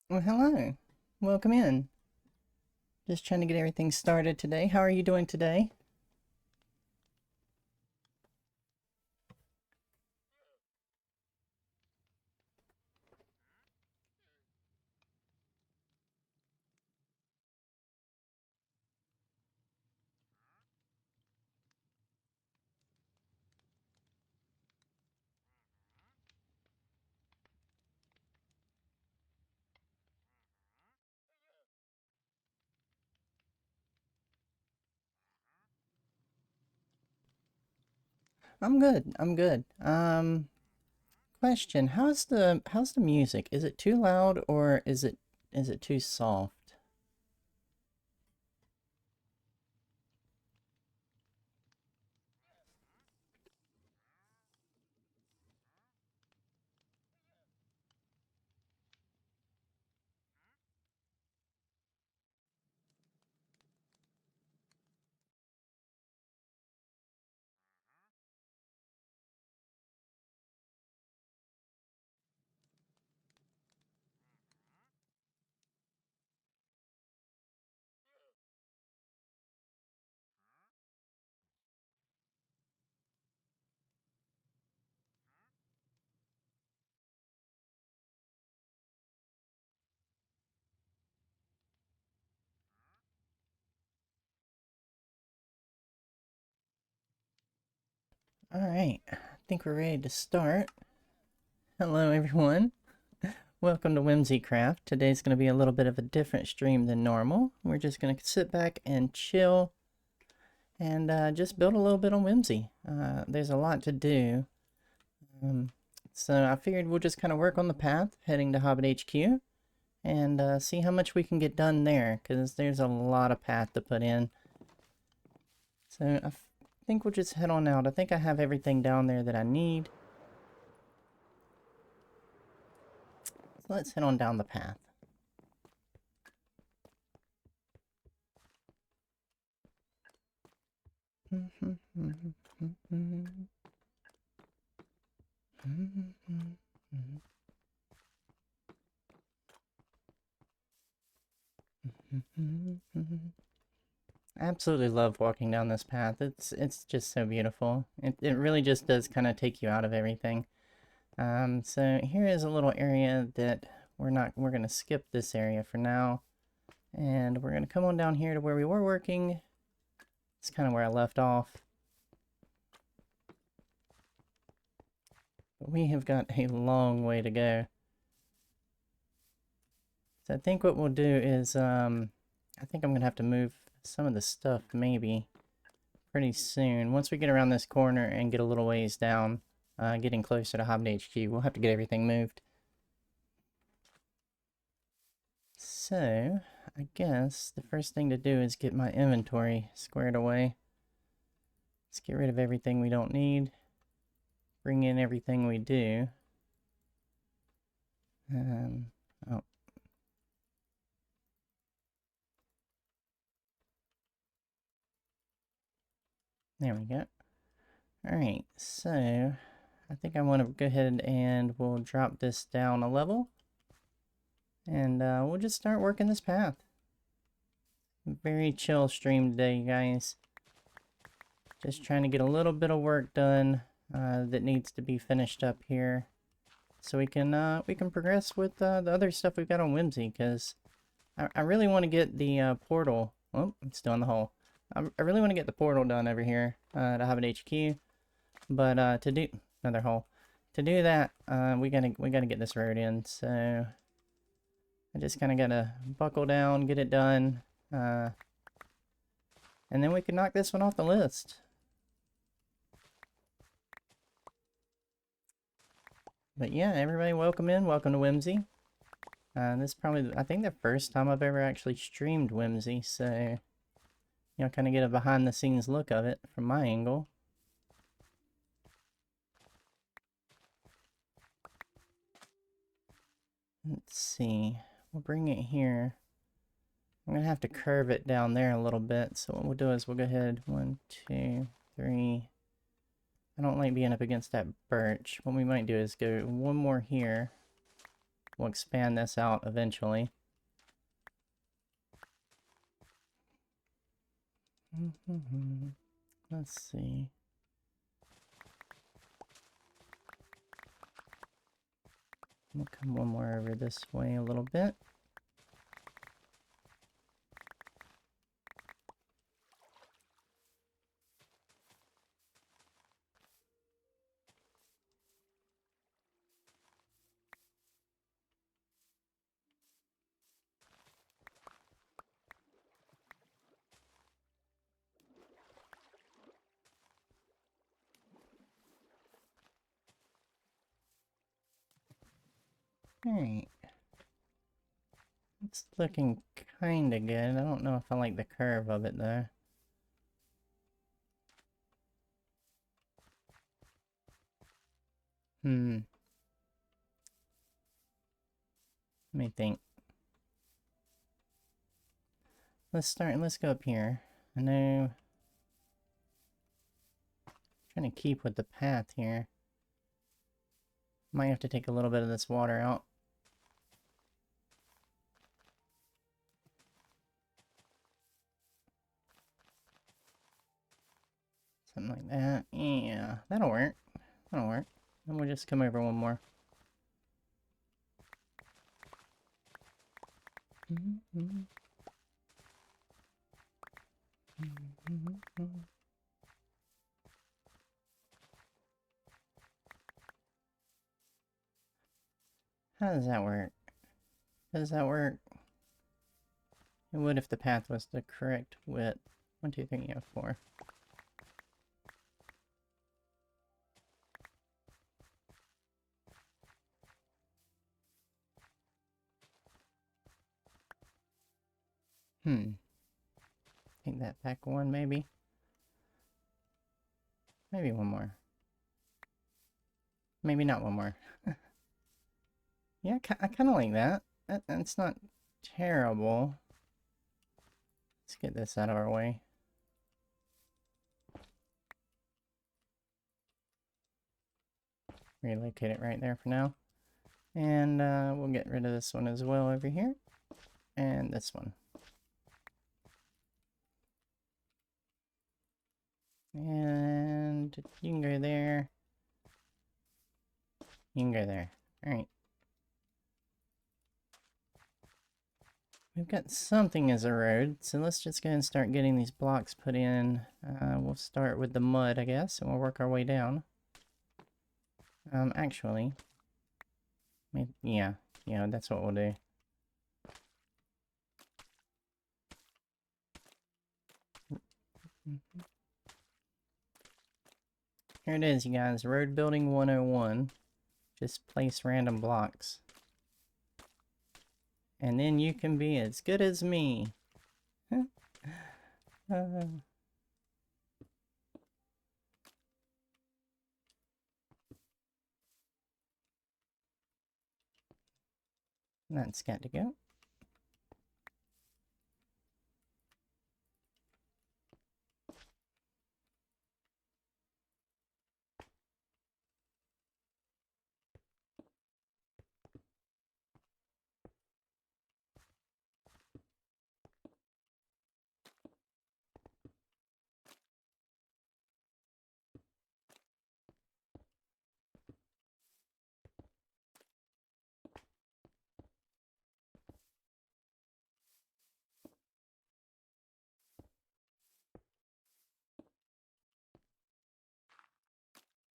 Well, hello. Welcome in. Just trying to get everything started today. How are you doing today? I'm good. I'm good. Question. How's the music? Is it too loud or is it too soft? All right. I think we're ready to start. Hello, everyone. Welcome to WhimsyCraft. Today's going to be a little bit of a different stream than normal. We're just going to sit back and chill and just build a little bit on Whimsy. There's a lot to do. Um, so I figured we'll just kind of work on the path heading to Hobbit H.Q. and see how much we can get done there, because there's a lot of path to put in. So I think we'll just head on out. I think I have everything down there that I need. So let's head on down the path. I absolutely love walking down this path. It's just so beautiful. It really just does kind of take you out of everything. So here is a little area that we're gonna skip this area for now. And we're gonna come on down here to where we were working. It's kind of where I left off. But we have got a long way to go. So I think what we'll do is, I think I'm gonna have to move some of the stuff maybe pretty soon. Once we get around this corner and get a little ways down, getting closer to Hobbit H.Q, we'll have to get everything moved. So, I guess the first thing to do is get my inventory squared away. Let's get rid of everything we don't need. Bring in everything we do. Oh. There we go. Alright, so I think I want to go ahead and we'll drop this down a level. And we'll just start working this path. Very chill stream today, you guys. Just trying to get a little bit of work done that needs to be finished up here, so we can progress with the other stuff we've got on Whimsy. Because I really want to get the portal. Oh, it's still in the hole. I really want to get the portal done over here to Hobbit HQ, but to do another hole. To do that, we gotta get this road in. So I just kind of gotta buckle down, get it done, and then we can knock this one off the list. But yeah, everybody, welcome in. Welcome to Whimsy. This is probably, I think, the first time I've ever actually streamed Whimsy, so you know, kind of get a behind-the-scenes look of it from my angle. Let's see. We'll bring it here. I'm gonna have to curve it down there a little bit. So what we'll do is we'll go ahead, 1, 2, 3. I don't like being up against that birch. What we might do is go one more here. We'll expand this out eventually. Let's see. We'll come one more over this way a little bit. Alright. It's looking kinda good. I don't know if I like the curve of it though. Let me think. Let's go up here. I know... trying to keep with the path here. Might have to take a little bit of this water out. Something like that. Yeah, that'll work. That'll work. And we'll just come over one more. How does that work? Does that work? It would if the path was the correct width. 1, 2, 3, 4. Take that back one, maybe. Maybe one more. Maybe not one more. Yeah, I kind of like that. That's not terrible. Let's get this out of our way. Relocate it right there for now. And we'll get rid of this one as well over here. And this one. And you can go there. You can go there. Alright. We've got something as a road, so let's just go and start getting these blocks put in. We'll start with the mud, I guess, and we'll work our way down. Actually, yeah, that's what we'll do. Here it is, you guys. Road building 101. Just place random blocks. And then you can be as good as me. That's got to go.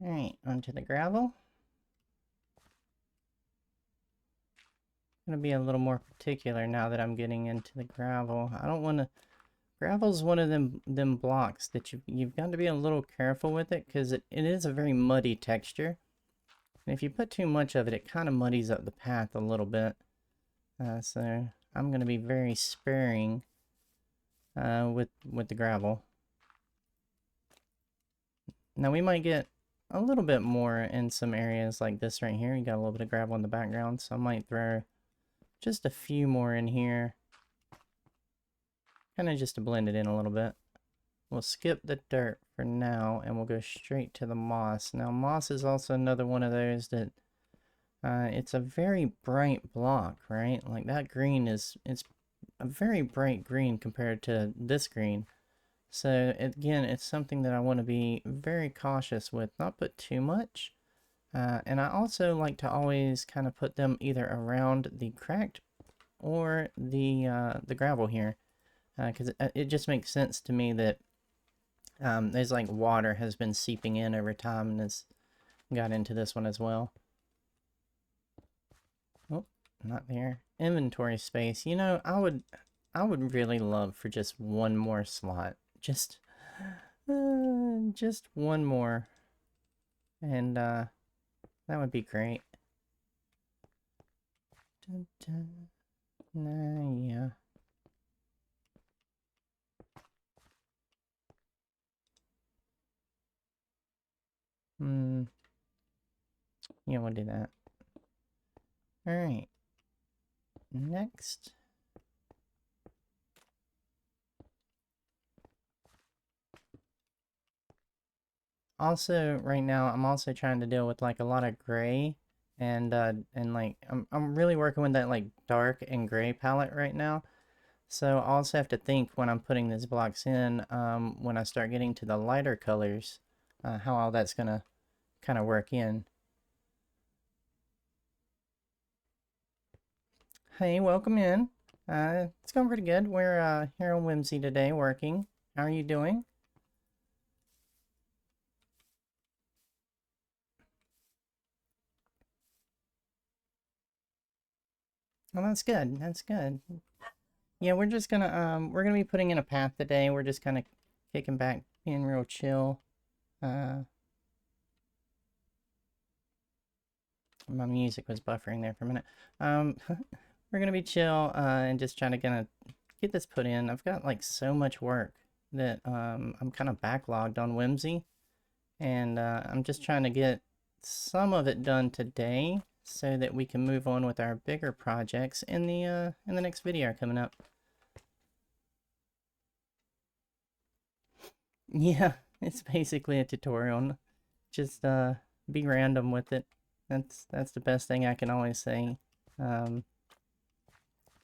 Alright, onto the gravel. I'm gonna be a little more particular now that I'm getting into the gravel. I don't want to... Gravel's one of them blocks that you've got to be a little careful with it, because it is a very muddy texture. And if you put too much of it, it kind of muddies up the path a little bit. So I'm going to be very sparing with the gravel. Now we might get a little bit more in some areas like this right here. You got a little bit of gravel in the background, so I might throw just a few more in here. Kind of just to blend it in a little bit. We'll skip the dirt for now, and we'll go straight to the moss. Now, moss is also another one of those that it's a very bright block, right? Like that green it's a very bright green compared to this green. So again, it's something that I want to be very cautious with, not put too much. And I also like to always kind of put them either around the cracked or the gravel here, because it just makes sense to me that there's like water has been seeping in over time and has got into this one as well. Oh, not there. Inventory space. You know, I would really love for just one more slot. Just one more. And that would be great. Dun, dun. Nah, yeah. Hmm. Yeah, we'll do that. Alright. Next. Also, right now, I'm also trying to deal with like a lot of gray and like I'm really working with that like dark and gray palette right now. So I also have to think when I'm putting these blocks in, when I start getting to the lighter colors, how all that's gonna kind of work in. Hey, welcome in. It's going pretty good. We're here on Whimsy today working. How are you doing? Well, that's good. That's good. Yeah, we're gonna be putting in a path today. We're just kind of kicking back, being real chill. Uh, my music was buffering there for a minute. We're gonna be chill and just trying to get this put in. I've got like so much work that I'm kind of backlogged on Whimsy, and I'm just trying to get some of it done today so that we can move on with our bigger projects in the next video coming up. Yeah, it's basically a tutorial. Just be random with it. That's the best thing I can always say. Um,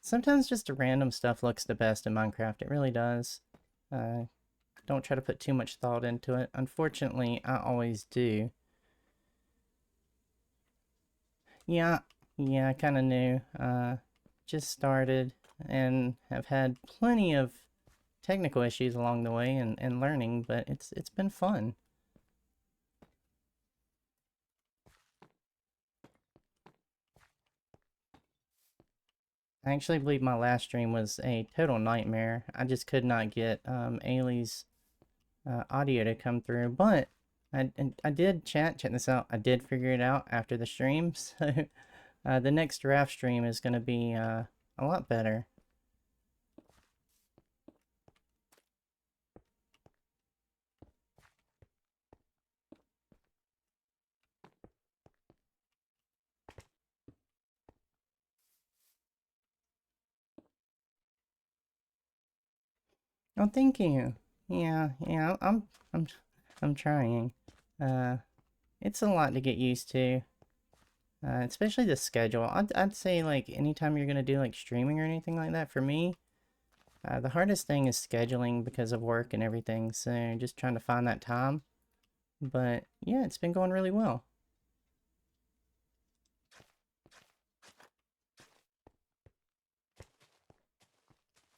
Sometimes just the random stuff looks the best in Minecraft. It really does. Uh, don't try to put too much thought into it. Unfortunately, I always do. Yeah, yeah, I kind of knew. Just started and have had plenty of technical issues along the way and learning, but it's been fun. I actually believe my last stream was a total nightmare. I just could not get Ailey's audio to come through, but I did check this out. I did figure it out after the stream, so the next draft stream is going to be a lot better. Oh, thank you. Yeah, yeah, I'm I'm trying. Uh, it's a lot to get used to. Especially the schedule. I'd say like anytime you're gonna do like streaming or anything like that, for me, the hardest thing is scheduling because of work and everything. So just trying to find that time. But yeah, it's been going really well.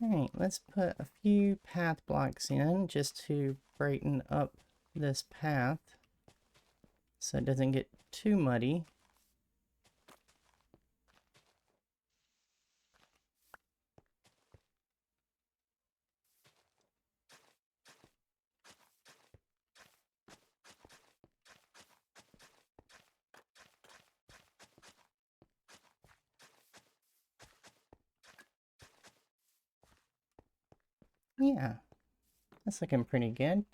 Alright, let's put a few path blocks in just to brighten up this path so it doesn't get too muddy. Yeah, that's looking pretty good.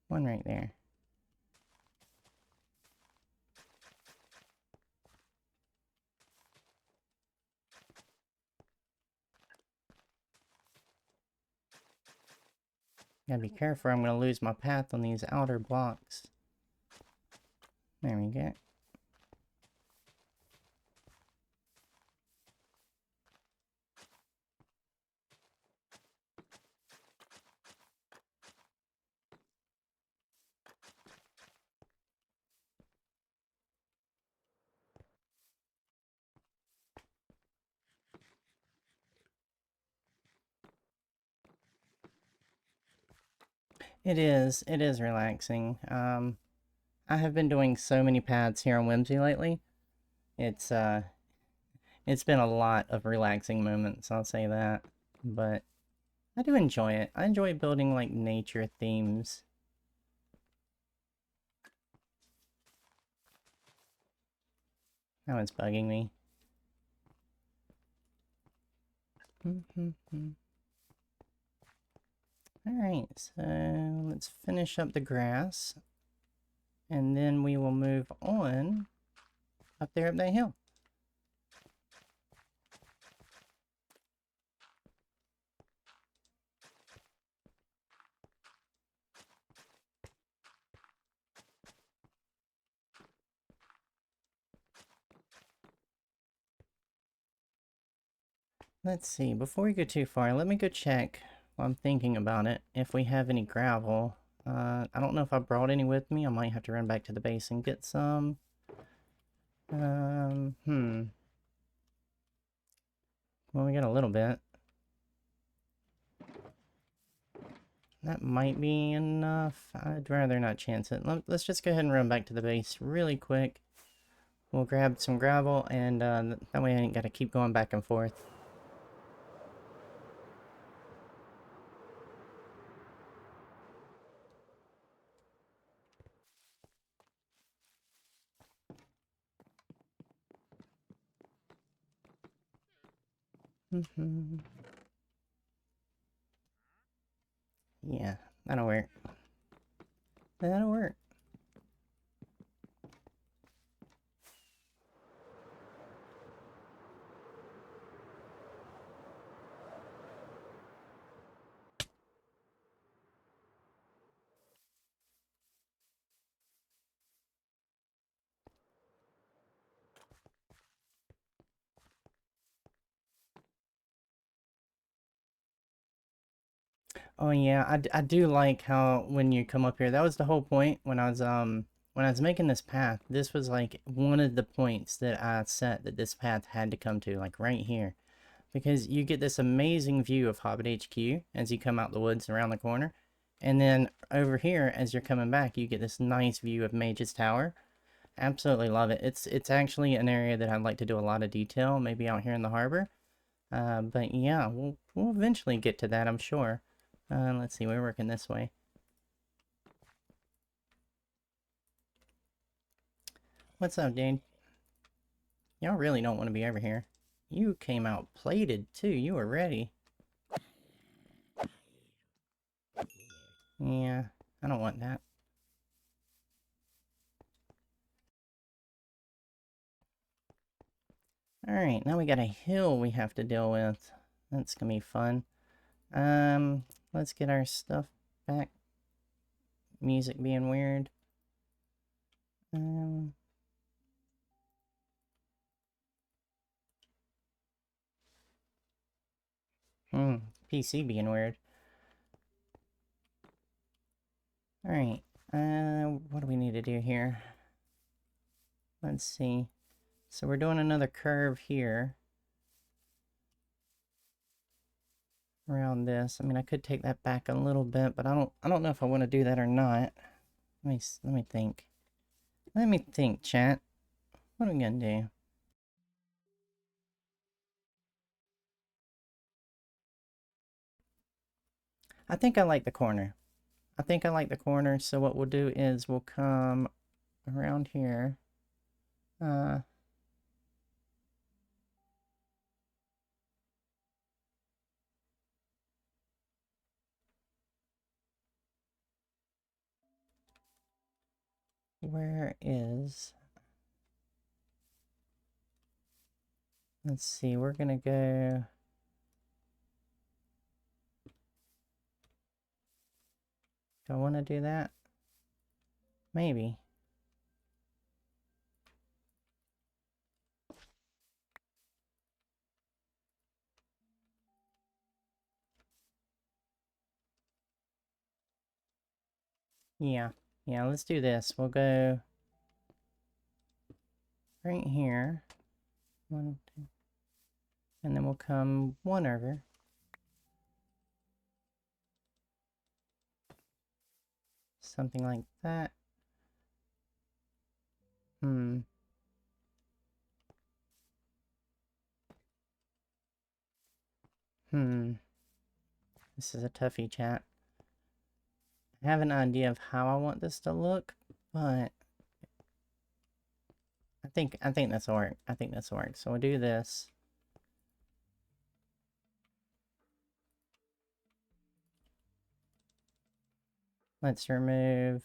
One right there. Gotta be careful, I'm gonna lose my path on these outer blocks. There we go. It is relaxing. I have been doing so many paths here on Whimsy lately. It's it's been a lot of relaxing moments, I'll say that. But I do enjoy it. I enjoy building like nature themes. Now it's bugging me. Alright, so let's finish up the grass. And then we will move on up there up that hill. Let's see, before we go too far, let me go check, while I'm thinking about it, if we have any gravel. I don't know if I brought any with me. I might have to run back to the base and get some. Well, we got a little bit. That might be enough. I'd rather not chance it. Let's just go ahead and run back to the base really quick. We'll grab some gravel, and that way I ain't got to keep going back and forth. Yeah, that'll work. That'll work. Oh yeah, I do like how when you come up here, that was the whole point when I was making this path. This was like one of the points that I set that this path had to come to, like right here. Because you get this amazing view of Hobbit H.Q. as you come out the woods around the corner. And then over here, as you're coming back, you get this nice view of Mage's Tower. Absolutely love it. It's actually an area that I'd like to do a lot of detail, maybe out here in the harbor. But yeah, we'll eventually get to that, I'm sure. Let's see, we're working this way. What's up, dude? Y'all really don't want to be over here. You came out plated, too. You were ready. Yeah, I don't want that. Alright, now we got a hill we have to deal with. That's gonna be fun. Let's get our stuff back. Music being weird. PC being weird. Alright, what do we need to do here? Let's see. So we're doing another curve here. Around this. I mean, I could take that back a little bit, but I don't know if I want to do that or not. Let me think. Let me think, chat. What are we gonna do? I think I like the corner. I think I like the corner, so what we'll do is we'll come around here. Where is... Let's see, we're gonna go... Do I want to do that? Maybe. Yeah. Yeah, let's do this. We'll go right here. 1, 2. And then we'll come 1 over. Something like that. This is a toughie, chat. I have an idea of how I want this to look, but I think this'll work. I think this'll work. So we'll do this. Let's remove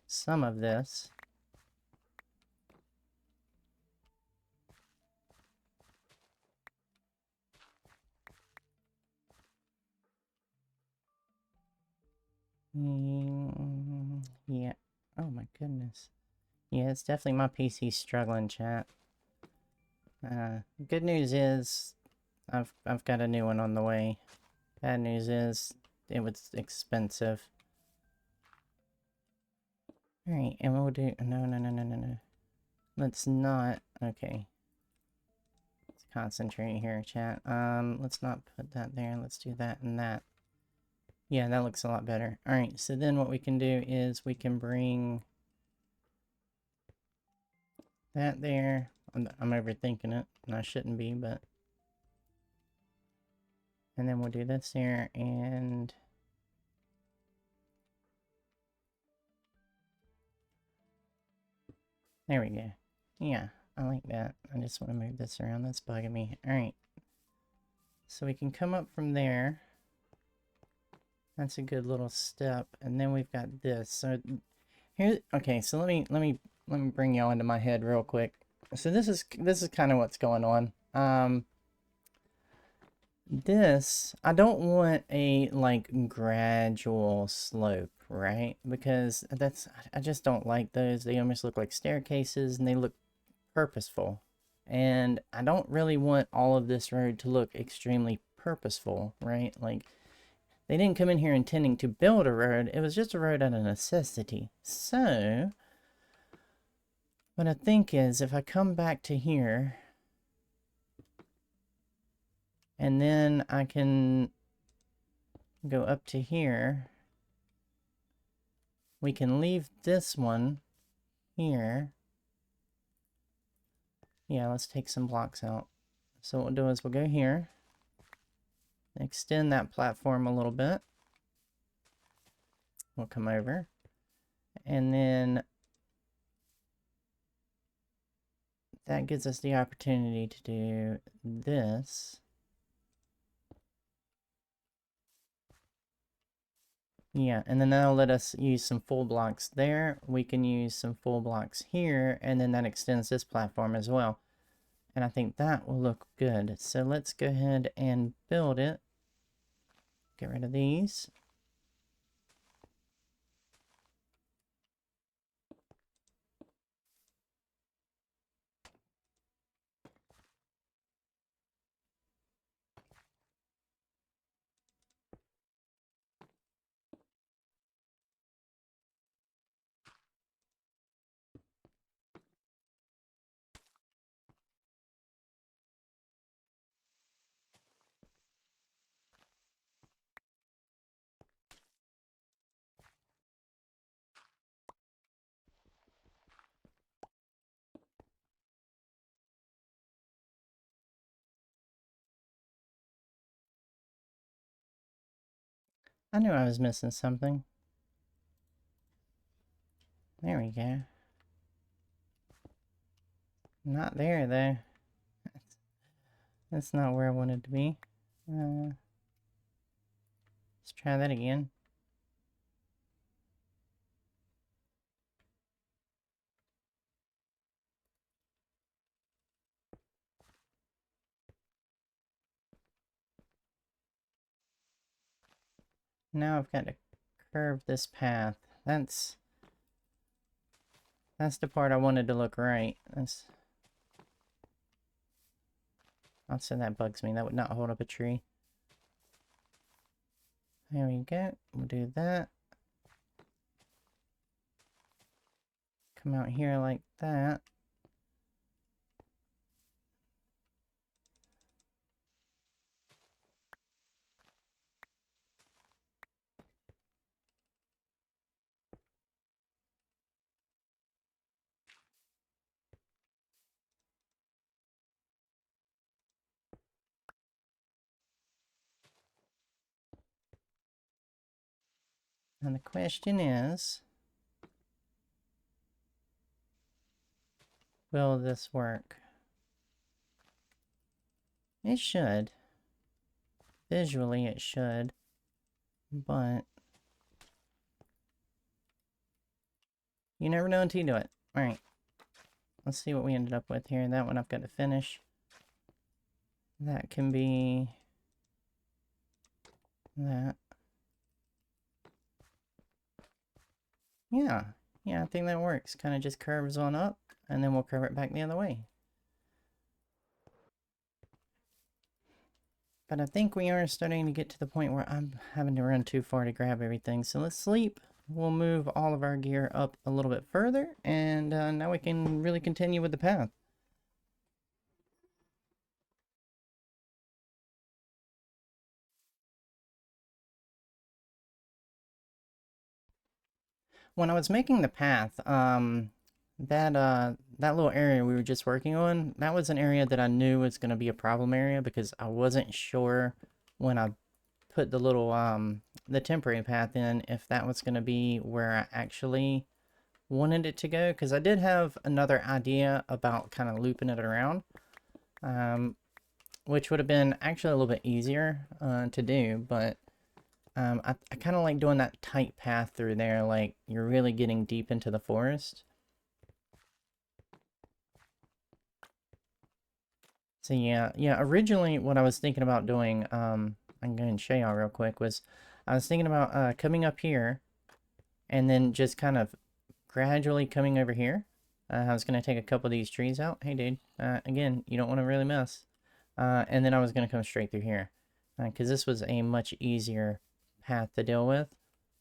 some of this. Yeah. Oh my goodness. Yeah, it's definitely my PC struggling, chat. Good news is I've got a new one on the way. Bad news is it was expensive. Alright, and we'll do no. Let's not. Okay. Let's concentrate here, chat. Let's not put that there. Let's do that and that. Yeah, that looks a lot better. Alright, so then what we can do is we can bring that there. I'm overthinking it, and I shouldn't be, but... And then we'll do this here, and... There we go. Yeah, I like that. I just want to move this around. That's bugging me. Alright. So we can come up from there. That's a good little step. And then we've got this. So here, okay, so let me bring y'all into my head real quick. So this is kind of what's going on. This, I don't want a like gradual slope, right? Because I just don't like those. They almost look like staircases and they look purposeful. And I don't really want all of this road to look extremely purposeful, right? Like, they didn't come in here intending to build a road. It was just a road out of necessity. So, what I think is, if I come back to here, and then I can go up to here, we can leave this one here. Yeah, let's take some blocks out. So what we'll do is we'll go here, extend that platform a little bit. We'll come over, and then that gives us the opportunity to do this. Yeah, and then that'll let us use some full blocks there. We can use some full blocks here, and then that extends this platform as well. And I think that will look good. So let's go ahead and build it. Get rid of these. I knew I was missing something. There we go. Not there, though. That's not where I wanted to be. Let's try that again. Now I've got to curve this path. That's the part I wanted to look right. I'll say that bugs me. That would not hold up a tree. There we go. We'll do that. come out here like that. And the question is, will this work? It should. Visually, it should. But you never know until you do it. Alright. Let's see what we ended up with here. That one I've got to finish. That can be that. Yeah. Yeah, I think that works. Kind of just curves on up, and then we'll curve it back the other way. But I think we are starting to get to the point where I'm having to run too far to grab everything. So let's sleep. We'll move all of our gear up a little bit further, and now we can really continue with the path. When I was making the path, that little area we were just working on, that was an area that I knew was going to be a problem area because I wasn't sure when I put the little the temporary path in if that was going to be where I actually wanted it to go, because I did have another idea about kind of looping it around, which would have been actually a little bit easier to do, but I kind of like doing that tight path through there, like you're really getting deep into the forest. So yeah, originally what I was thinking about doing, I'm going to show y'all real quick, was I was thinking about coming up here and then just kind of gradually coming over here. I was going to take a couple of these trees out. Hey dude, again, you don't want to really mess. And then I was going to come straight through here, because this was a much easier path to deal with.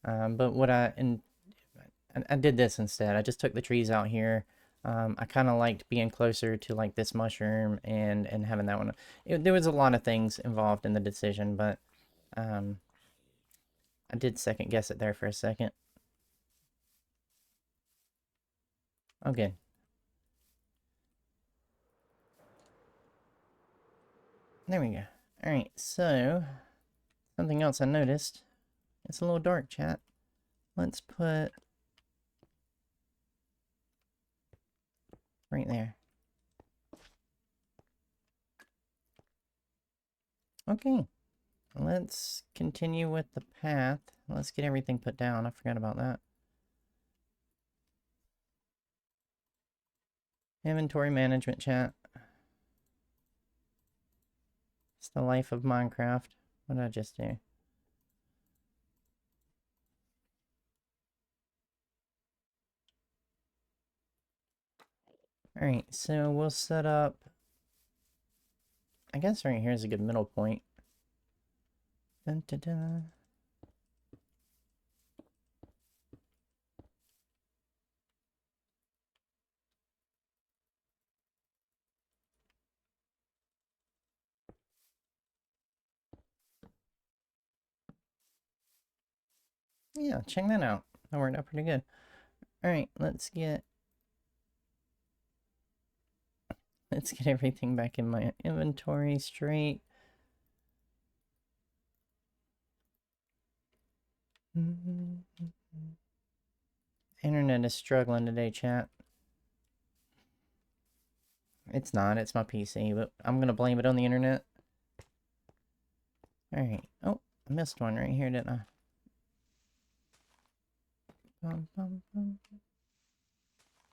But what I did this instead. I just took the trees out here. I kind of liked being closer to like this mushroom and having that one. There was a lot of things involved in the decision, but I did second guess it there for a second. Oh, good. There we go. Alright, so something else I noticed. It's a little dark, chat. Let's put right there. Okay. Let's continue with the path. Let's get everything put down. I forgot about that. Inventory management, chat. It's the life of Minecraft. What did I just do? Alright, so we'll set up... I guess right here is a good middle point. Dun, dun, dun. Yeah, check that out. That worked out pretty good. Alright, let's get everything back in my inventory straight. Internet is struggling today, chat. It's not, it's my PC, but I'm gonna blame it on the internet. Alright. Oh, I missed one right here, didn't I? Bum, bum, bum.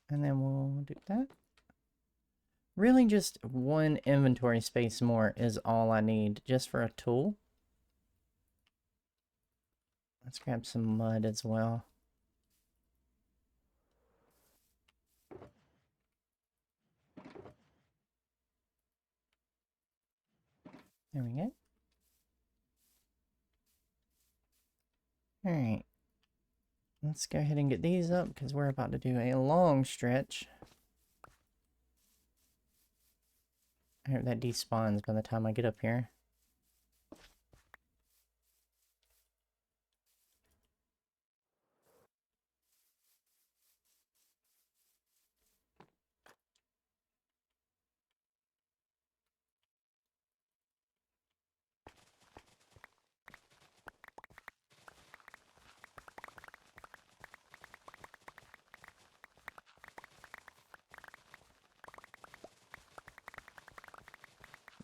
And then we'll do that. Really just one inventory space more is all I need, just for a tool. Let's grab some mud as well. There we go. Alright. Let's go ahead and get these up because we're about to do a long stretch. I hope that despawns by the time I get up here.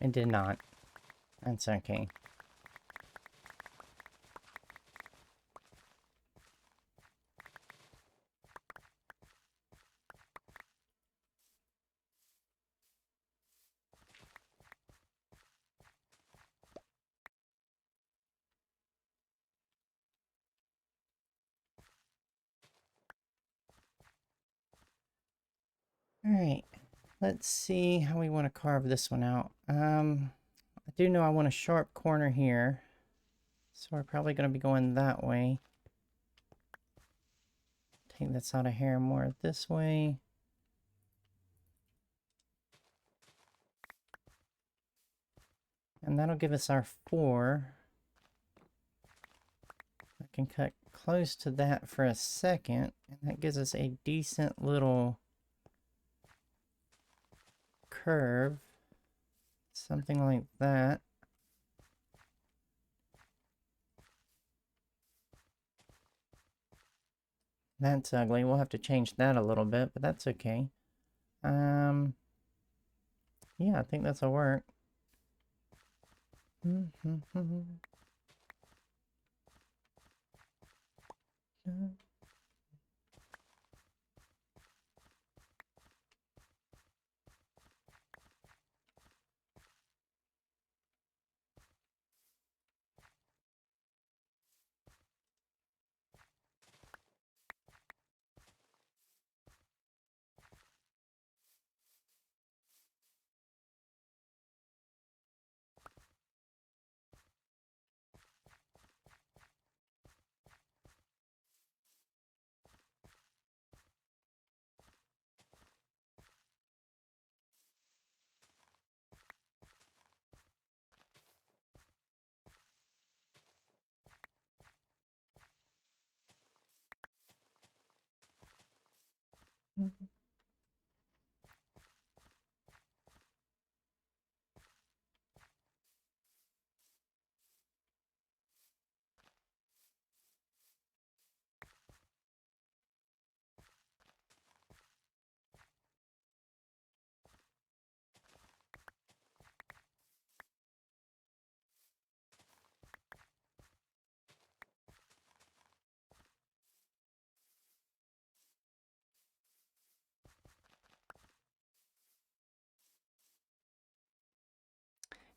It did not. That's okay. Alright, let's see how we want to carve this one out. I do know I want a sharp corner here, so we're probably going to be going that way. Take this out of here more this way. And that'll give us our 4. I can cut close to that for a second, and that gives us a decent little curve. Something like that. That's ugly. We'll have to change that a little bit, but that's okay. Yeah, I think that'll work.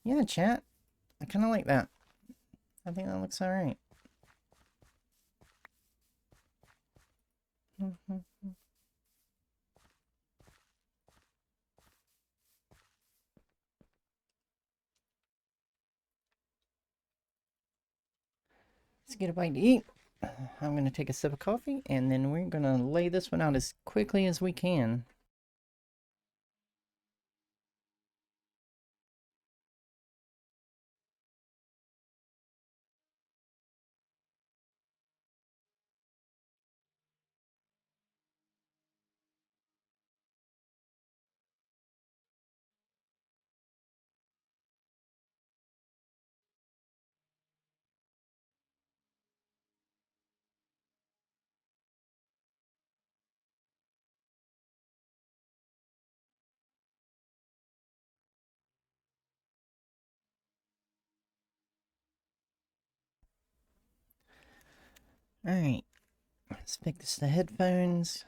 Yeah, chat. I kind of like that. I think that looks alright. Let's get a bite to eat. I'm going to take a sip of coffee, and then we're going to lay this one out as quickly as we can. Alright, let's fix the headphones.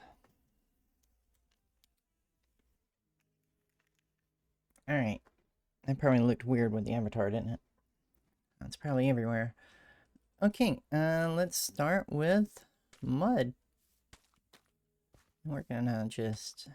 Alright, that probably looked weird with the avatar, didn't it? That's probably everywhere. Okay, let's start with mud. We're gonna just...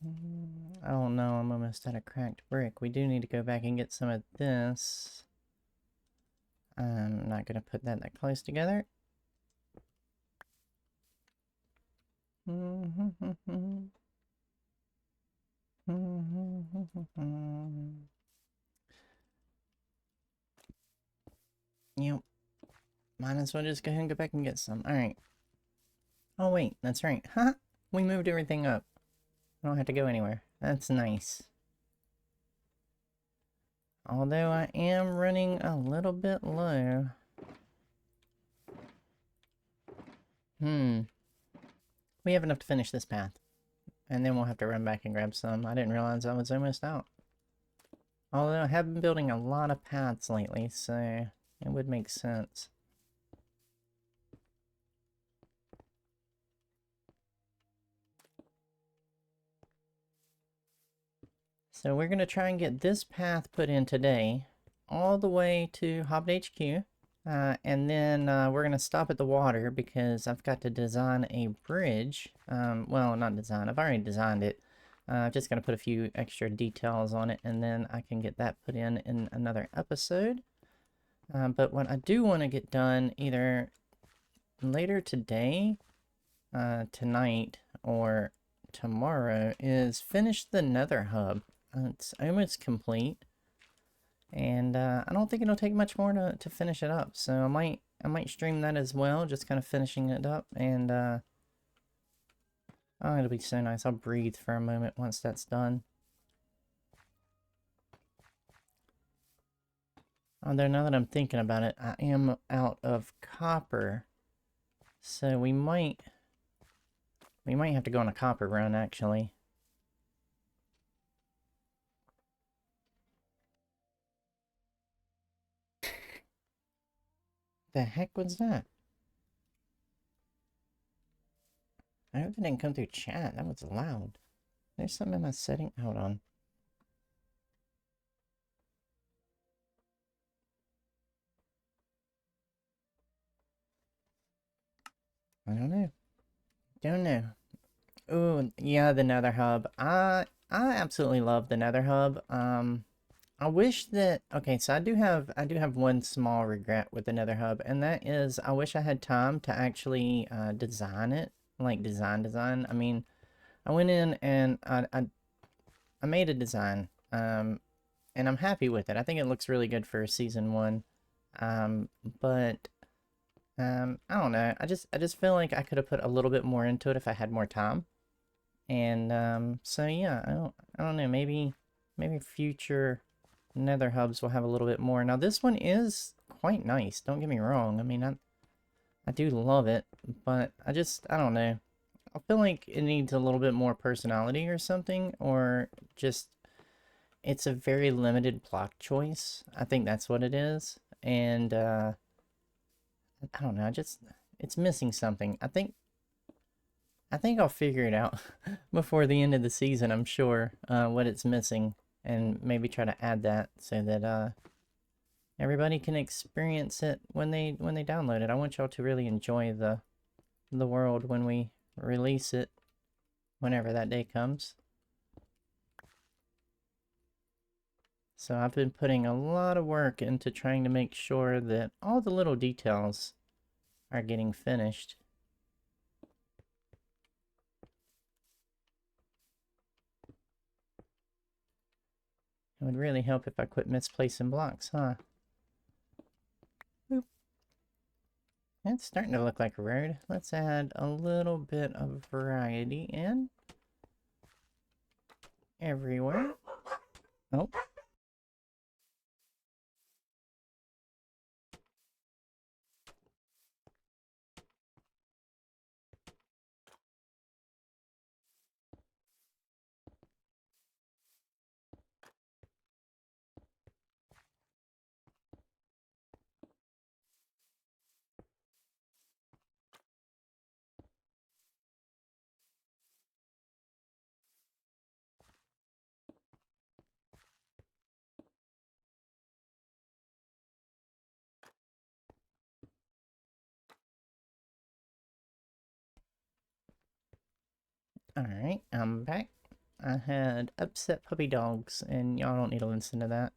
Oh no, I'm almost out of cracked brick. We do need to go back and get some of this. I'm not gonna put that close together. Yep. Might as well just go ahead and go back and get some. Alright. Oh wait, that's right. Huh? We moved everything up. I don't have to go anywhere. That's nice. Although I am running a little bit low. We have enough to finish this path. And then we'll have to run back and grab some. I didn't realize I was almost out. Although I have been building a lot of paths lately, so it would make sense. So we're going to try and get this path put in today, all the way to Hobbit H.Q. And then we're going to stop at the water because I've got to design a bridge. Well, not design, I've already designed it. Just going to put a few extra details on it, and then I can get that put in another episode. But what I do want to get done either later today, tonight, or tomorrow is finish the Nether hub. It's almost complete, and I don't think it'll take much more to finish it up. So I might stream that as well, just kind of finishing it up, and oh, it'll be so nice. I'll breathe for a moment once that's done. Although now that I'm thinking about it, I am out of copper, so we might have to go on a copper run actually. The heck was that? I hope it didn't come through chat. That was loud. There's something in my setting. Hold on. I don't know. Don't know. Ooh, yeah, the Nether hub. I absolutely love the Nether hub. I wish that, okay, so I do have one small regret with the Nether hub, and that is I wish I had time to actually design it, like design. I mean, I went in and I made a design, and I'm happy with it. I think it looks really good for season 1. But I don't know. I just feel like I could have put a little bit more into it if I had more time. And so yeah, I don't know. Maybe future Nether hubs will have a little bit more. Now this one is quite nice. Don't get me wrong. I mean, I do love it, but I don't know. I feel like it needs a little bit more personality or something, or just it's a very limited block choice. I think that's what it is, and I don't know. It's missing something. I think I'll figure it out before the end of the season. I'm sure what it's missing, and maybe try to add that so that everybody can experience it when they download it. I want y'all to really enjoy the world when we release it, whenever that day comes. So I've been putting a lot of work into trying to make sure that all the little details are getting finished. It would really help if I quit misplacing blocks, huh? Boop. It's starting to look like a road. Let's add a little bit of variety in. Everywhere. Oh. Alright, I'm back. I had upset puppy dogs, and y'all don't need to listen to that.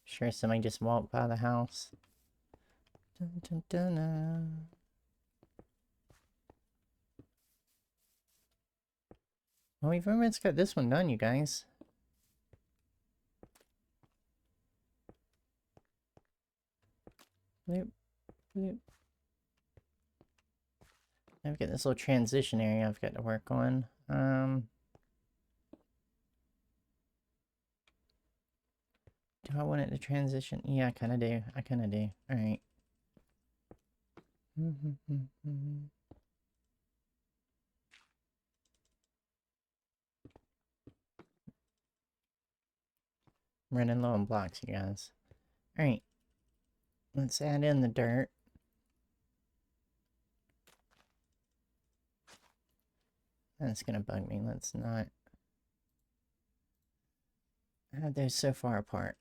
Sure, somebody just walked by the house. Dun, dun, dun, dun. Well, we've almost got this one done, you guys. Bloop, bloop. I've got this little transition area I've got to work on. Do I want it to transition? Yeah, I kind of do. I kind of do. Alright. I'm running low on blocks, you guys. Alright. Let's add in the dirt. That's gonna bug me. Let's not add those so far apart.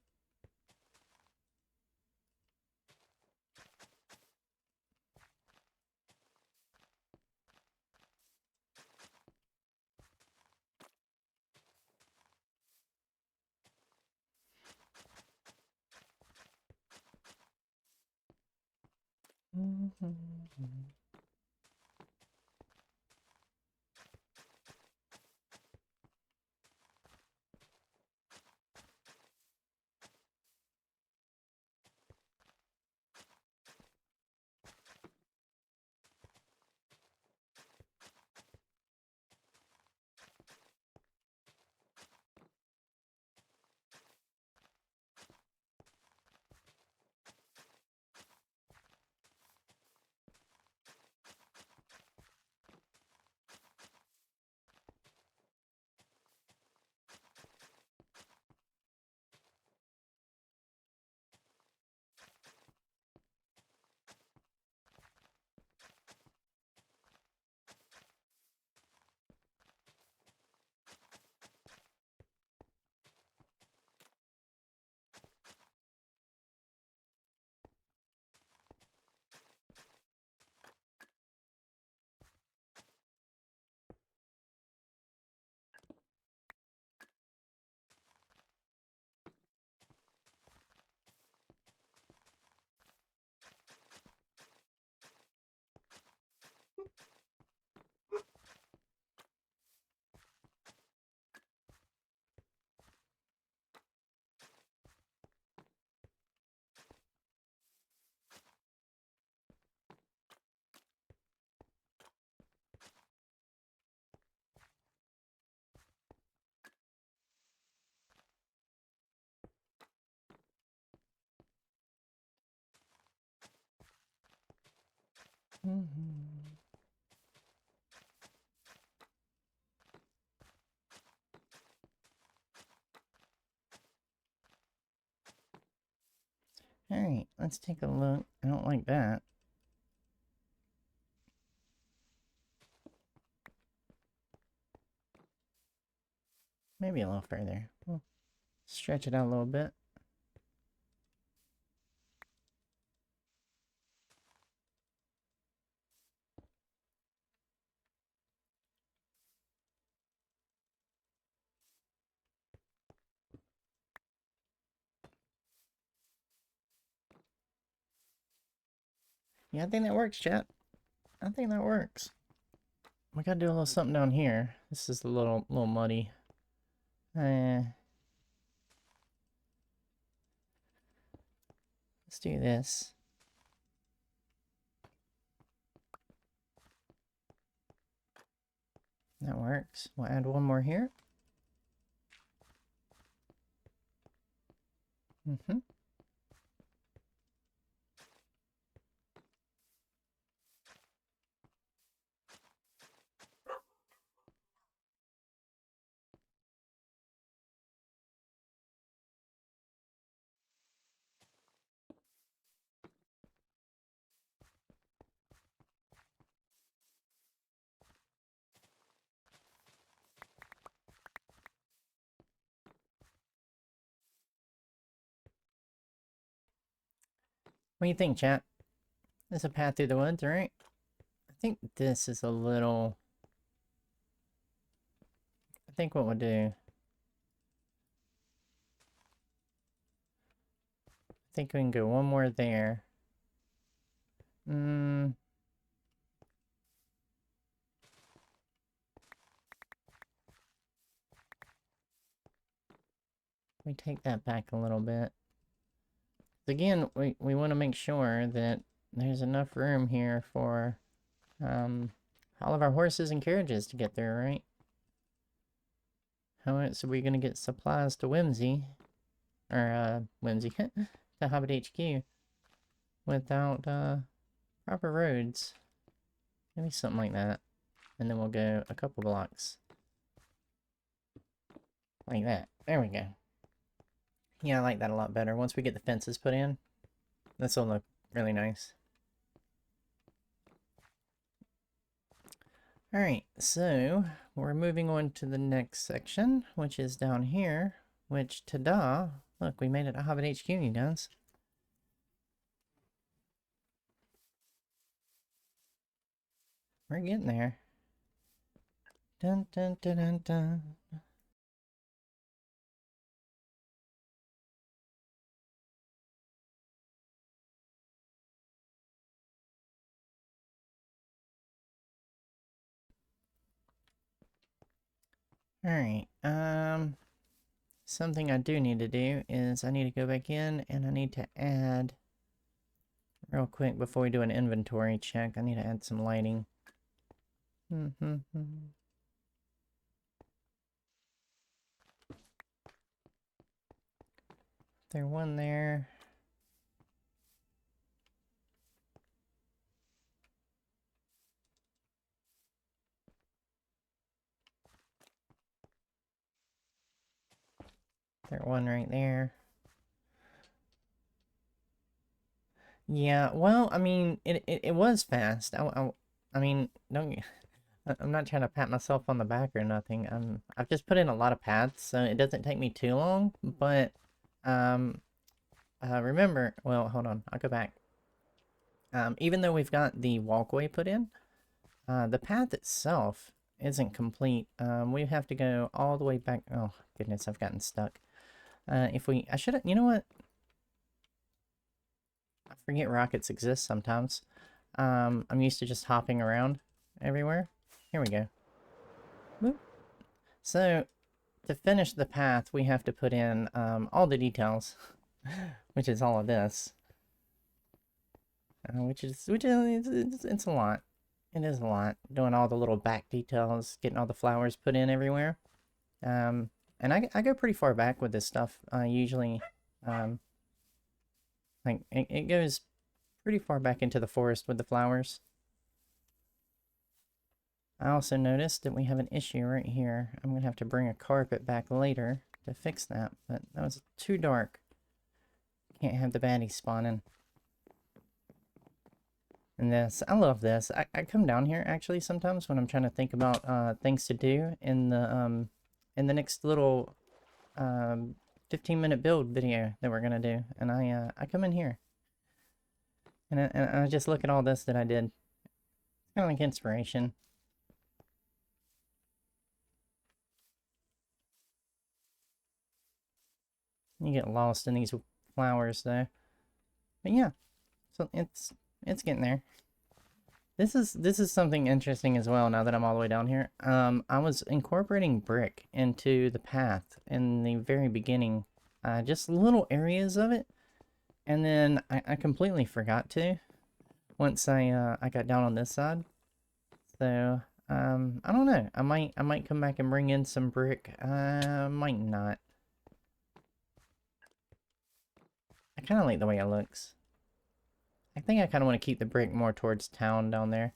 Alright, let's take a look. I don't like that. Maybe a little further. We'll stretch it out a little bit. Yeah, I think that works, chat. I think that works. We gotta do a little something down here. This is a little muddy. Let's do this. That works. We'll add one more here. What do you think, chat? There's a path through the woods, right? I think this is a little I think what we'll do... I think we can go one more there. We take that back a little bit. Again, we want to make sure that there's enough room here for all of our horses and carriages to get there, right? How else are we going to get supplies to Whimsy? Or, Whimsy, to Hobbit HQ without, proper roads? Maybe something like that. And then we'll go a couple blocks. Like that. There we go. Yeah, I like that a lot better. Once we get the fences put in, this will look really nice. Alright, so we're moving on to the next section, which is down here, which, ta-da, look, we made it a Hobbit HQ, you guys. We're getting there. Dun dun dun dun dun. Alright, something I do need to do is I need to go back in and I need to add, real quick before we do an inventory check, I need to add some lighting. There one there. There one right there. Yeah, well, I mean, it was fast. I mean, don't... I'm not trying to pat myself on the back or nothing. I've just put in a lot of paths, so it doesn't take me too long, but, remember... Well, hold on, I'll go back. Even though we've got the walkway put in, the path itself isn't complete. We have to go all the way back... Oh, goodness, I've gotten stuck. I should have... You know what? I forget rockets exist sometimes. I'm used to just hopping around everywhere. Here we go. Boop. So, to finish the path, we have to put in all the details, which is all of this. It's a lot. It is a lot. Doing all the little back details, getting all the flowers put in everywhere. And I go pretty far back with this stuff. Usually, like, it goes pretty far back into the forest with the flowers. I also noticed that we have an issue right here. I'm going to have to bring a carpet back later to fix that, but that was too dark. Can't have the baddies spawning. And this, I love this. I come down here actually sometimes when I'm trying to think about things to do in the next little 15-minute build video that we're gonna do, and I come in here and I just look at all this that I did. It's kind of like inspiration. You get lost in these flowers though. But yeah, so it's getting there. This is something interesting as well now that I'm all the way down here. I was incorporating brick into the path in the very beginning. Just little areas of it. And then I completely forgot to once I got down on this side. So, I don't know. I might come back and bring in some brick. Might not. I kind of like the way it looks. I think I kind of want to keep the brick more towards town down there.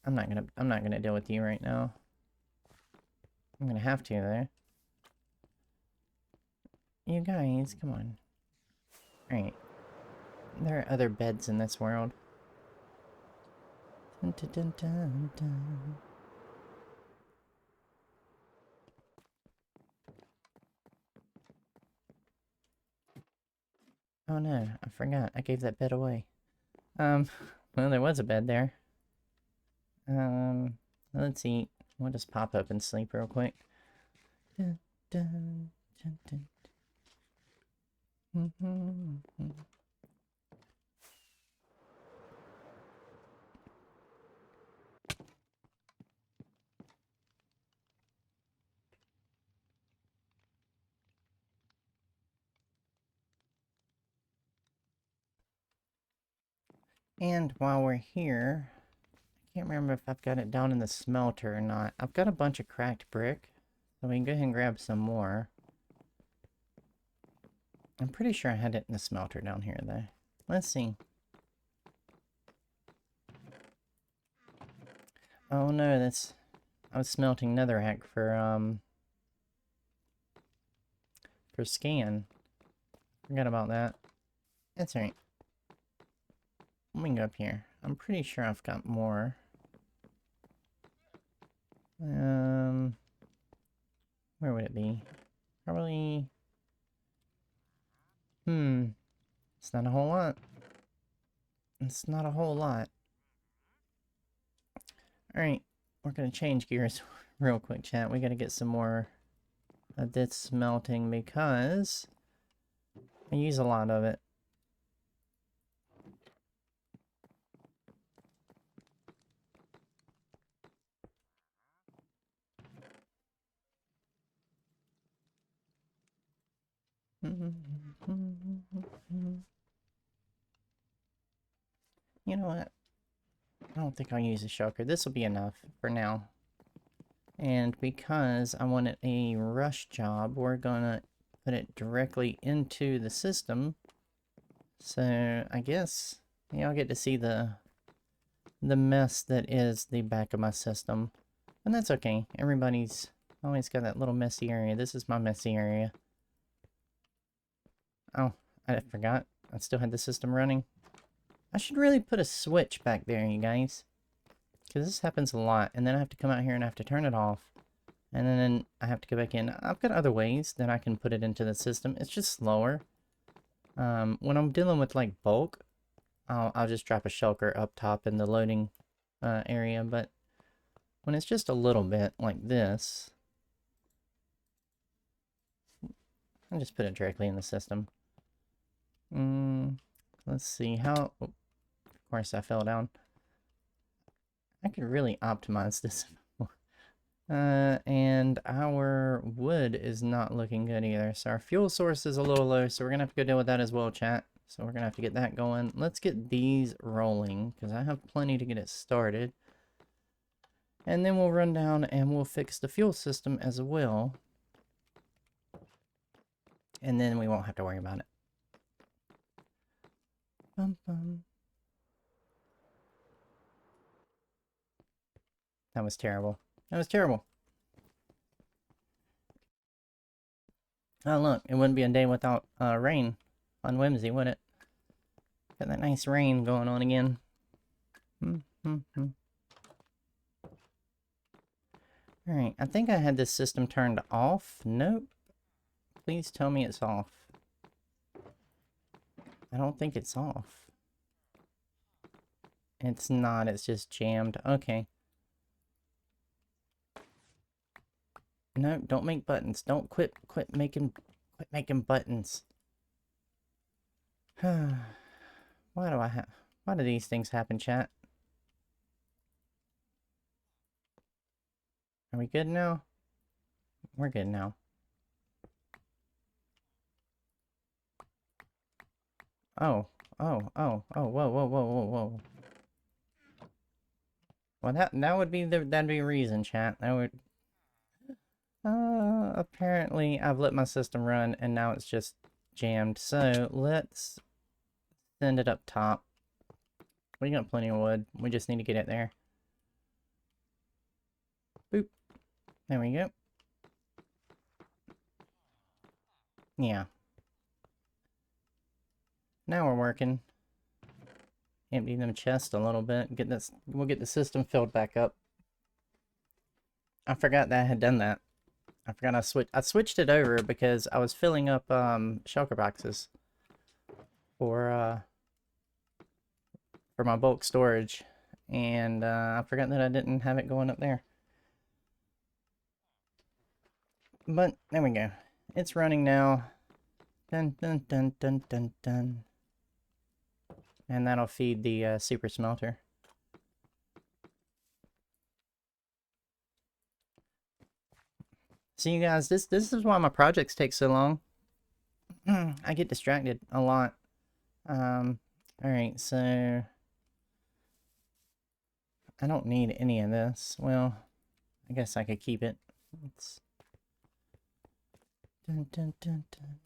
I'm not gonna deal with you right now. I'm gonna have to though. You guys, come on. Alright. There are other beds in this world. Dun, dun, dun, dun, dun. Oh no, I forgot. I gave that bed away. Well, there was a bed there. Let's eat. We'll just pop up and sleep real quick. Dun, dun, dun, dun. And while we're here, I can't remember if I've got it down in the smelter or not. I've got a bunch of cracked brick, so we can go ahead and grab some more. I'm pretty sure I had it in the smelter down here, though. Let's see. Oh no, that's... I was smelting netherrack for scan. Forgot about that. That's alright. Let me go up here. I'm pretty sure I've got more. Where would it be? Probably... It's not a whole lot. It's not a whole lot. Alright, we're gonna change gears real quick, chat. We gotta get some more of this smelting because I use a lot of it. You know what? I don't think I'll use a shulker. This will be enough for now. And because I wanted a rush job, we're gonna put it directly into the system. So I guess y'all get to see the mess that is the back of my system. And that's okay. Everybody's always got that little messy area. This is my messy area. Oh, I forgot. I still had the system running. I should really put a switch back there, you guys. Because this happens a lot. And then I have to come out here and I have to turn it off. And then I have to go back in. I've got other ways that I can put it into the system. It's just slower. When I'm dealing with like bulk, I'll just drop a shulker up top in the loading area. But when it's just a little bit like this, I'll just put it directly in the system. Let's see how... Oh, of course I fell down. I could really optimize this. And our wood is not looking good either. So our fuel source is a little low, so we're going to have to go deal with that as well, chat. So we're going to have to get that going. Let's get these rolling, because I have plenty to get it started. And then we'll run down and we'll fix the fuel system as well. And then we won't have to worry about it. Bum, bum. That was terrible. That was terrible. Oh look, it wouldn't be a day without rain on Whimsy, would it? Got that nice rain going on again. Alright, I think I had this system turned off. Nope. Please tell me it's off. I don't think it's off. It's not, it's just jammed. Okay. No, don't make buttons. Don't quit making buttons. Why do these things happen, chat? Are we good now? We're good now. Oh, whoa. Well, that would be that'd be a reason, chat. That would... apparently I've let my system run and now it's just jammed. So let's send it up top. We got plenty of wood. We just need to get it there. Boop. There we go. Yeah. Now we're working. Empty them chests a little bit. Get this. We'll get the system filled back up. I forgot that I had done that. I forgot I switched it over because I was filling up shulker boxes for my bulk storage, and I forgot that I didn't have it going up there. But there we go. It's running now. Dun dun dun dun dun dun. And that'll feed the super smelter. So you guys, this is why my projects take so long. I get distracted a lot. Alright, so I don't need any of this. Well, I guess I could keep it. It's dun dun dun dun.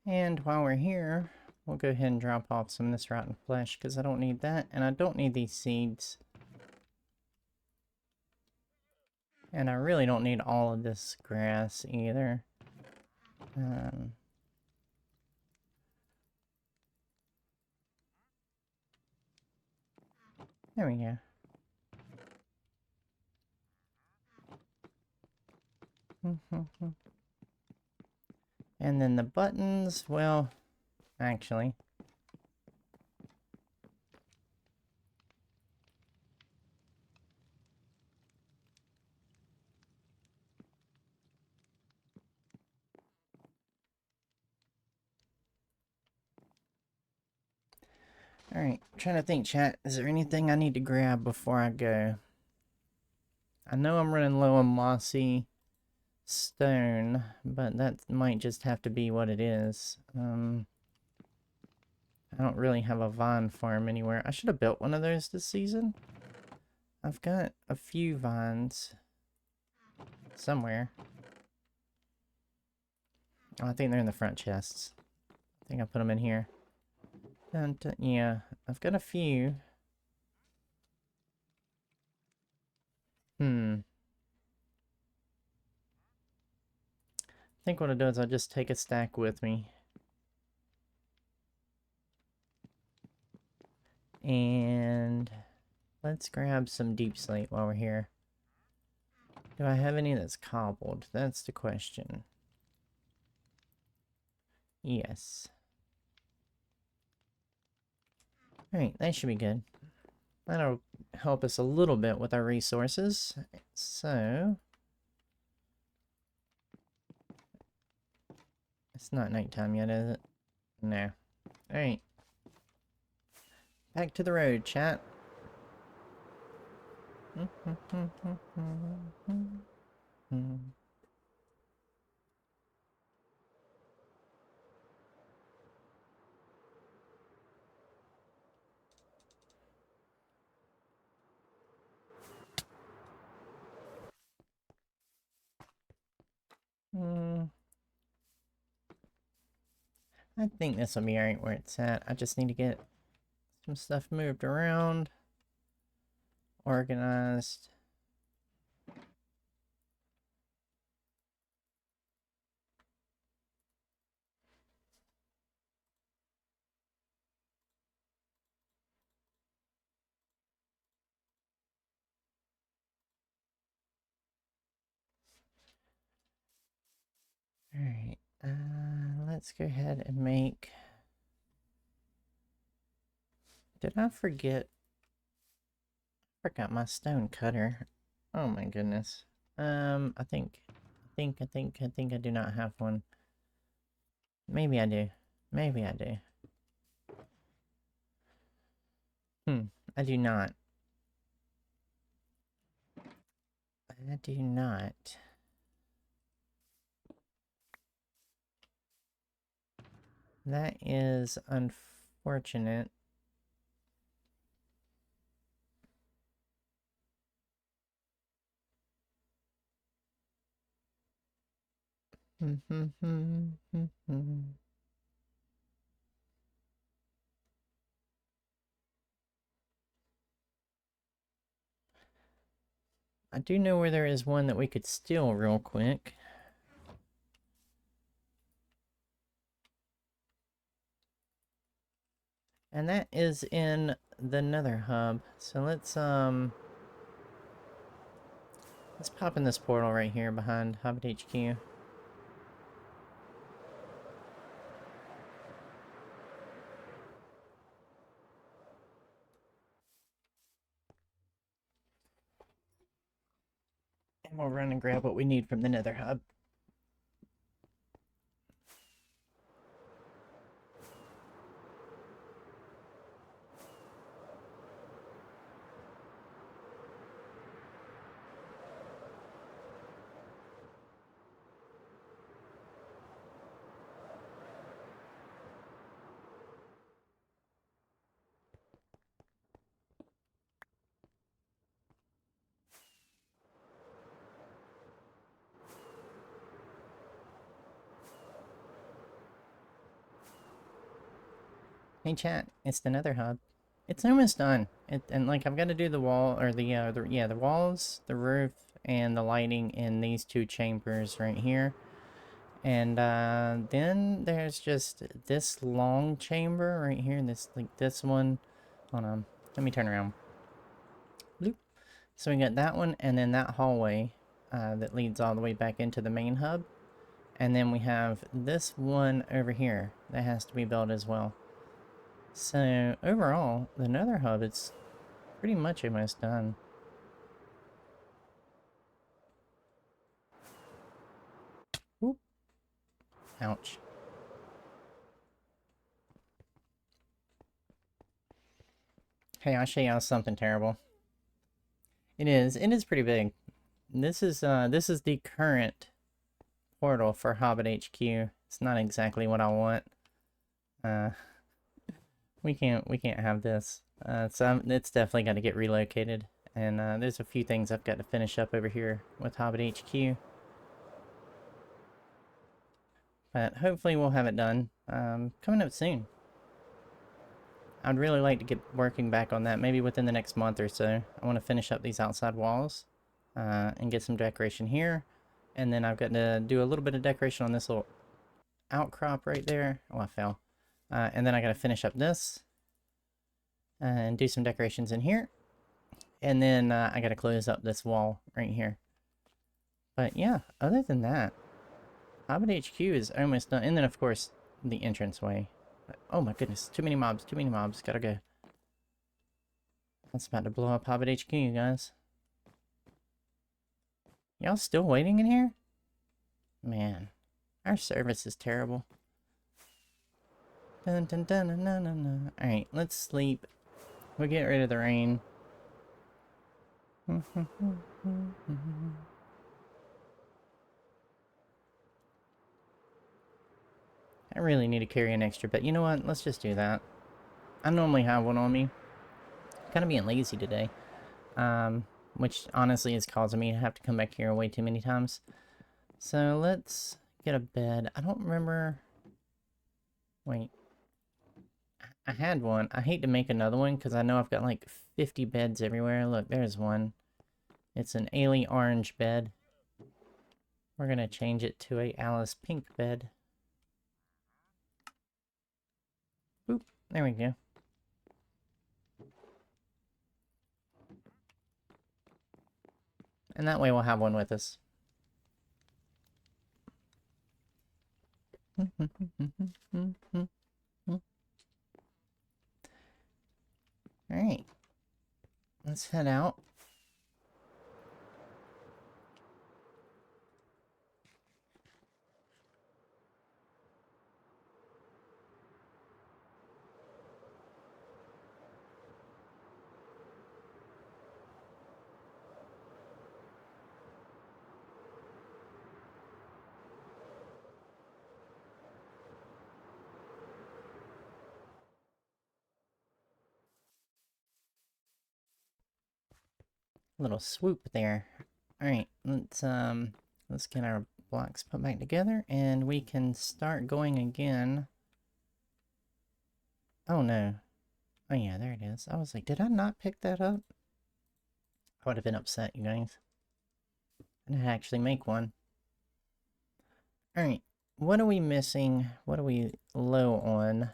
And while we're here, we'll go ahead and drop off some of this rotten flesh, because I don't need that, and I don't need these seeds. And I really don't need all of this grass either. There we go. And then the buttons, well, actually. Alright, trying to think, chat. Is there anything I need to grab before I go? I know I'm running low on mossy stone, but that might just have to be what it is. I don't really have a vine farm anywhere. I should have built one of those this season. I've got a few vines somewhere. Oh, I think they're in the front chests. I think I put them in here. Dun, dun, yeah, I've got a few. I think what I'll do is I'll just take a stack with me. And let's grab some deep slate while we're here. Do I have any that's cobbled? That's the question. Yes. Alright, that should be good. That'll help us a little bit with our resources. So... it's not nighttime yet, is it? No. Alright. Back to the road, chat. I think this will be alright where it's at. I just need to get some stuff moved around. Organized. Alright, let's go ahead and make... Did I forget? I forgot my stone cutter. Oh my goodness. I think I do not have one. Maybe I do. Maybe I do. I do not. I do not. That is unfortunate. I do know where there is one that we could steal real quick. And that is in the Nether Hub. So let's pop in this portal right here behind Hobbit HQ. And we'll run and grab what we need from the Nether Hub. Hey chat, it's the Nether Hub. It's almost done. And like I've got to do the wall or the walls, the roof, and the lighting in these two chambers right here. And then there's just this long chamber right here. This one. Hold on, let me turn around. Bloop. So we got that one, and then that hallway that leads all the way back into the main hub. And then we have this one over here that has to be built as well. So overall, the Nether Hub is pretty much almost done. Whoop. Ouch. Hey, I'll show you something terrible. It is pretty big. This is the current portal for Hobbit HQ. It's not exactly what I want. We can't have this. So it's definitely got to get relocated. And there's a few things I've got to finish up over here with Hobbit HQ. But hopefully we'll have it done coming up soon. I'd really like to get working back on that, maybe within the next month or so. I want to finish up these outside walls and get some decoration here. And then I've got to do a little bit of decoration on this little outcrop right there. Oh, I fell. And then I got to finish up this and do some decorations in here. And then I got to close up this wall right here. But yeah, other than that, Hobbit HQ is almost done. And then, of course, the entranceway. Oh my goodness, too many mobs, gotta go. That's about to blow up Hobbit HQ, you guys. Y'all still waiting in here? Man, our service is terrible. Dun dun dun dun dun dun dun. Alright, let's sleep. We'll get rid of the rain. I really need to carry an extra bed. You know what? Let's just do that. I normally have one on me. Kind of being lazy today. Which honestly is causing me to have to come back here way too many times. So let's get a bed. I don't remember... Wait. I had one. I hate to make another one because I know I've got like 50 beds everywhere. Look, there's one. It's an alien orange bed. We're going to change it to a Alice pink bed. Boop. There we go. And that way we'll have one with us. Alright. Let's head out. Little swoop there. Alright, let's get our blocks put back together and we can start going again. Oh no. Oh yeah, there it is. I was like, did I not pick that up? I would have been upset, you guys. I didn't actually make one. Alright, what are we missing? What are we low on?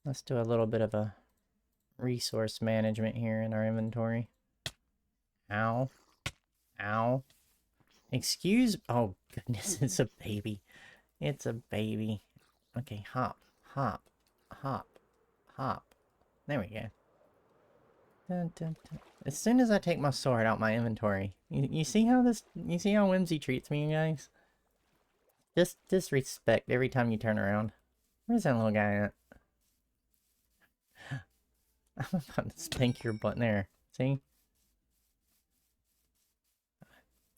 Let's do a little bit of a resource management here in our inventory. Ow. Ow. Excuse... Oh, goodness, it's a baby. It's a baby. Okay, hop, hop, hop, hop. There we go. Dun, dun, dun. As soon as I take my sword out my inventory, you see how this... You see how Whimsy treats me, you guys? Just disrespect every time you turn around. Where's that little guy at? I'm about to spank your butt there. See?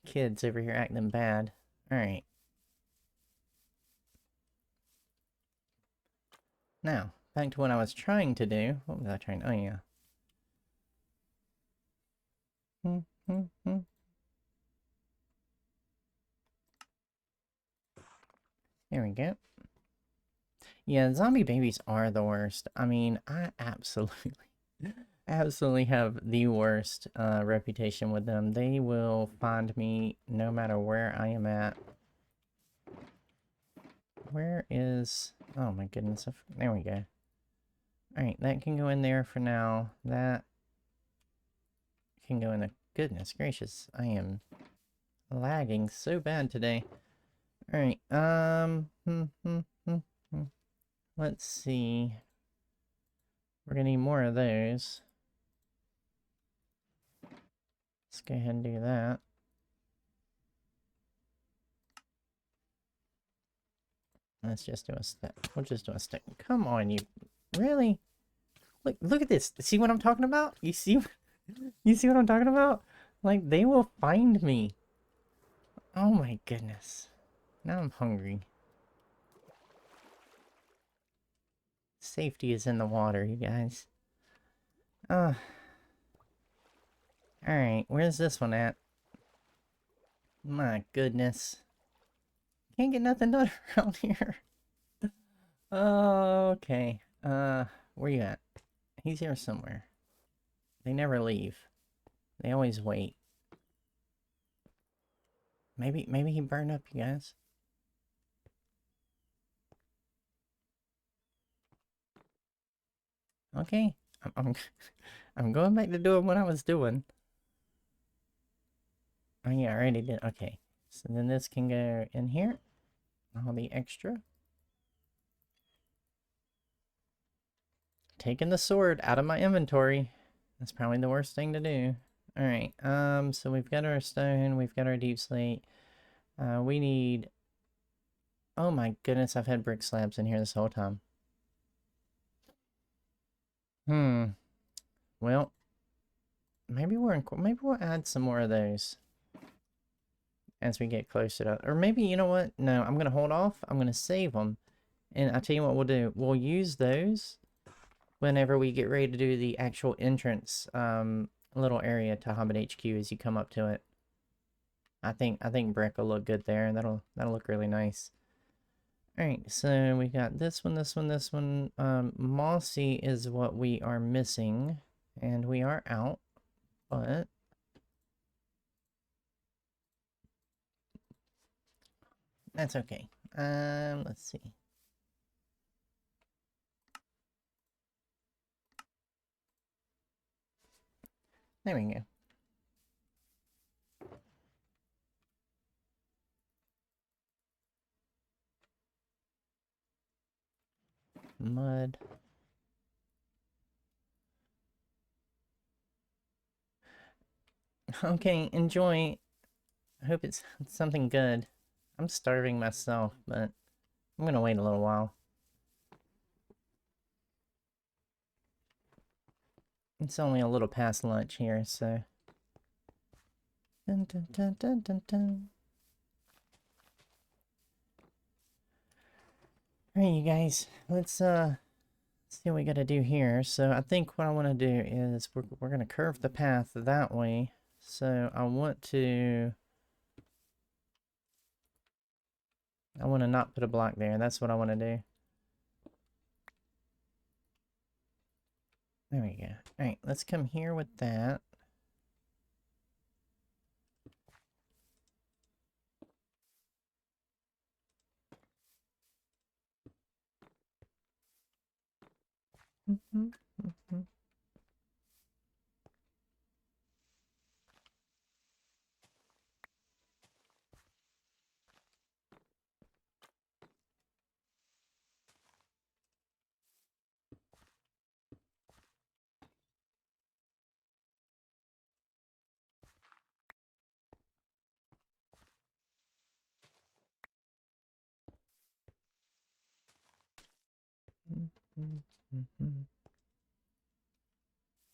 Kids over here acting bad. Alright. Now, back to what I was trying to do. What was I trying to... Oh, yeah. There we go. Yeah, zombie babies are the worst. I mean, I absolutely... absolutely have the worst reputation with them. They will find me no matter where I am at. Where is... Oh my goodness. There we go. Alright, that can go in there for now. That can go in the... Goodness gracious, I am lagging so bad today. Alright, let's see. We're gonna need more of those. Let's go ahead and do that. Let's just do a step. We'll just do a step. Come on, you... Really? Look at this. See what I'm talking about? You see... You see what I'm talking about? Like, they will find me. Oh my goodness. Now I'm hungry. Safety is in the water, you guys. Alright, where's this one at? My goodness. Can't get nothing done around here. Okay. Where you at? He's here somewhere. They never leave. They always wait. Maybe he burned up, you guys. Okay. I'm going back to doing what I was doing. Oh yeah, I already did. Okay. So then this can go in here. All the extra. Taking the sword out of my inventory. That's probably the worst thing to do. Alright, so we've got our stone, we've got our deep slate. We need... Oh my goodness, I've had brick slabs in here this whole time. Well, maybe we'll add some more of those as we get closer to... Or maybe, you know what? No, I'm gonna hold off. I'm gonna save them. And I'll tell you what we'll do. We'll use those whenever we get ready to do the actual entrance little area to Hobbit H.Q. as you come up to it. I think brick will look good there. That'll look really nice. Alright, so we got this one, this one, this one. Mossy is what we are missing. And we are out. But that's okay. Let's see. There we go. Mud. Okay, enjoy. I hope it's something good. I'm starving myself, but I'm gonna wait a little while. It's only a little past lunch here, so... Dun, dun, dun, dun, dun, dun. Alright, you guys, let's see what we gotta do here. So I think what I want to do is we're gonna curve the path that way. So I want to not put a block there. That's what I want to do. There we go. Alright, let's come here with that.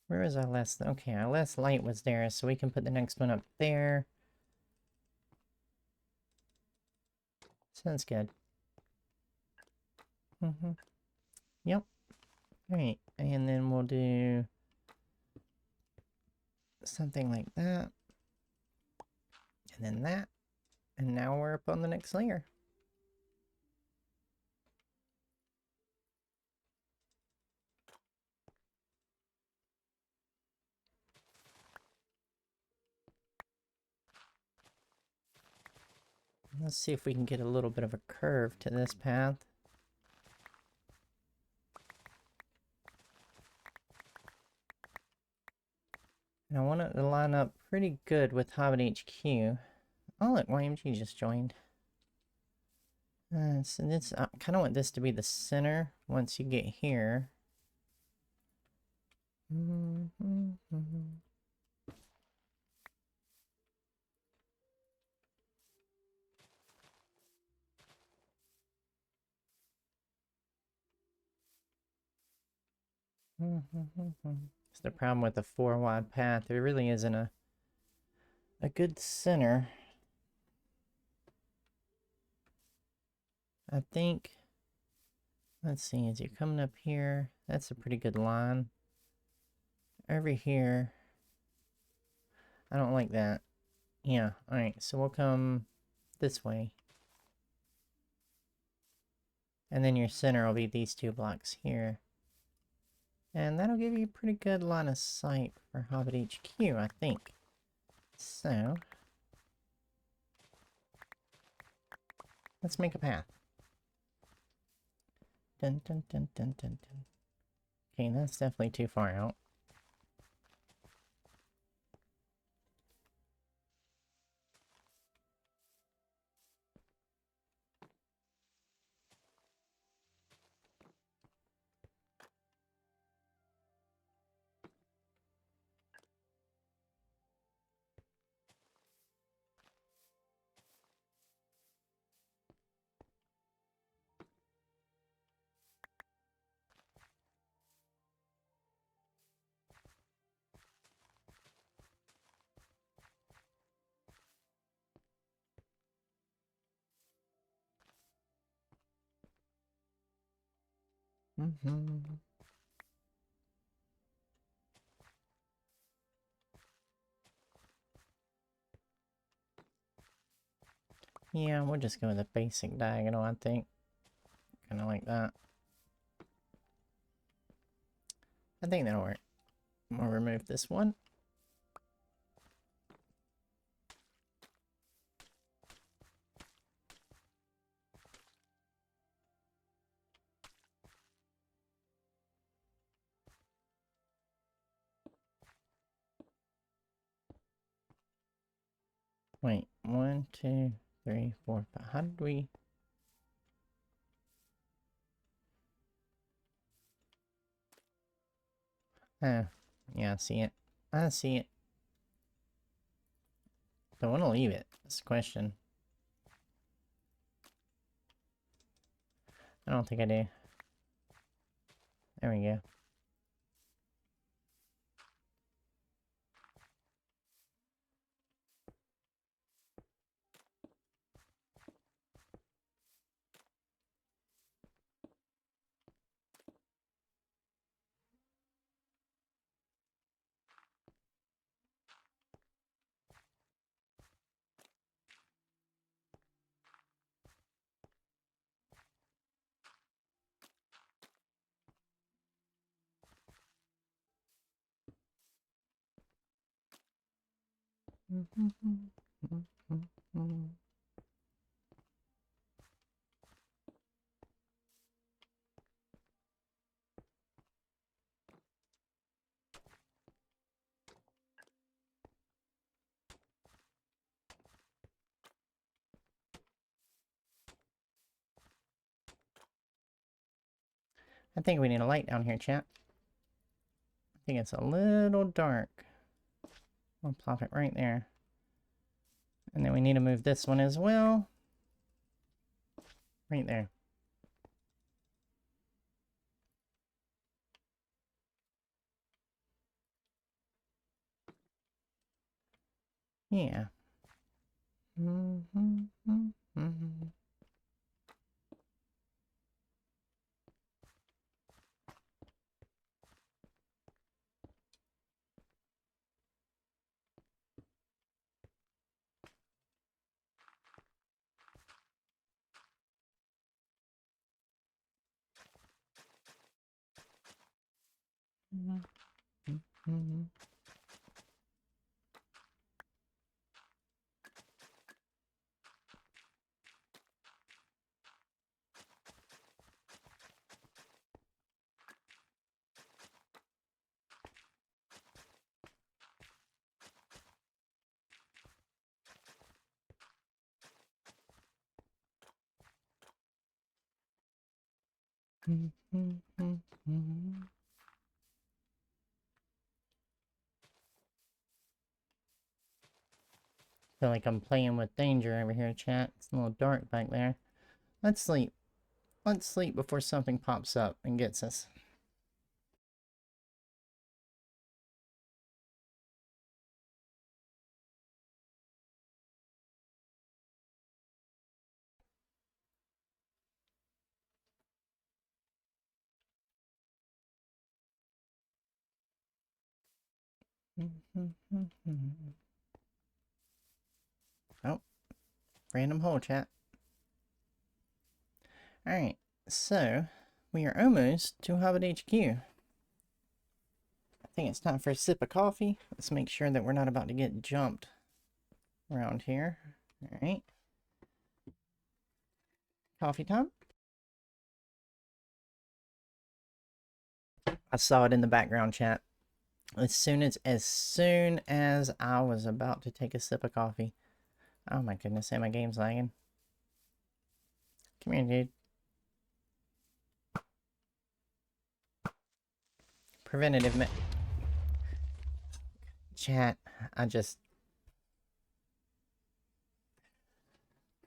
Where was our last? Okay, our last light was there, so we can put the next one up there. Sounds good. Yep. Alright, and then we'll do something like that. And then that. And now we're up on the next layer. Let's see if we can get a little bit of a curve to this path. And I want it to line up pretty good with Hobbit H.Q. Oh look, YMG just joined. So this, I kind of want this to be the center once you get here. It's the problem with the 4 wide path. There really isn't a good center. I think, let's see, as you're coming up here, that's a pretty good line. Over here, I don't like that. Yeah, alright, so we'll come this way. And then your center will be these 2 blocks here. And that'll give you a pretty good line of sight for Hobbit HQ, I think. So, let's make a path. Dun dun dun dun dun dun. Okay, that's definitely too far out. Yeah, we'll just go with a basic diagonal, I think. Kind of like that. I think that'll work. We'll remove this one. Wait, 1, 2, 3, 4, 5. How did we... Oh, yeah, I see it. I see it. Don't want to leave it. That's the question. I don't think I do. There we go. I think we need a light down here, chat. I think it's a little dark. We'll plop it right there. And then we need to move this one as well. Right there. Yeah. Feel like I'm playing with danger over here, chat. It's a little dark back there. Let's sleep. Let's sleep before something pops up and gets us. Oh, random hole, chat. Alright, so we are almost to Hobbit H.Q. I think it's time for a sip of coffee. Let's make sure that we're not about to get jumped around here. Alright. Coffee time. I saw it in the background, chat. As soon as I was about to take a sip of coffee. Oh my goodness, and my game's lagging. Come here, dude. Preventative chat, I just...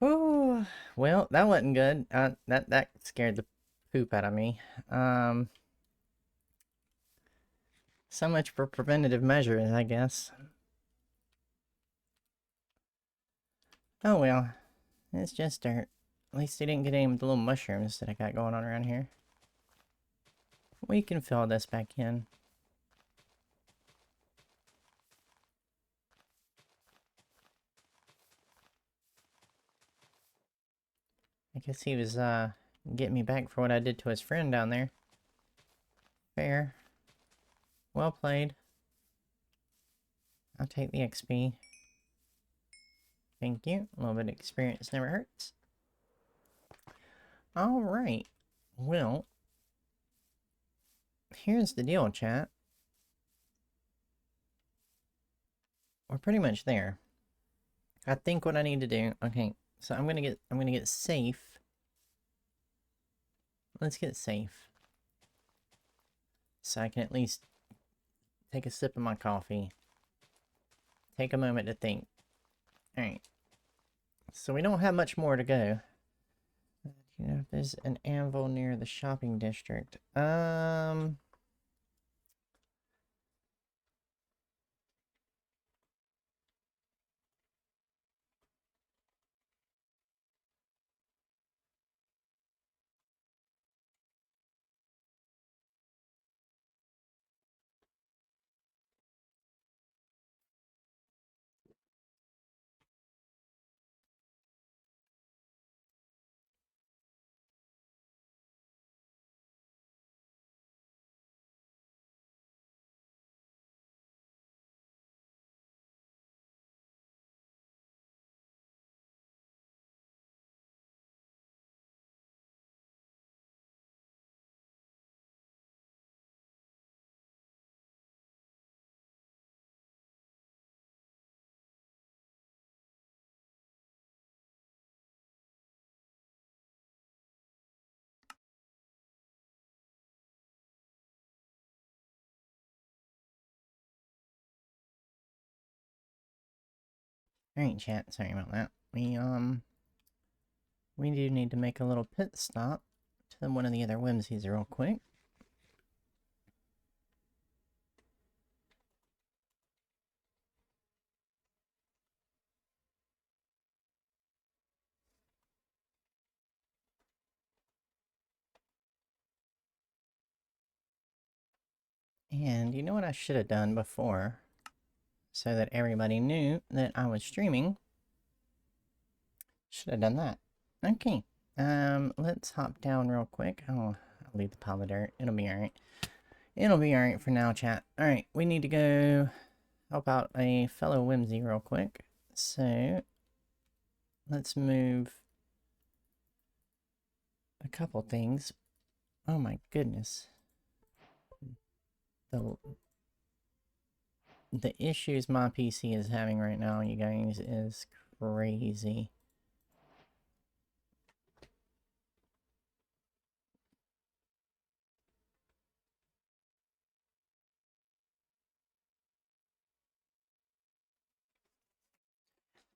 Ooh, well, that wasn't good. That scared the poop out of me. So much for preventative measures, I guess. Oh well, it's just dirt. At least they didn't get any of the little mushrooms that I got going on around here. We can fill this back in. I guess he was, getting me back for what I did to his friend down there. Fair. Well played. I'll take the XP. Thank you. A little bit of experience never hurts. Alright. Well, here's the deal, chat. We're pretty much there. I think what I need to do... Okay, so I'm gonna get safe. Let's get safe. So I can at least take a sip of my coffee. Take a moment to think. Alright. So we don't have much more to go. You know, if there's an anvil near the shopping district. Alright, chat, sorry about that. We do need to make a little pit stop to one of the other whimsies real quick. And you know what I should have done before? So that everybody knew that I was streaming. Should have done that. Okay. Let's hop down real quick. Oh, I'll leave the pile of dirt. It'll be alright. It'll be alright for now, chat. Alright, we need to go help out a fellow whimsy real quick. So, let's move a couple things. Oh my goodness. The issues my PC is having right now, you guys, is crazy.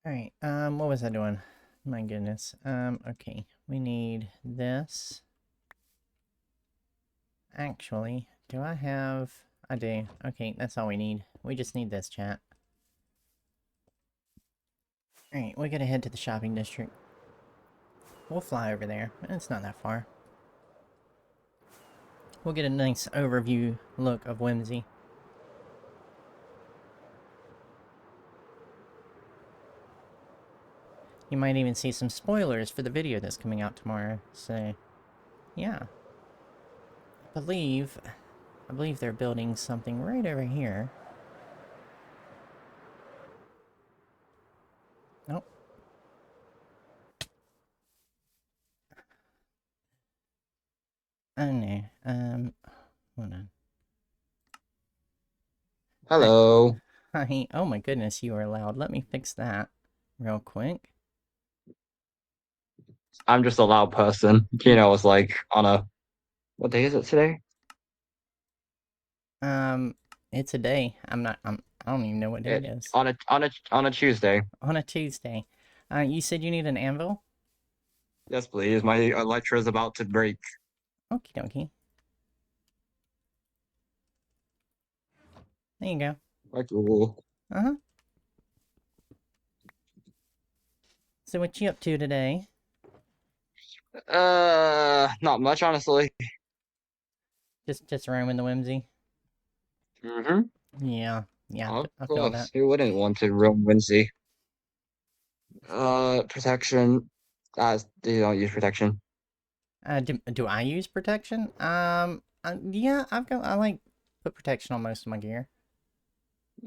Alright, what was I doing? My goodness. Okay. We need this. Actually, do I have... I do. Okay, that's all we need. We just need this, chat. Alright, we gotta head to the shopping district. We'll fly over there. It's not that far. We'll get a nice overview look of Whimsy. You might even see some spoilers for the video that's coming out tomorrow, so... yeah. I believe they're building something right over here. Nope. Oh no. Hold on. Hello. Hi. Oh my goodness, you are loud. Let me fix that real quick. I'm just a loud person. You know, it's like on a... What day is it today? It's a day. I don't even know what day it is. On a Tuesday. On a Tuesday. You said you need an anvil? Yes, please. My Elytra is about to break. Okie dokie. There you go. Cool. Uh-huh. So what you up to today? Not much, honestly. Just roaming the whimsy? Mm-hmm. Yeah. Yeah, Of I feel that. course. Who wouldn't want to roam Wincy? Protection. You don't use protection. Do I use protection? Yeah, I like put protection on most of my gear.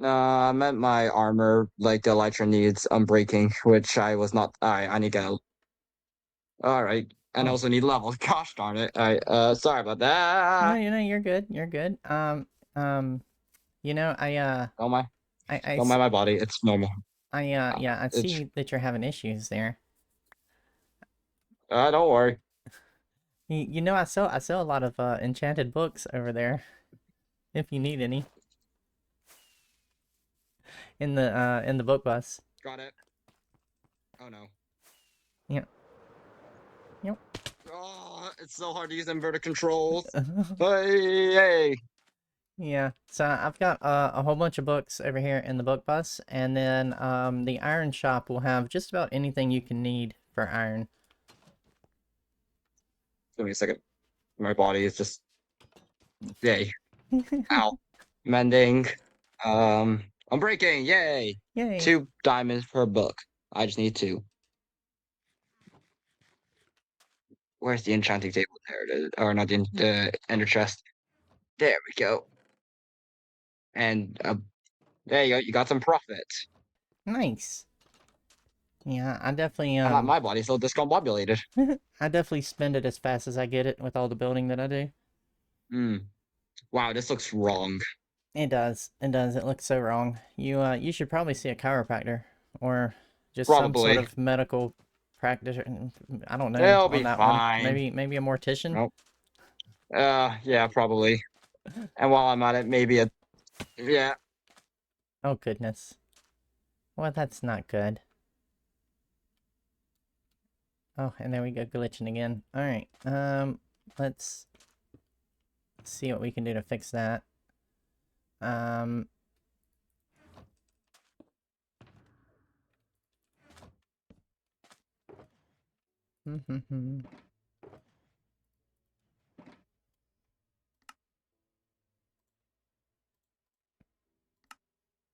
I meant my armor, like the Elytra needs unbreaking, which I was not. I need to. Alright. And I Oh. also need levels. Gosh darn it. Alright, sorry about No, that. you're good. You're good. You know, Don't mind, I, don't mind my body. It's normal. yeah, I It's see that you're having issues there. don't worry. You know, I sell a lot of enchanted books over there. If you need any in the book bus. Got it. Oh no. Yeah. Yep. Oh, it's so hard to use inverted controls. Hey. Yeah. So I've got a whole bunch of books over here in the book bus, and then the iron shop will have just about anything you can need for iron. Give me a second. My body is just yay. Ow. Mending. I'm breaking. Yay. Yay. 2 diamonds per book. I just need 2. Where's the enchanting table? There it is. Or not the ender chest. There we go. And there you go. You got some profit. Nice. Yeah, I definitely My body's so discombobulated. I definitely spend it as fast as I get it with all the building that I do. Hmm. Wow, this looks wrong. It does. It does. It looks so wrong. You should probably see a chiropractor or just some sort Probably. of medical practitioner. I don't know It'll on be that one. fine. Maybe a mortician. Nope. Yeah, probably. And while I'm at it, maybe a yeah. Oh goodness. Well, that's not good. Oh, and there we go, glitching again. Alright, let's see what we can do to fix that. Um...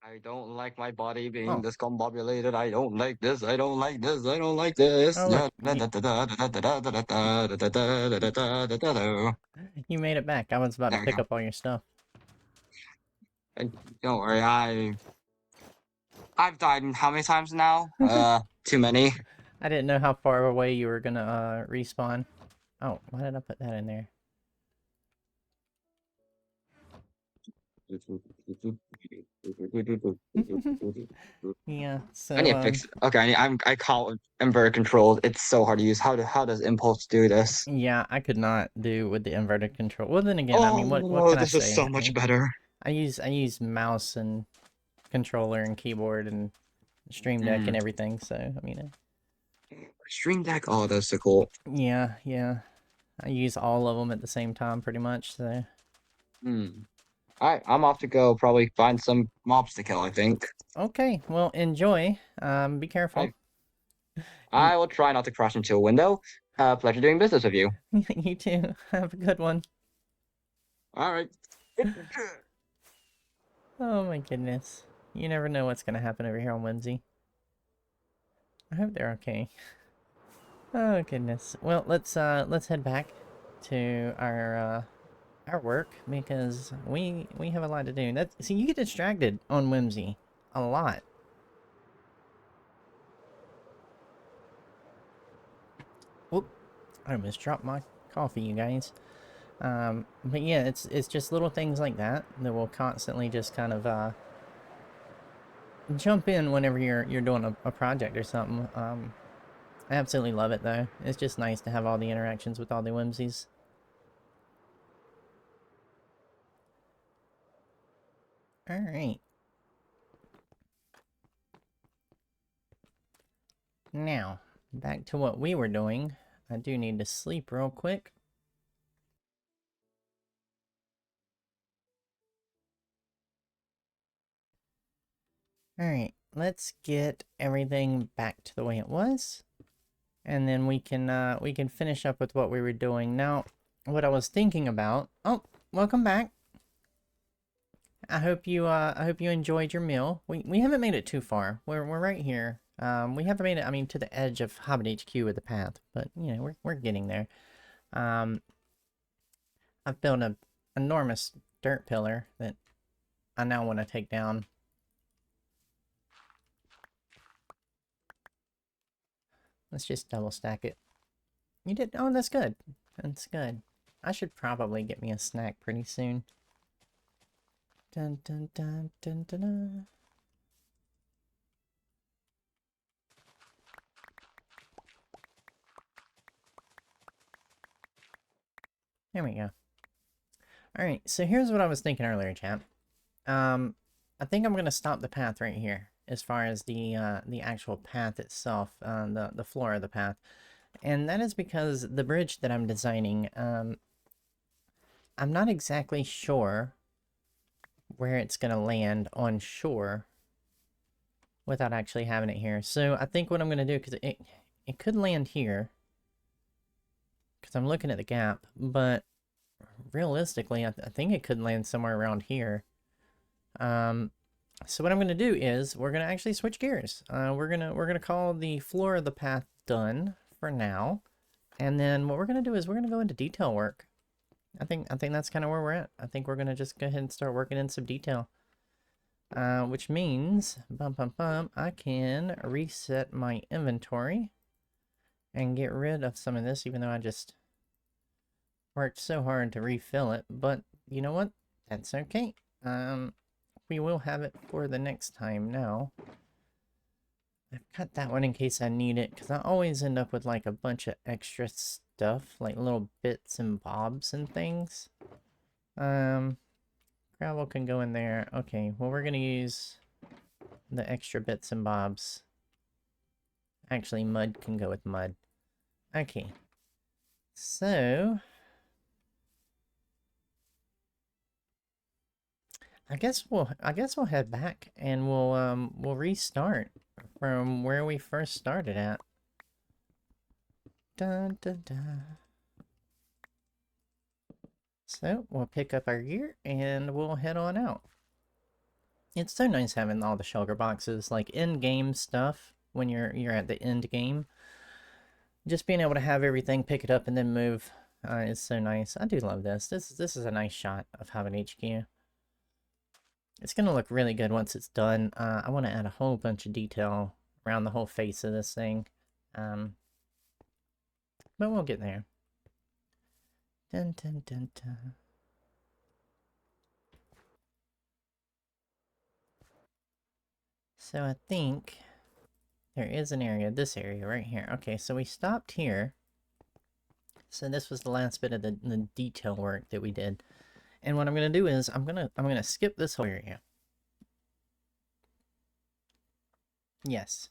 I don't like my body being Oh, discombobulated. I don't like this. I don't like this. I don't like this. oh look, you made it back. I was about to There we pick go. up all your stuff. And don't worry, I've died how many times now? Too many. I didn't know how far away you were gonna respawn. Oh, why did I put that in there? Yeah, I so need to fix it. Okay, I call it inverted controls. It's so hard to use. How does Impulse do this? yeah, I could not do with the inverted control. Well, then again, I mean, what Oh, can I this is say? so much better. I use mouse and controller and keyboard and Stream Deck and Mm. everything. So I mean, Stream Deck. Oh, that's so cool. yeah, I use all of them at the same time, pretty much. So Hmm. I'm off to go probably find some mobs to kill, I think. okay, well, enjoy. Be I careful. You I will try not to crash into a window. Pleasure doing business with you. you too. Have a good one. All right. Oh my goodness. You never know what's gonna happen over here on Whimsy. I hope they're okay. Oh goodness. Well, let's head back to our work because we have a lot to do. That see, you get distracted on Whimsy a lot. Whoop! I almost dropped my coffee, you guys. But yeah, it's just little things like that that will constantly just kind of jump in whenever you're doing a project or something. I absolutely love it though. It's just nice to have all the interactions with all the whimsies. All right. Now, back to what we were doing. I do need to sleep real quick. Alright, let's get everything back to the way it was. And then we can finish up with what we were doing. Now, what I was thinking about... Oh, welcome back. I hope you enjoyed your meal. We haven't made it too far. We're right here. We haven't made it, I mean, to the edge of Hobbit H.Q with the path, but you know, we're getting there. Um, I've built an enormous dirt pillar that I now want to take down. Let's just double stack it. You did? Oh, that's good. That's good. I should probably get me a snack pretty soon. Dun dun dun dun dun dun. There we go. Alright, so here's what I was thinking earlier, chat. I think I'm gonna stop the path right here, as far as the actual path itself, the floor of the path. And that is because the bridge that I'm designing, I'm not exactly sure where it's gonna land on shore without actually having it here. So I think what I'm gonna do, because it could land here, because I'm looking at the gap, but realistically, I think it could land somewhere around here. So what I'm gonna do is we're gonna actually switch gears. We're gonna call the floor of the path done for now, and then what we're gonna do is we're gonna go into detail work. I think that's kind of where we're at. I think we're gonna just go ahead and start working in some detail. Which means, I can reset my inventory and get rid of some of this, even though I just worked so hard to refill it. But you know what? That's okay. We will have it for the next time now. I've got that one in case I need it, because I always end up with like a bunch of extra stuff, like little bits and bobs and things. Gravel can go in there. Okay, well we're gonna use the extra bits and bobs. Actually, mud can go with mud. Okay. So I guess we'll head back and we'll restart from where we first started at. Dun, dun, dun. So we'll pick up our gear and we'll head on out. It's so nice having all the shulker boxes, like in-game stuff when you're at the end game. Just being able to have everything, pick it up, and then move is so nice. I do love this. This is a nice shot of Hobbit H.Q. It's gonna look really good once it's done. I want to add a whole bunch of detail around the whole face of this thing. But we'll get there. Dun, dun, dun, dun. So I think there is an area, this area right here. Okay, so we stopped here. So this was the last bit of the detail work that we did. And what I'm gonna do is I'm gonna skip this whole area. Yes.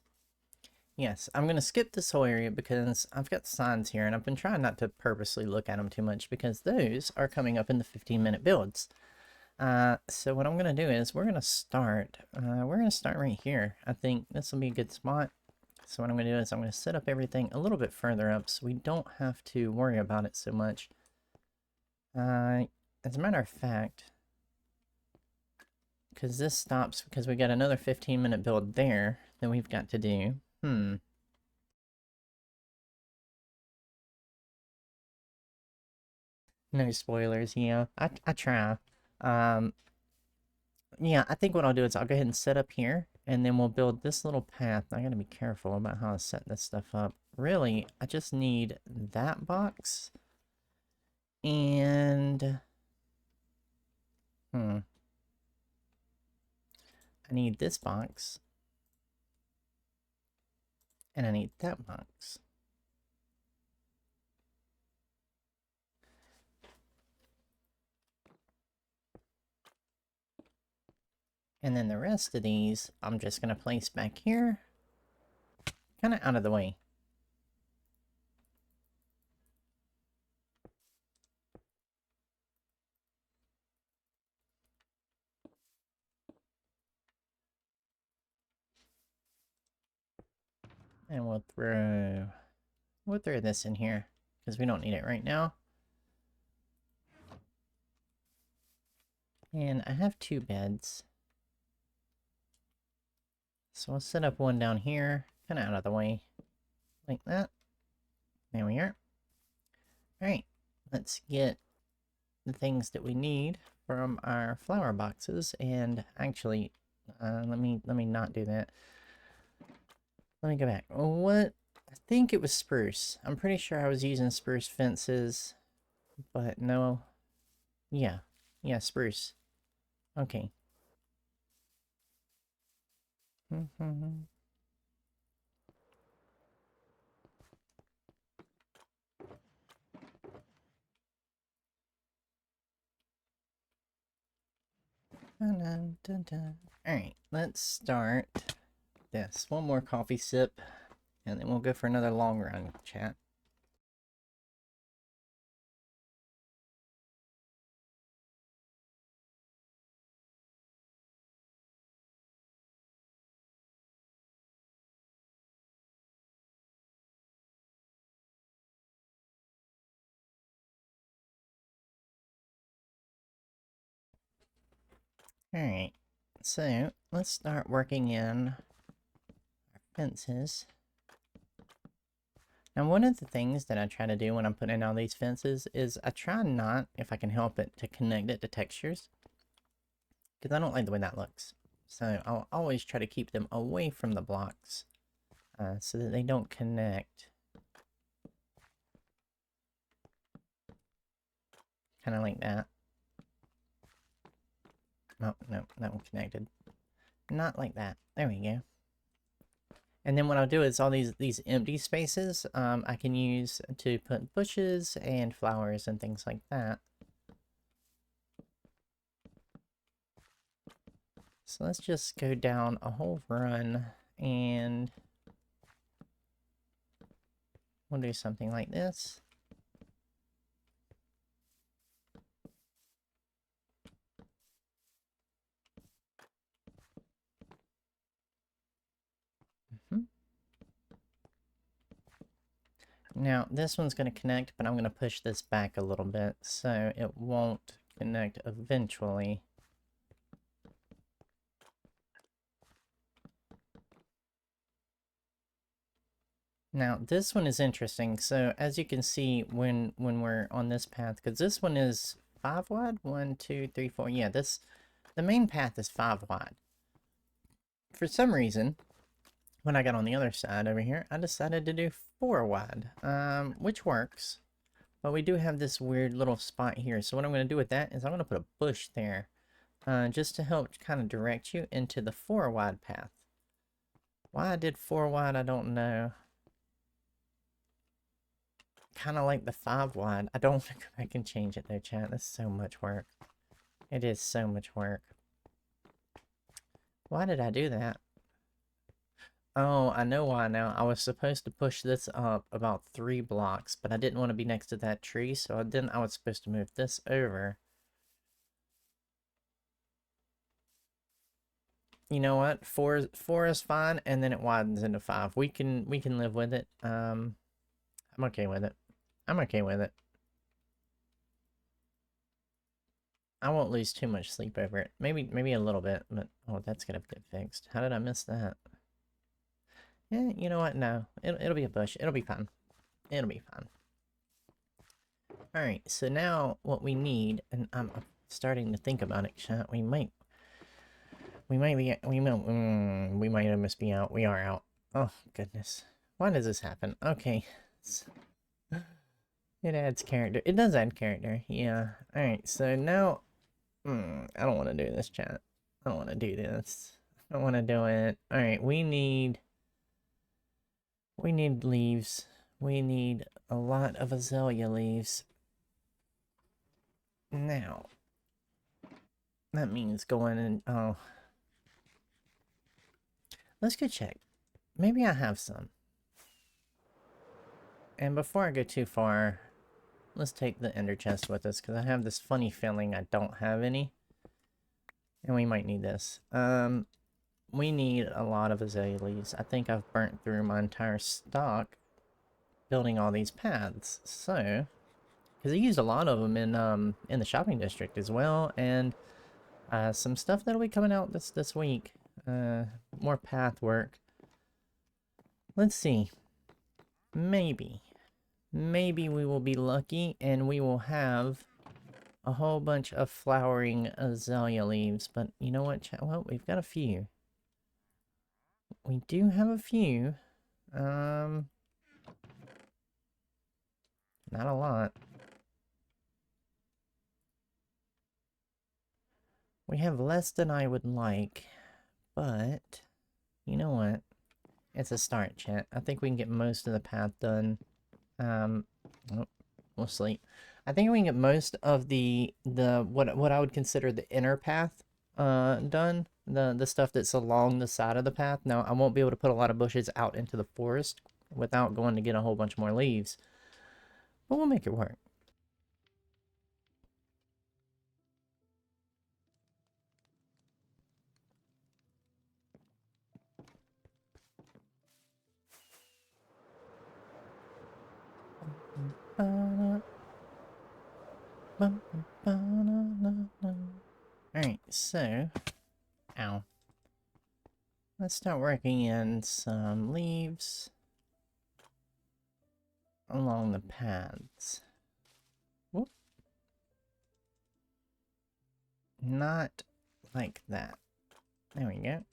Yes, I'm gonna skip this whole area because I've got signs here and I've been trying not to purposely look at them too much because those are coming up in the 15-minute builds. So what I'm gonna do is we're gonna start right here. I think this will be a good spot. So what I'm gonna do is I'm gonna set up everything a little bit further up so we don't have to worry about it so much. As a matter of fact, because this stops because we got another 15-minute build there that we've got to do. No spoilers, yeah. I try. Yeah, I think what I'll do is I'll go ahead and set up here, and then we'll build this little path. I gotta be careful about how I set this stuff up. Really, I just need that box. And... I need this box. And I need that box. And then the rest of these, I'm just going to place back here. Kind of out of the way. And we'll throw this in here, because we don't need it right now. And I have 2 beds. So I'll set up one down here, kind of out of the way, like that. There we are. Alright, let's get the things that we need from our flower boxes, and actually, let me not do that. Let me go back. What? I think it was spruce. I'm pretty sure I was using spruce fences, but no. Yeah, spruce. Okay. Alright, let's start this. One more coffee sip, and then we'll go for another long run, chat. Alright, so let's start working in our fences. Now, one of the things that I try to do when I'm putting in all these fences is I try not, if I can help it, to connect it to textures. Because I don't like the way that looks. So I'll always try to keep them away from the blocks so that they don't connect. Kind of like that. Oh, no, that one connected. Not like that. There we go. And then what I'll do is all these empty spaces I can use to put bushes and flowers and things like that. So let's just go down a whole run and we'll do something like this. Now, this one's going to connect, but I'm going to push this back a little bit so it won't connect eventually. Now, this one is interesting. So, as you can see, when we're on this path, because this one is 5 wide, 1, 2, 3, 4. Yeah, the main path is 5 wide. For some reason, when I got on the other side over here, I decided to do 4 wide, which works. But we do have this weird little spot here. So what I'm going to do with that is I'm going to put a bush there, just to help kind of direct you into the 4 wide path. Why I did 4 wide, I don't know. Kind of like the 5 wide. I don't want to go back and change it though, chat. That's so much work. It is so much work. Why did I do that? Oh, I know why now. I was supposed to push this up about 3 blocks, but I didn't want to be next to that tree, so I was supposed to move this over. You know what? Four is fine, and then it widens into 5. We can live with it. I'm okay with it. I'm okay with it. I won't lose too much sleep over it. Maybe a little bit, but oh, that's gonna get fixed. How did I miss that? Yeah, you know what? No, it'll be a bush. It'll be fine. It'll be fine. All right. So now what we need, and I'm starting to think about it, chat. We might almost be out. We are out. Oh goodness. Why does this happen? Okay. It adds character. It does add character. Yeah. Alright, so now... I don't want to do this, chat. I don't want to do this. I don't want to do it. Alright, we need... We need leaves. We need a lot of azalea leaves. Now... That means going and... Oh... Let's go check. Maybe I have some. And before I go too far... Let's take the ender chest with us, because I have this funny feeling I don't have any. And we might need this. We need a lot of azalea leaves. I think I've burnt through my entire stock building all these paths. So, because I used a lot of them in the shopping district as well, and some stuff that'll be coming out this week. More path work. Let's see. Maybe we will be lucky and we will have a whole bunch of flowering azalea leaves. But you know what? Well, we've got a few. We do have a few. Not a lot. We have less than I would like, but you know what? It's a start, chat. I think we can get most of the path done. Oh, we'll sleep. I think we can get most of the what I would consider the inner path done. The stuff that's along the side of the path. Now, I won't be able to put a lot of bushes out into the forest without going to get a whole bunch more leaves. But we'll make it work. Alright, so... Ow. Let's start working in some leaves along the paths. Whoop. Not like that. There we go.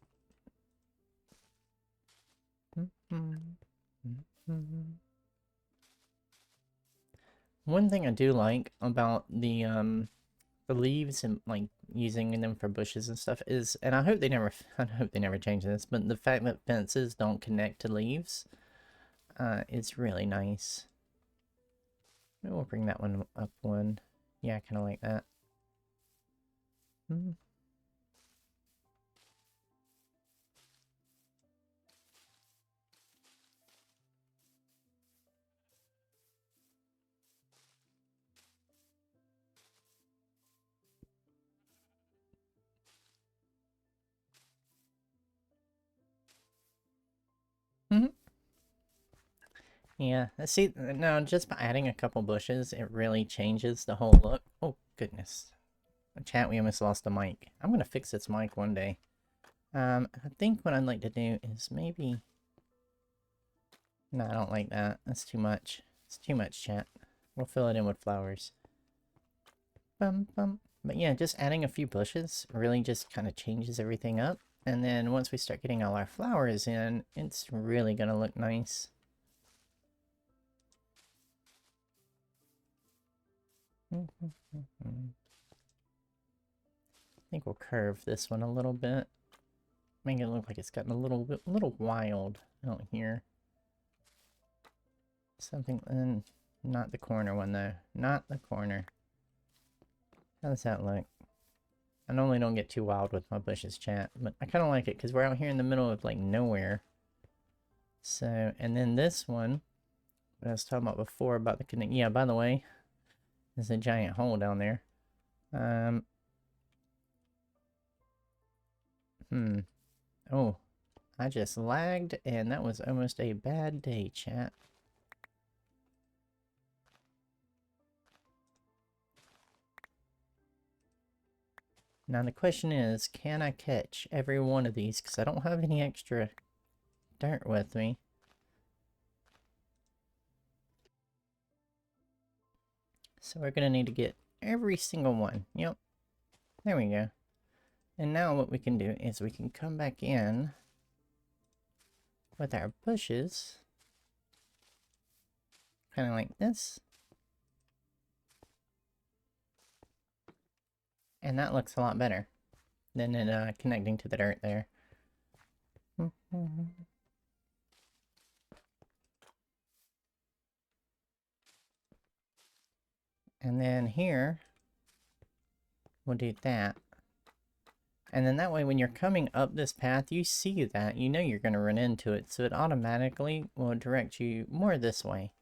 One thing I do like about the leaves and like using them for bushes and stuff is, and I hope they never change this, but the fact that fences don't connect to leaves is really nice. Maybe we'll bring that one up one. Yeah, I kind of like that. Yeah, see, no, just by adding a couple bushes, it really changes the whole look. Oh, goodness. Chat, we almost lost the mic. I'm gonna fix this mic one day. I think what I'd like to do is maybe... No, I don't like that. That's too much. It's too much, chat. We'll fill it in with flowers. Bum, bum. But yeah, just adding a few bushes really just kind of changes everything up. And then once we start getting all our flowers in, it's really gonna look nice. I think we'll curve this one a little bit. Make it look like it's gotten a little wild out here. Something, and not the corner one though. Not the corner. How does that look? I normally don't get too wild with my bushes, chat, but I kind of like it because we're out here in the middle of like nowhere. So, and then this one, what I was talking about before about the connect. Yeah, by the way, there's a giant hole down there. Oh, I just lagged, and that was almost a bad day, chat. Now the question is, can I catch every one of these? Because I don't have any extra dirt with me. So we're going to need to get every single one. Yep. There we go. And now what we can do is we can come back in with our bushes. Kind of like this. And that looks a lot better than it connecting to the dirt there. And then here, we'll do that. And then that way when you're coming up this path, you see that, you know you're going to run into it, so it automatically will direct you more this way.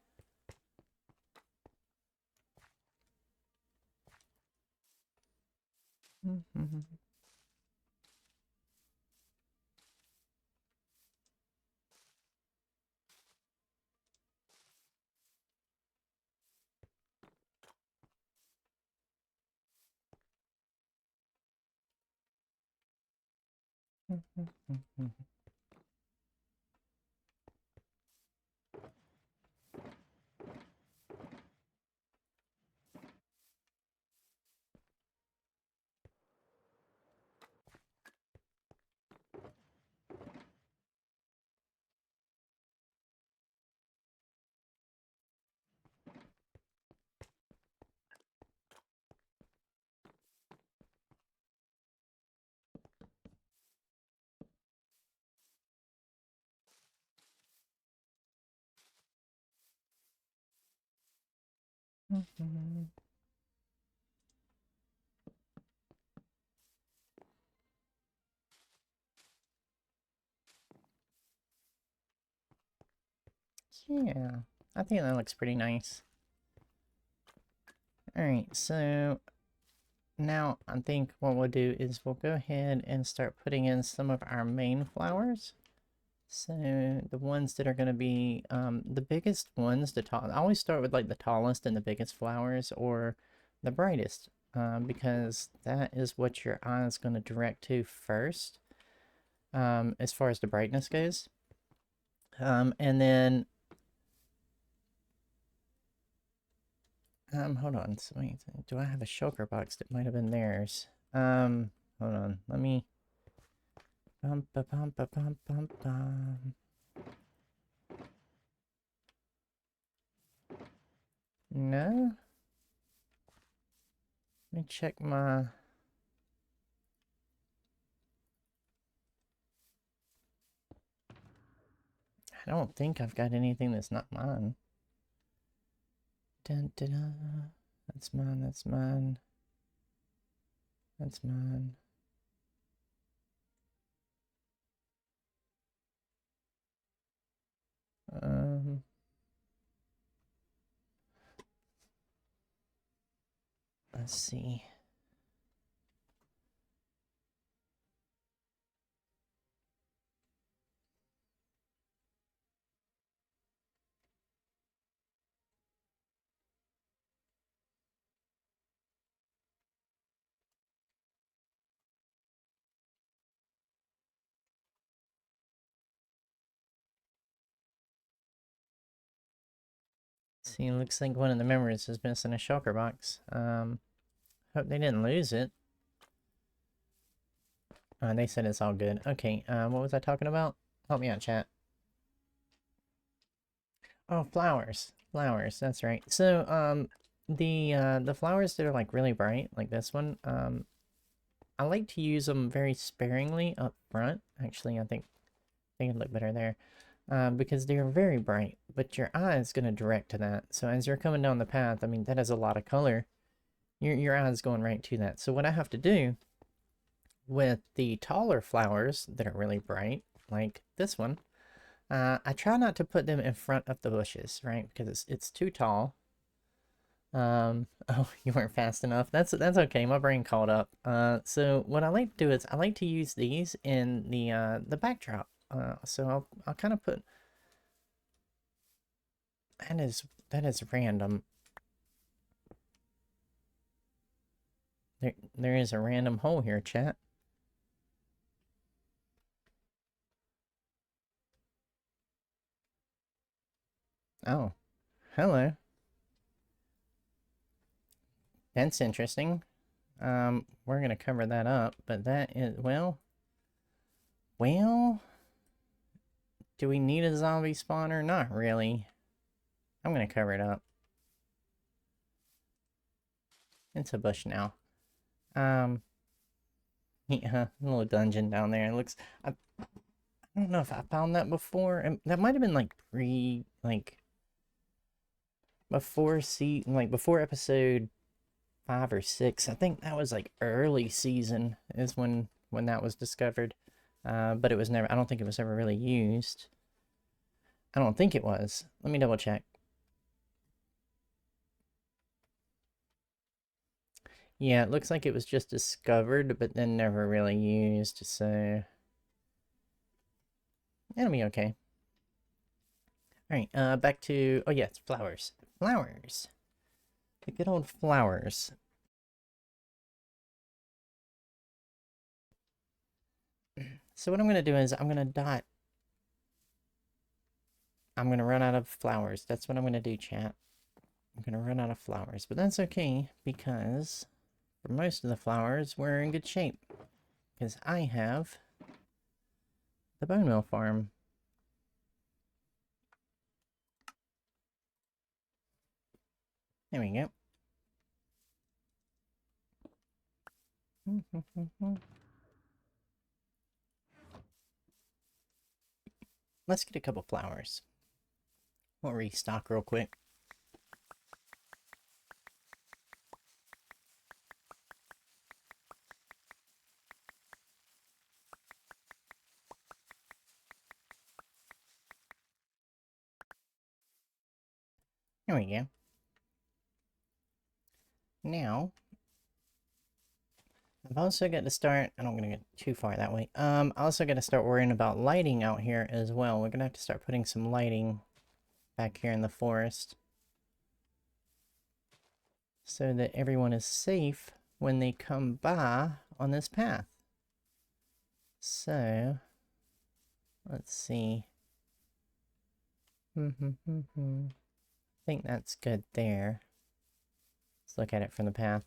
Yeah, I think that looks pretty nice. Alright, so now I think what we'll do is we'll go ahead and start putting in some of our main flowers. So the ones that are going to be the biggest ones, I always start with like the tallest and the biggest flowers, or the brightest, because that is what your eye is going to direct to first, as far as the brightness goes. And then hold on. So wait, do I have a shulker box that might have been theirs? Hold on. Let me. Bum, ba, bum, ba, bum, bum, bum. No. Let me check my. I don't think I've got anything that's not mine. Dun, dun, dun. That's mine. That's mine. That's mine. Um. Let's see. See, it looks like one of the members is missing a shulker box. Hope they didn't lose it. They said it's all good. Okay, what was I talking about? Help me out, chat. Oh, flowers. Flowers, that's right. So, the flowers that are like really bright, like this one, I like to use them very sparingly up front. Actually, I think it'd look better there. Because they're very bright, but your eye is going to direct to that. So as you're coming down the path, I mean, that is a lot of color. Your eye is going right to that. So what I have to do with the taller flowers that are really bright, like this one, I try not to put them in front of the bushes, right? Because it's too tall. Oh, you weren't fast enough. That's okay. My brain caught up. So what I like to do is I like to use these in the backdrop. So I'll kind of put. That is random. There is a random hole here, chat. Oh, hello. That's interesting. We're gonna cover that up, but that is, well, do we need a zombie spawner? Not really. I'm gonna cover it up. It's a bush now. Yeah, a little dungeon down there. It looks, I don't know if I found that before. That might have been like before episode 5 or 6. I think that was like early season is when that was discovered. But it was never, I don't think it was ever really used. I don't think it was. Let me double check. Yeah, it looks like it was just discovered, but then never really used, so it'll be okay. Alright, back to, oh yeah, it's flowers. Flowers. The good old flowers. So what I'm going to do is I'm going to dot. I'm going to run out of flowers. That's what I'm going to do, chat. I'm going to run out of flowers, but that's okay because for most of the flowers, we're in good shape. Because I have the bone meal farm. There we go. Let's get a couple flowers. We'll restock real quick. There we go. Now, I've also got to start, I don't want to get too far that way. I also got to start worrying about lighting out here as well. We're going to have to start putting some lighting back here in the forest, so that everyone is safe when they come by on this path. So, let's see. I think that's good there. Let's look at it from the path.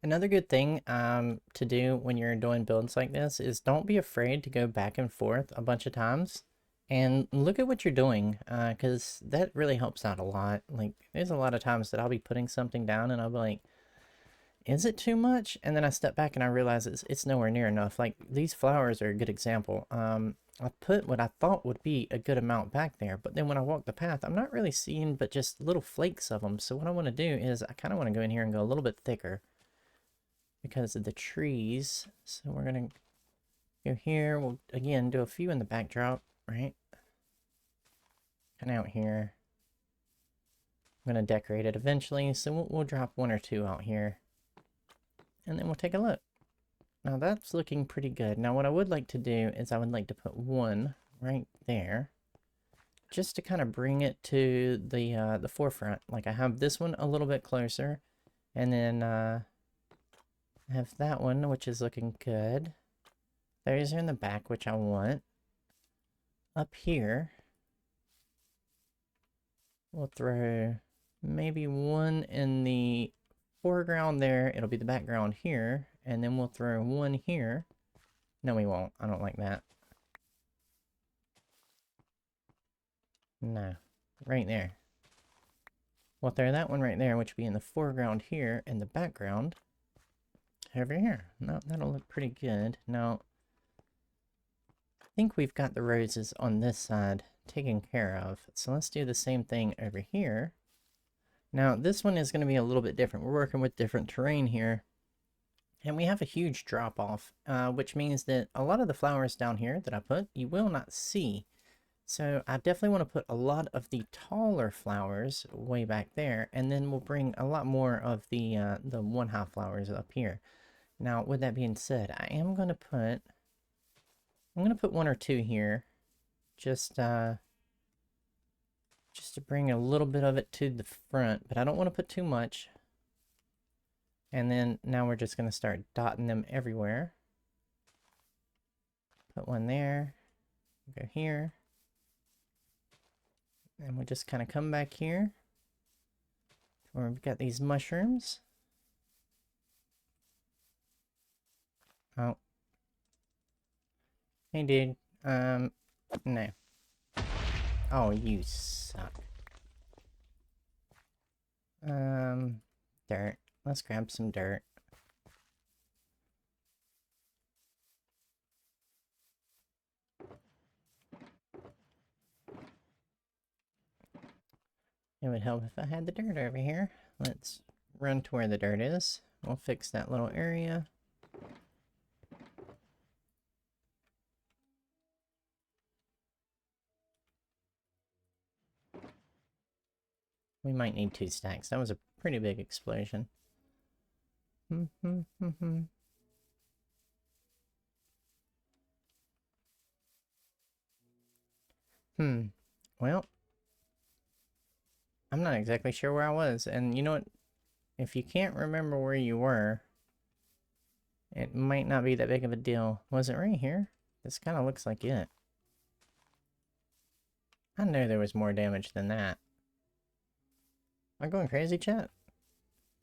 Another good thing to do when you're doing builds like this is don't be afraid to go back and forth a bunch of times and look at what you're doing, because that really helps out a lot. Like, there's a lot of times that I'll be putting something down and I'll be like, is it too much? And then I step back and I realize it's nowhere near enough. Like, these flowers are a good example. I put what I thought would be a good amount back there, but then when I walk the path, I'm not really seeing but just little flakes of them. So what I want to do is I kind of want to go in here and go a little bit thicker because of the trees. So we're going to go here. We'll, again, do a few in the backdrop, right? And out here. I'm going to decorate it eventually, so we'll drop 1 or 2 out here. And then we'll take a look. Now that's looking pretty good. Now what I would like to do is I would like to put 1 right there, just to kind of bring it to the forefront. Like, I have this one a little bit closer, and then I have that one, which is looking good. Those are in the back, which I want. Up here, We'll throw maybe one in the foreground there. It'll be the background here. And then we'll throw one here. No, we won't. I don't like that. No. Right there. We'll throw that one right there, which will be in the foreground here, and the background over here. No, that'll look pretty good. Now, I think we've got the roses on this side taken care of. So let's do the same thing over here. Now, this one is going to be a little bit different. We're working with different terrain here. And we have a huge drop-off, which means that a lot of the flowers down here that I put, you will not see. So I definitely want to put a lot of the taller flowers way back there, and then we'll bring a lot more of the 1/2 flowers up here. Now, with that being said, I'm gonna put one or two here, just to bring a little bit of it to the front, but I don't want to put too much. And then now we're just gonna start dotting them everywhere. Put one there, go here. And we'll just kind of come back here where we've got these mushrooms. Oh. Hey, dude. No. Oh, you suck. Dirt. Let's grab some dirt. It would help if I had the dirt over here. Let's run to where the dirt is. We'll fix that little area. We might need 2 stacks. That was a pretty big explosion. Well, I'm not exactly sure where I was. And you know what? If you can't remember where you were, it might not be that big of a deal. Was it right here? This kind of looks like it. I know there was more damage than that. Am I going crazy, chat? Is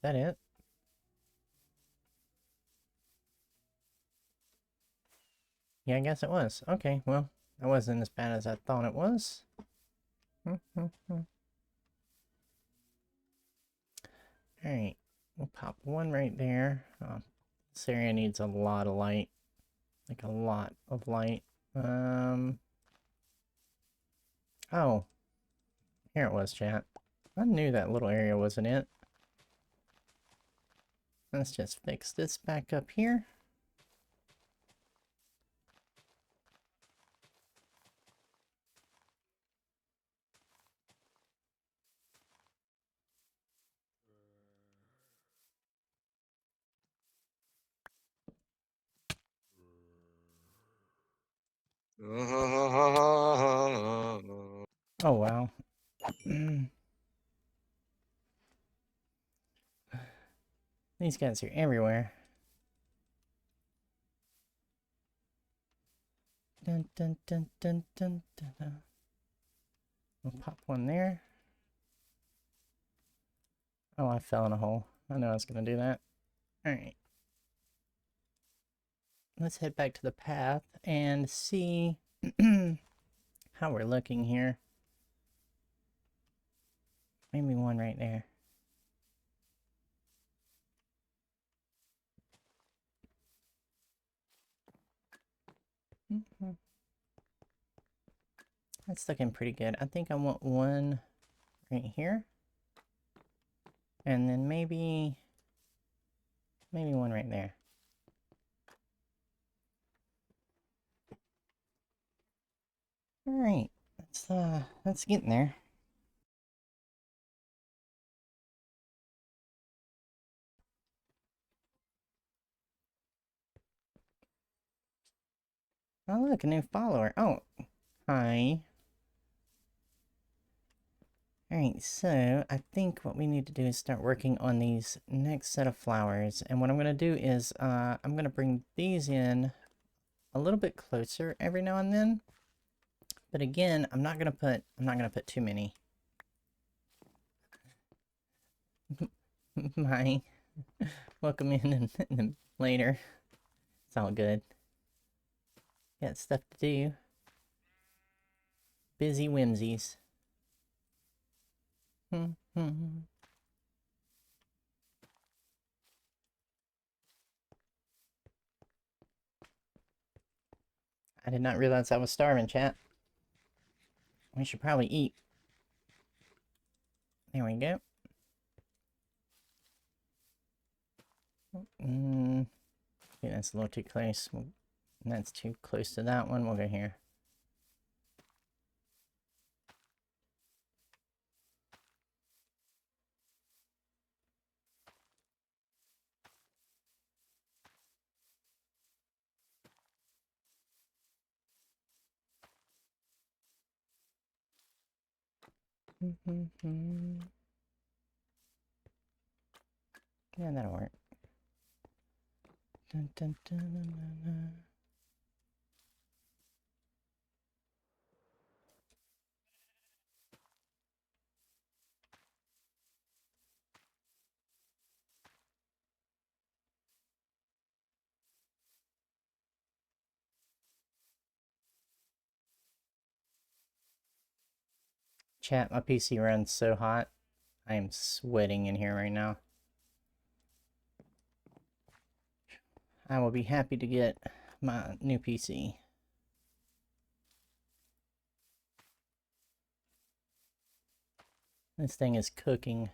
that it? Yeah, I guess it was. Okay, well, that wasn't as bad as I thought it was. Alright, we'll pop one right there. Oh, this area needs a lot of light. Like a lot of light. Oh. Here it was, chat. I knew that little area wasn't it. Let's just fix this back up here. Oh, wow. These guys are everywhere. Dun, dun, dun, dun, dun, dun, dun. We'll pop one there. Oh, I fell in a hole. I knew I was going to do that. Alright. Let's head back to the path and see how we're looking here. Maybe one right there. That's looking pretty good. I think I want one right here. And then maybe one right there. Alright, that's getting there. Oh look, a new follower. Oh, hi. Alright, so I think what we need to do is start working on these next set of flowers. And what I'm going to do is I'm going to bring these in a little bit closer every now and then. But again, I'm not going to put too many. My welcome in and later. It's all good. Got stuff to do. Busy whimsies. I did not realize I was starving, chat. We should probably eat. There we go. Okay, that's a little too close. That's too close to that one. We'll go here. Yeah, that'll work. Dun, dun, dun, dun, dun. Chat, my PC runs so hot. I am sweating in here right now. I will be happy to get my new PC. This thing is cooking.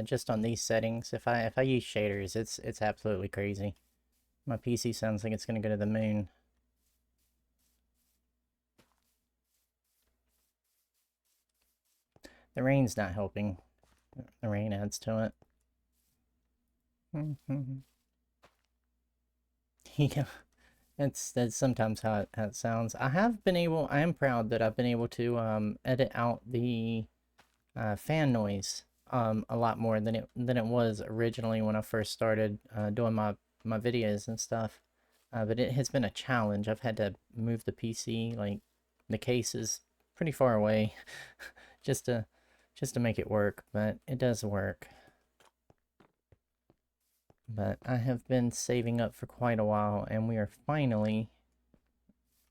Just on these settings. If I use shaders, it's absolutely crazy. My PC sounds like it's gonna go to the moon. The rain's not helping. The rain adds to it. Yeah, that's sometimes how it sounds. I am proud that I've been able to edit out the fan noise a lot more than it was originally when I first started doing my videos and stuff. But it has been a challenge. I've had to move the PC, like the case is pretty far away, just to make it work. But it does work. But I have been saving up for quite a while, and we are finally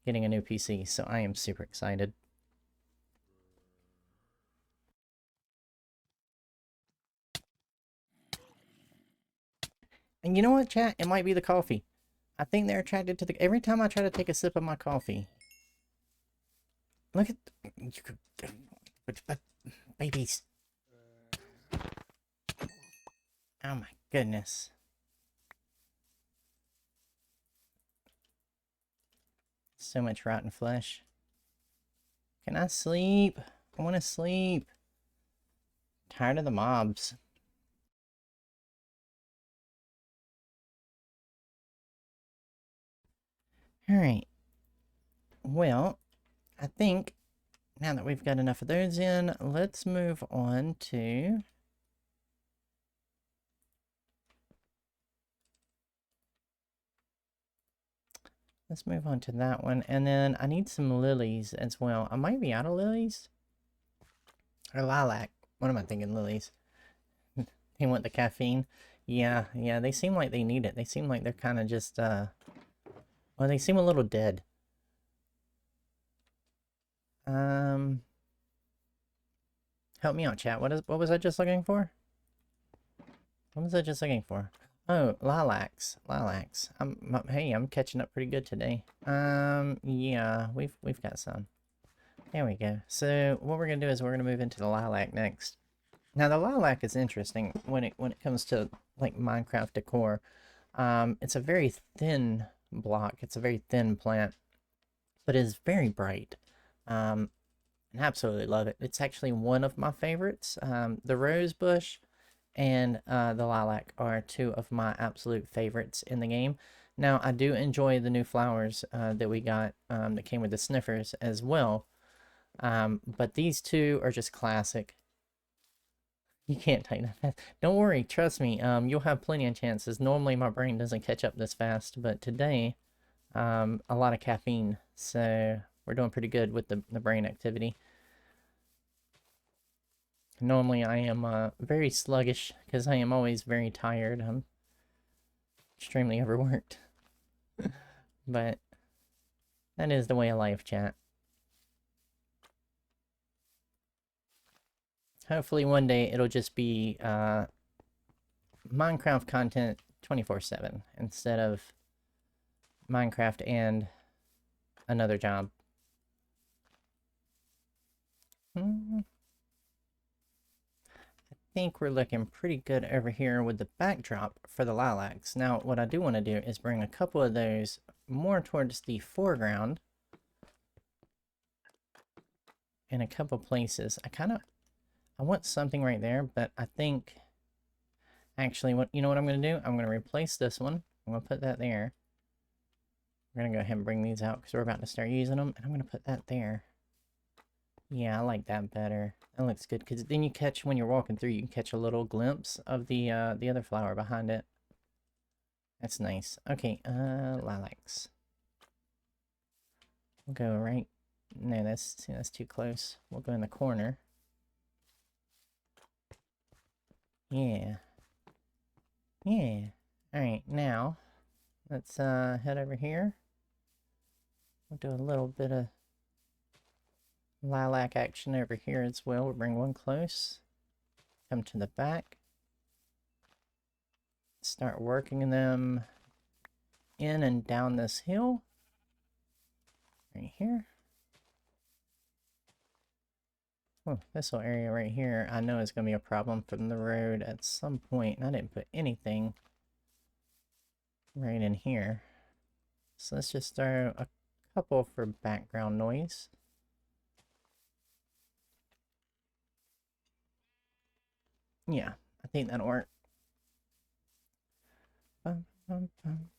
getting a new PC, so I am super excited. And you know what, chat? It might be the coffee. I think they're attracted to the... Every time I try to take a sip of my coffee... Look at... Babies. Oh my goodness. So much rotten flesh. Can I sleep? I want to sleep. Tired of the mobs. Alright. Well, I think now that we've got enough of those in, let's move on to... Let's move on to that one. And then I need some lilies as well. I might be out of lilies. Or lilac. What am I thinking? Lilies. They want the caffeine. Yeah, they seem like they need it. They seem like they're kind of just, well, they seem a little dead. Help me out, chat. What was I just looking for? What was I just looking for? Oh, lilacs. Lilacs. Hey, I'm catching up pretty good today. Yeah, we've got some. There we go. So what we're gonna do is we're gonna move into the lilac next. Now the lilac is interesting when it comes to like Minecraft decor. It's a very thin block. It's a very thin plant, but it's very bright. And absolutely love it. It's actually one of my favorites. The rose bush and the lilac are two of my absolute favorites in the game. Now I do enjoy the new flowers that we got that came with the sniffers as well. But these two are just classic. You can't type that fast. Don't worry, trust me. You'll have plenty of chances. Normally my brain doesn't catch up this fast, but today, a lot of caffeine, so we're doing pretty good with the brain activity. Normally I am very sluggish because I am always very tired. I'm extremely overworked. But that is the way of life, chat. Hopefully one day it'll just be Minecraft content 24/7 instead of Minecraft and another job. I think we're looking pretty good over here with the backdrop for the lilacs. Now, what I do want to do is bring a couple of those more towards the foreground in a couple places. I want something right there, but I think actually what I'm going to do? I'm going to replace this one. I'm going to put that there. We're going to go ahead and bring these out because we're about to start using them, and I'm going to put that there. Yeah, I like that better. That looks good because then you catch, when you're walking through, you can catch a little glimpse of the other flower behind it. That's nice. Okay, lilacs. We'll go right. No, that's too close. We'll go in the corner. Yeah. Yeah. Alright, now let's head over here. We'll do a little bit of lilac action over here as well. We'll bring one close. Come to the back. Start working them in and down this hill. Right here. Oh, this whole area right here, I know is going to be a problem from the road at some point, and I didn't put anything right in here. So let's just throw a couple for background noise. Yeah, I think that'll work. Bum, bum, bum.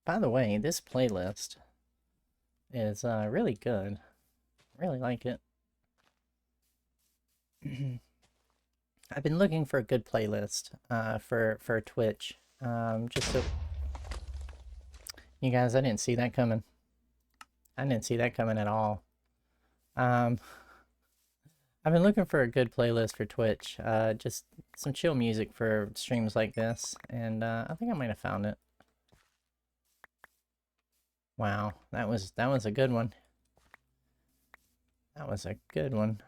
By the way, this playlist is really good. I really like it. I've been looking for a good playlist for Twitch. Just so you guys, I didn't see that coming. I didn't see that coming at all. I've been looking for a good playlist for Twitch. Just some chill music for streams like this, and I think I might have found it. Wow, that was a good one. That was a good one.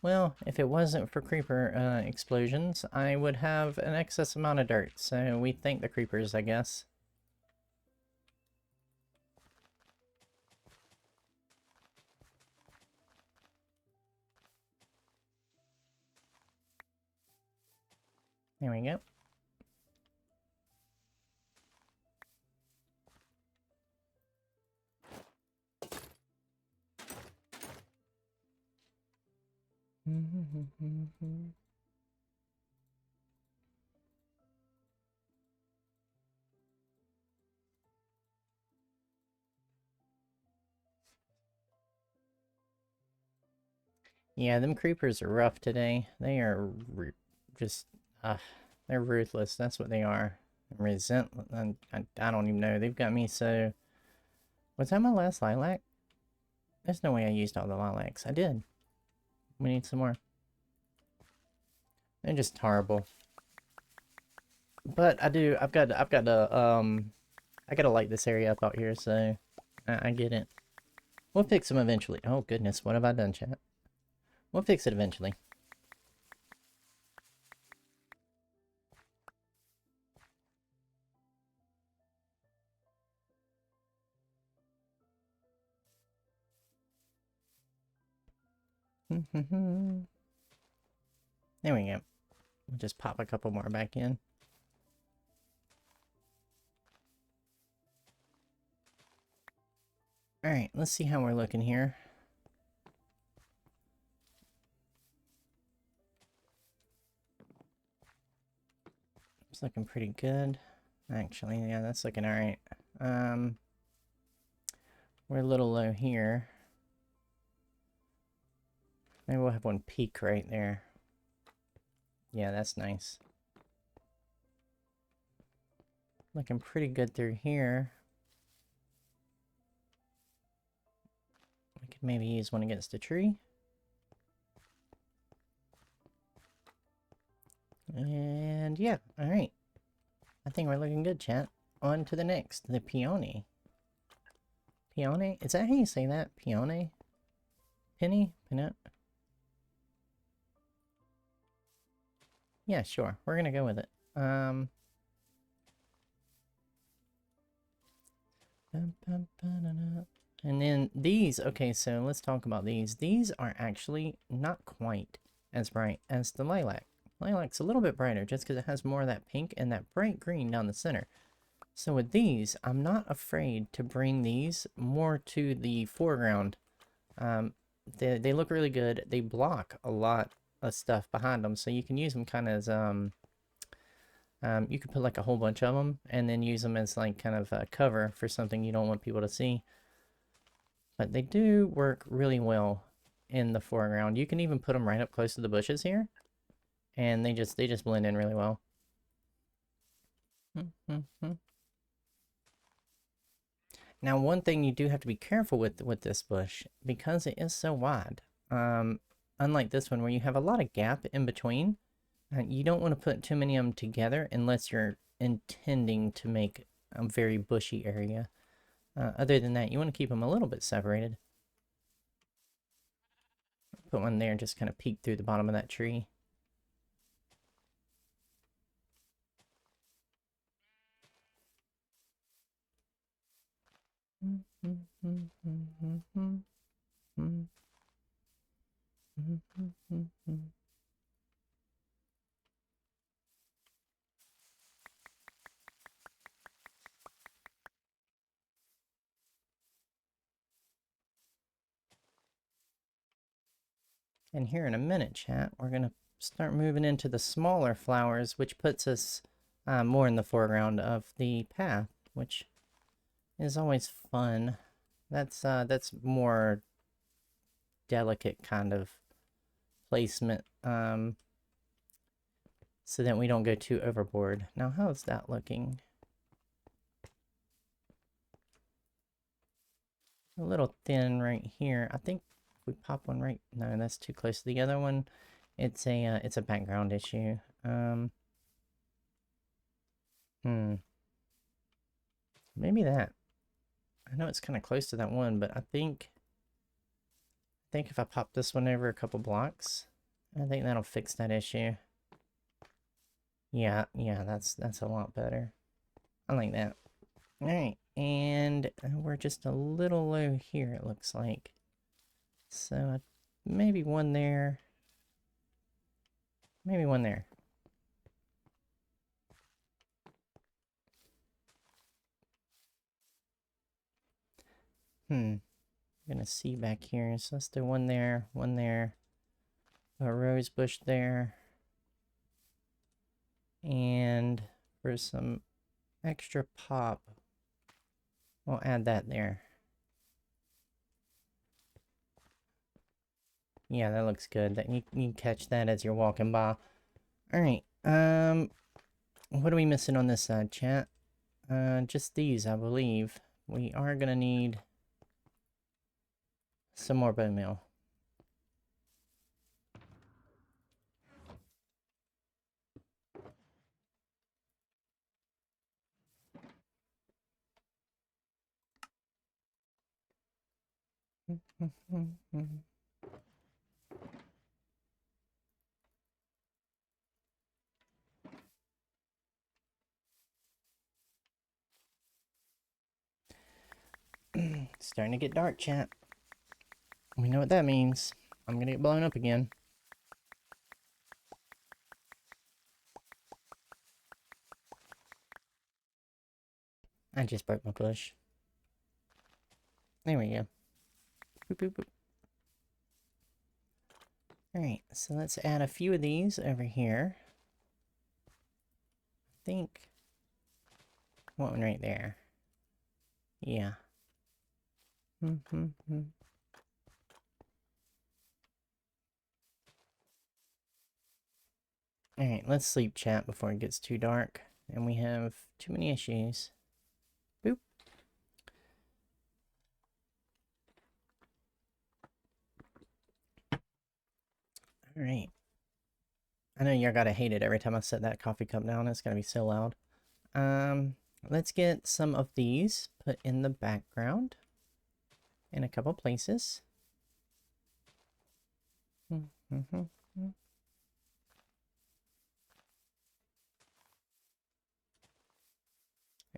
Well, if it wasn't for creeper explosions, I would have an excess amount of dirt, so we thank the creepers, I guess. There we go. Yeah, them creepers are rough today. They are just, they're ruthless. That's what they are. Resentment. I don't even know. They've got me so... Was that my last lilac? There's no way I used all the lilacs. I did. We need some more. They're just horrible. But I've got to, I gotta light this area up out here, so I get it. We'll fix them eventually. Oh goodness, what have I done, chat? We'll fix it eventually. There we go. We'll just pop a couple more back in. Alright, let's see how we're looking here. It's looking pretty good. Actually, yeah, that's looking alright. We're a little low here. Maybe we'll have one peak right there. Yeah, that's nice. Looking pretty good through here. We could maybe use one against a tree. And yeah, alright. I think we're looking good, chat. On to the next, the peony. Peony? Is that how you say that? Peony? Penny? Peanut? Yeah, sure. We're gonna go with it. And then these, okay, so let's talk about these. These are actually not quite as bright as the lilac. Lilac's a little bit brighter just because it has more of that pink and that bright green down the center. So with these, I'm not afraid to bring these more to the foreground. They look really good. They block a lot of stuff behind them, so you can use them kind of as you could put like a whole bunch of them and then use them as like kind of a cover for something you don't want people to see. But they do work really well in the foreground. You can even put them right up close to the bushes here, and they just blend in really well. Now, one thing you do have to be careful with this bush, because it is so wide. Unlike this one where you have a lot of gap in between, you don't want to put too many of them together unless you're intending to make a very bushy area. Other than that, you want to keep them a little bit separated. Put one there and just kind of peek through the bottom of that tree. And here in a minute, chat, we're going to start moving into the smaller flowers, which puts us more in the foreground of the path, which is always fun. That's more delicate kind of placement, so that we don't go too overboard. Now, how's that looking? A little thin right here. I think if we pop one right... No, that's too close to the other one. It's a background issue. Maybe that. I know it's kind of close to that one, but I think if I pop this one over a couple blocks, I think that'll fix that issue. Yeah, that's a lot better. I like that. Alright, and we're just a little low here, it looks like. So maybe one there. Maybe one there. I'm gonna see back here. So let's do one there, a rose bush there. And for some extra pop, we'll add that there. Yeah, that looks good. That you can catch that as you're walking by. Alright, what are we missing on this side, chat? Just these, I believe. We are gonna need some more bone meal. It's starting to get dark, chat. We know what that means. I'm gonna get blown up again. I just broke my bush. There we go. Boop, boop, boop. Alright, so let's add a few of these over here. I think... one right there. Yeah. Alright, let's sleep, chat, before it gets too dark. And we have too many issues. Boop. Alright. I know y'all gotta hate it every time I set that coffee cup down. It's gonna be so loud. Let's get some of these put in the background in a couple places.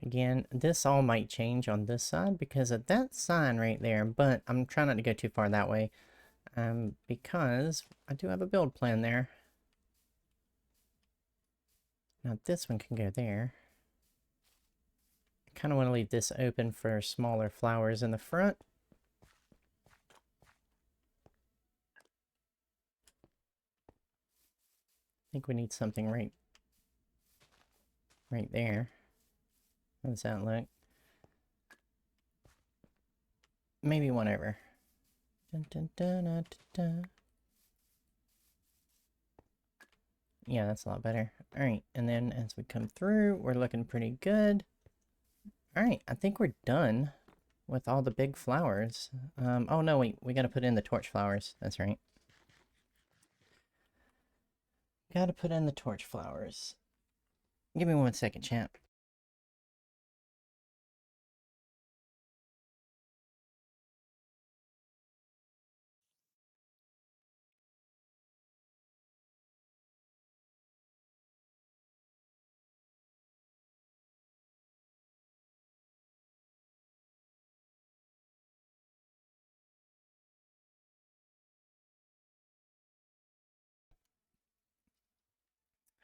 Again, this all might change on this side because of that sign right there, but I'm trying not to go too far that way, because I do have a build plan there. Now this one can go there. I kind of want to leave this open for smaller flowers in the front. I think we need something right there. How does that look? Maybe one over. Dun, dun, dun, dun, dun. Yeah, that's a lot better. Alright, and then as we come through, we're looking pretty good. Alright, I think we're done with all the big flowers. Oh no, wait, we gotta put in the torch flowers. That's right. Gotta put in the torch flowers. Give me 1 second, champ.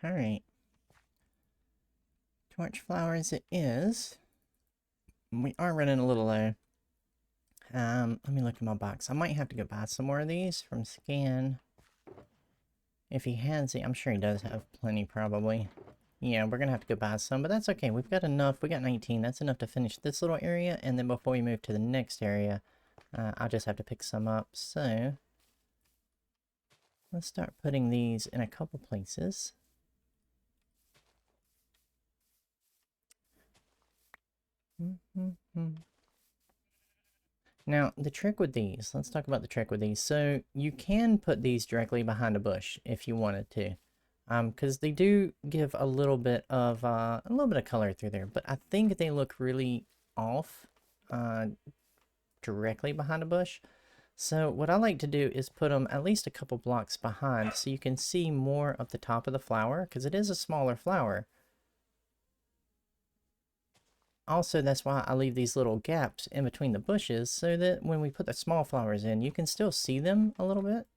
Alright. Torch flowers it is. We are running a little low. Let me look in my box. I might have to go buy some more of these from Scan. If he has it, I'm sure he does have plenty probably. Yeah, we're gonna have to go buy some, but that's okay. We've got enough. We got 19. That's enough to finish this little area, and then before we move to the next area, I'll just have to pick some up. So, let's start putting these in a couple places. Now, the trick with these, let's talk about the trick with these. So, you can put these directly behind a bush if you wanted to. Because they do give a little bit of color through there, but I think they look really off directly behind a bush. So what I like to do is put them at least a couple blocks behind so you can see more of the top of the flower, because it is a smaller flower. Also, that's why I leave these little gaps in between the bushes so that when we put the small flowers in, you can still see them a little bit.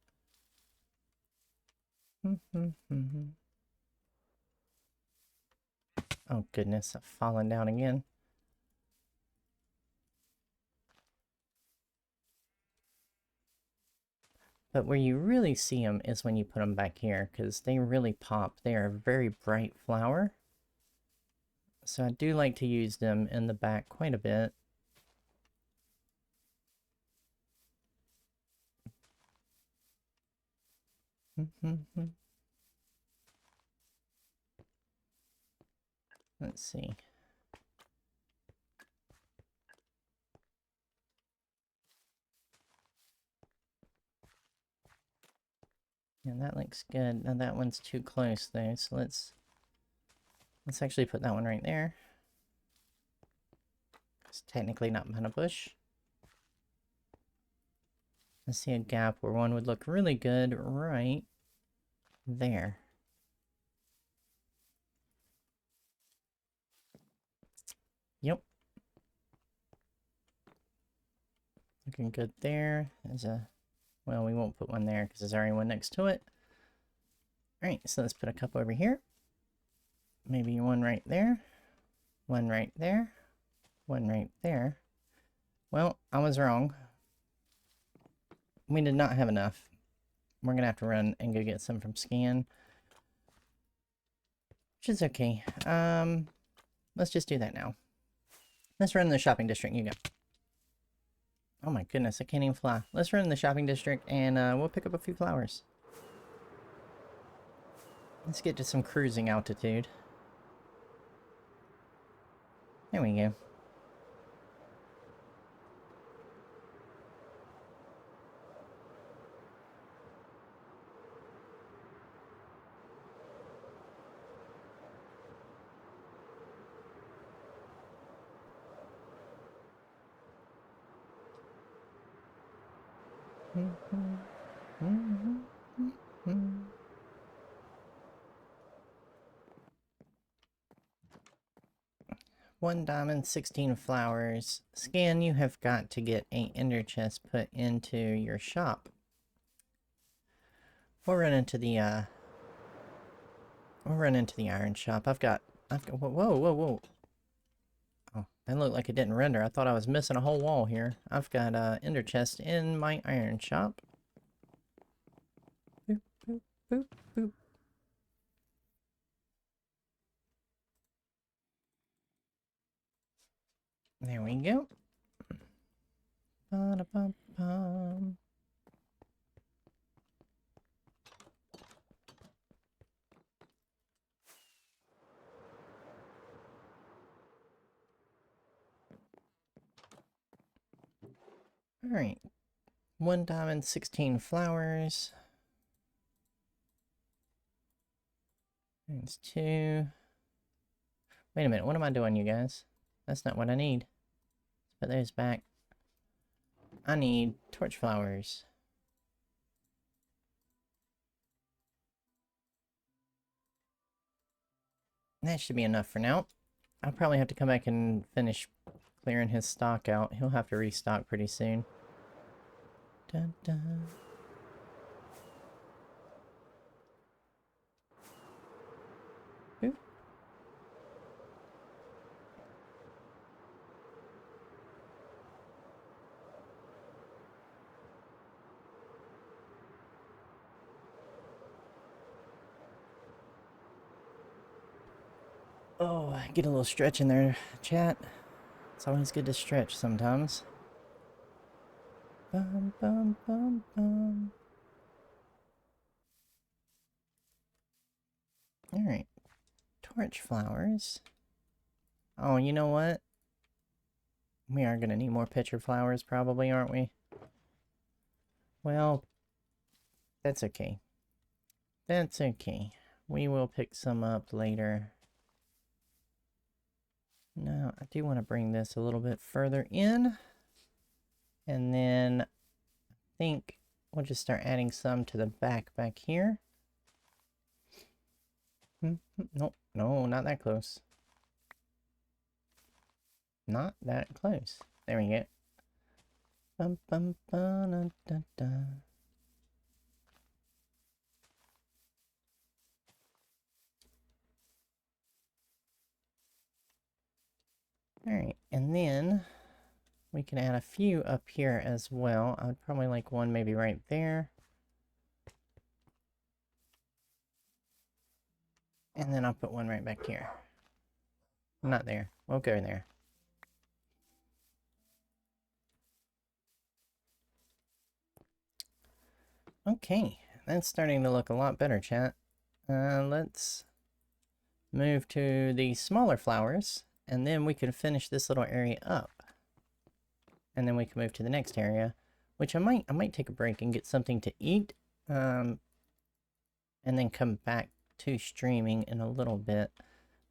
Oh goodness, I've fallen down again. But where you really see them is when you put them back here, because they really pop. They are a very bright flower. So I do like to use them in the back quite a bit. Let's see. Yeah, that looks good. Now that one's too close though, so let's actually put that one right there. It's technically not behind a bush. I see a gap where one would look really good right there. Yep. Looking good there. There's a... Well, we won't put one there because there's already one next to it. Alright, so let's put a couple over here. Maybe one right there. One right there. One right there. Well, I was wrong. We did not have enough. We're gonna have to run and go get some from Scan. Which is okay. Let's just do that now. Let's run in the shopping district. You go. Oh my goodness, I can't even fly. Let's run in the shopping district and we'll pick up a few flowers. Let's get to some cruising altitude. There we go. One diamond, 16 flowers. Scan, you have got to get a ender chest put into your shop. We'll run into the iron shop. I've got whoa. Oh, that looked like it didn't render. I thought I was missing a whole wall here. I've got ender chest in my iron shop. Boop, boop, boop, boop. There we go. Ba-da-bum-bum. Alright. 1 diamond, 16 flowers. That's 2. Wait a minute, what am I doing, you guys? That's not what I need. Let's put those back. I need torch flowers. That should be enough for now. I'll probably have to come back and finish clearing his stock out. He'll have to restock pretty soon. Dun, dun. Boop. Oh, I get a little stretch in there, chat. It's always good to stretch sometimes. Bum, bum, bum, bum. Alright. Torch flowers. Oh, you know what? We are going to need more pitcher flowers probably, aren't we? Well, that's okay. That's okay. We will pick some up later. Now, I do want to bring this a little bit further in. And then I think we'll just start adding some to the back here. Nope, no, not that close. Not that close. There we go. Bum, bum, ba, da, da, da. Alright, and then we can add a few up here as well. I would probably like one maybe right there. And then I'll put one right back here. Not there. We'll go there. Okay, that's starting to look a lot better, chat. Let's move to the smaller flowers, and then we can finish this little area up. And then we can move to the next area, which I might take a break and get something to eat, and then come back to streaming in a little bit.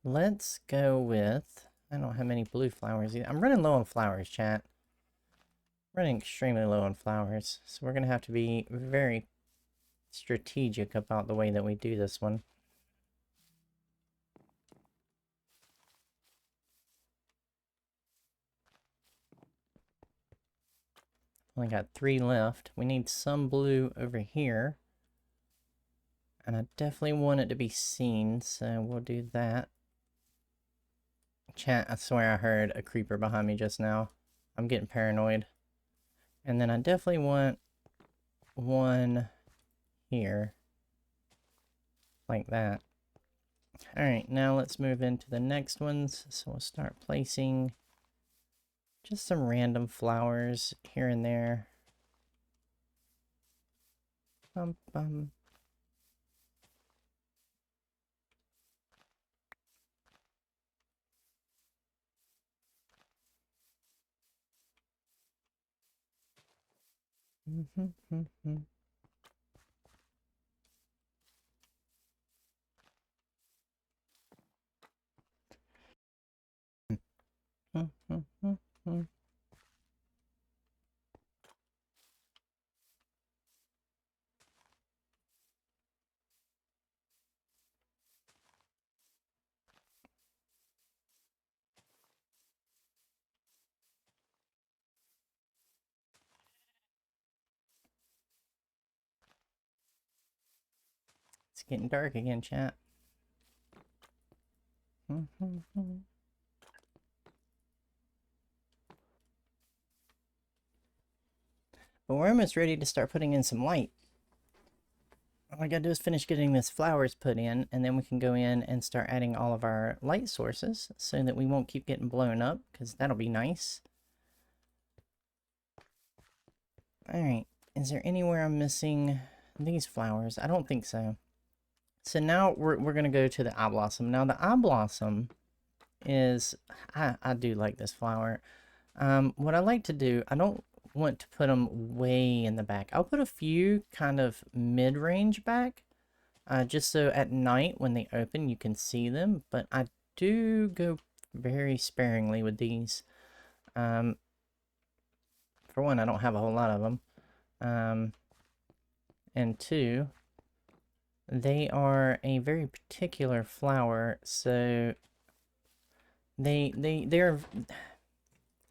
Let's go with, I don't have many blue flowers either. I'm running low on flowers, chat. Running extremely low on flowers, so we're gonna have to be very strategic about the way that we do this one. Only got 3 left. We need some blue over here. And I definitely want it to be seen, so we'll do that. Chat, I swear I heard a creeper behind me just now. I'm getting paranoid. And then I definitely want one here. Like that. Alright, now let's move into the next ones. So we'll start placing Just some random flowers here and there. Bum, bum. It's getting dark again, chat. But we're almost ready to start putting in some light. All I gotta do is finish getting this flowers put in, and then we can go in and start adding all of our light sources so that we won't keep getting blown up, because that'll be nice. Alright, is there anywhere I'm missing these flowers? I don't think so. So now we're gonna go to the eye blossom. Now the eye blossom is, I do like this flower. What I like to do, I don't want to put them way in the back. I'll put a few kind of mid-range back, just so at night when they open you can see them, but I do go very sparingly with these. For one, I don't have a whole lot of them. And two, they are a very particular flower, so they're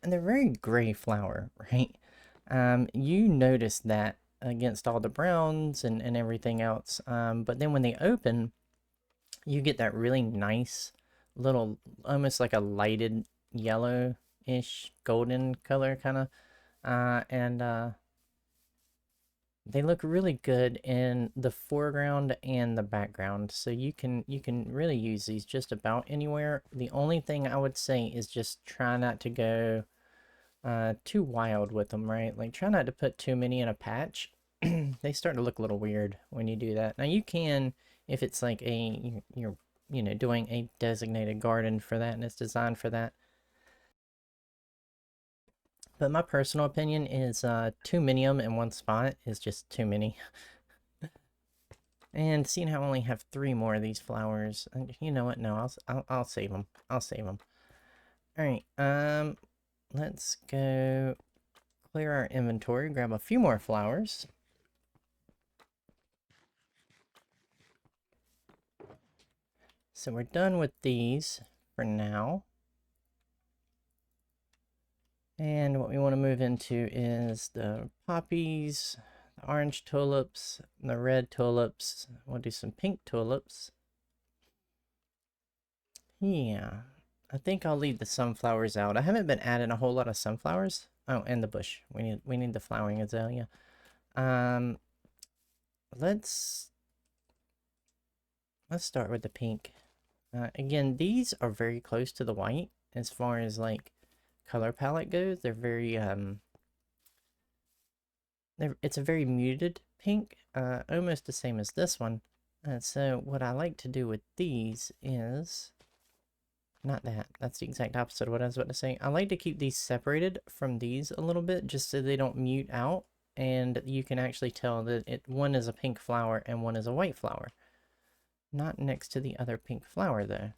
very gray flower, right? You notice that against all the browns and everything else. But then when they open, you get that really nice little, almost like a lighted yellow-ish golden color kind of. And they look really good in the foreground and the background. So you can really use these just about anywhere. The only thing I would say is just try not to go too wild with them, right? Like try not to put too many in a patch. They start to look a little weird when you do that. Now you can, if it's like you're doing a designated garden for that and it's designed for that. But my personal opinion is too many of them in one spot is just too many. And seeing how I only have 3 more of these flowers, you know what? No, I'll save them. I'll save them. All right. Let's go clear our inventory, grab a few more flowers. So we're done with these for now. And what we want to move into is the poppies, the orange tulips, the red tulips. We'll do some pink tulips. Yeah, I think I'll leave the sunflowers out. I haven't been adding a whole lot of sunflowers. Oh, and the bush. We need the flowering azalea. Um, let's start with the pink. Again, these are very close to the white as far as like color palette goes. They're very it's a very muted pink, almost the same as this one. So what I like to do with these is not that. That's the exact opposite of what I was about to say. I like to keep these separated from these a little bit just so they don't mute out, and you can actually tell that one is a pink flower and one is a white flower. Not next to the other pink flower though.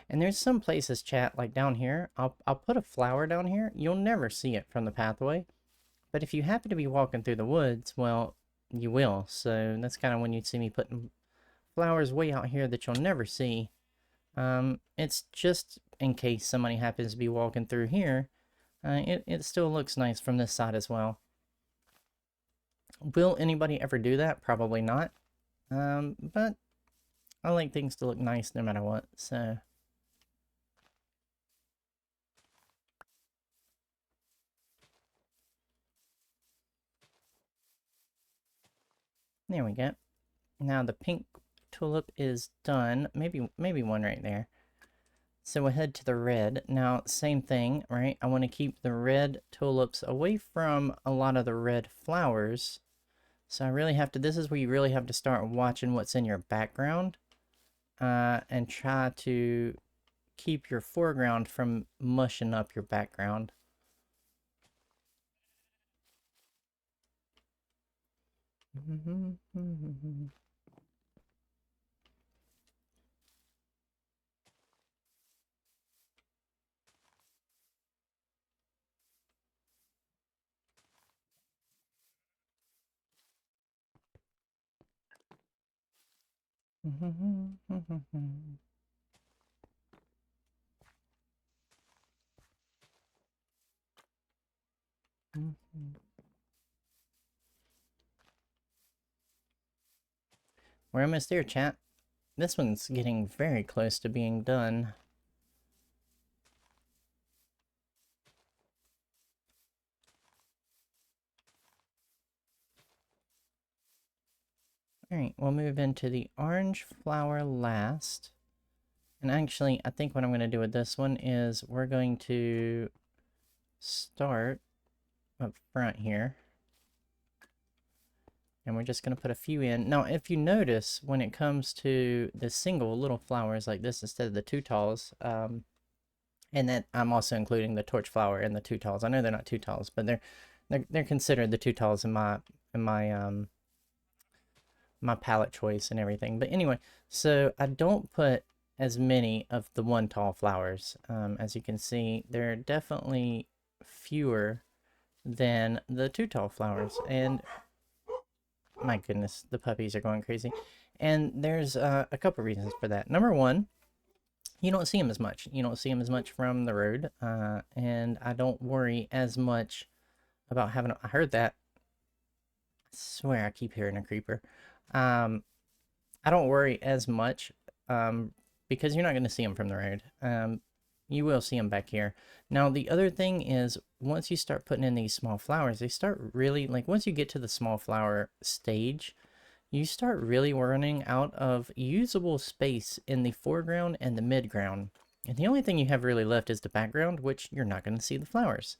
And there's some places, chat, like down here. I'll put a flower down here. You'll never see it from the pathway. But if you happen to be walking through the woods, well, you will. So that's kind of when you'd see me putting flowers way out here that you'll never see. It's just in case somebody happens to be walking through here. It still looks nice from this side as well. Will anybody ever do that? Probably not. But I like things to look nice no matter what, so... There we go. Now the pink tulip is done. Maybe one right there. So we'll head to the red. Now, same thing, right? I want to keep the red tulips away from a lot of the red flowers. So I really have to, this is where you really have to start watching what's in your background. And try to keep your foreground from mushing up your background. We're almost there, chat. This one's getting very close to being done. Alright, we'll move into the orange flower last. And actually, I think what I'm going to do with this one is we're going to start up front here. And we're just going to put a few in. Now, if you notice, when it comes to the single little flowers like this instead of the two talls, and then I'm also including the torch flower in the two talls. I know they're not two talls, but they're considered the two talls in my my palette choice and everything. But anyway, so I don't put as many of the one tall flowers. As you can see, there are definitely fewer than the two tall flowers. And my goodness, the puppies are going crazy. And there's a couple reasons for that. Number one, you don't see them as much. You don't see them as much from the road. And I don't worry as much about having... I heard that. I swear I keep hearing a creeper. I don't worry as much because you're not going to see them from the road. You will see them back here. Now, the other thing is, once you start putting in these small flowers, they start really, like, once you get to the small flower stage, you start really running out of usable space in the foreground and the midground. And the only thing you have really left is the background, which you're not going to see the flowers.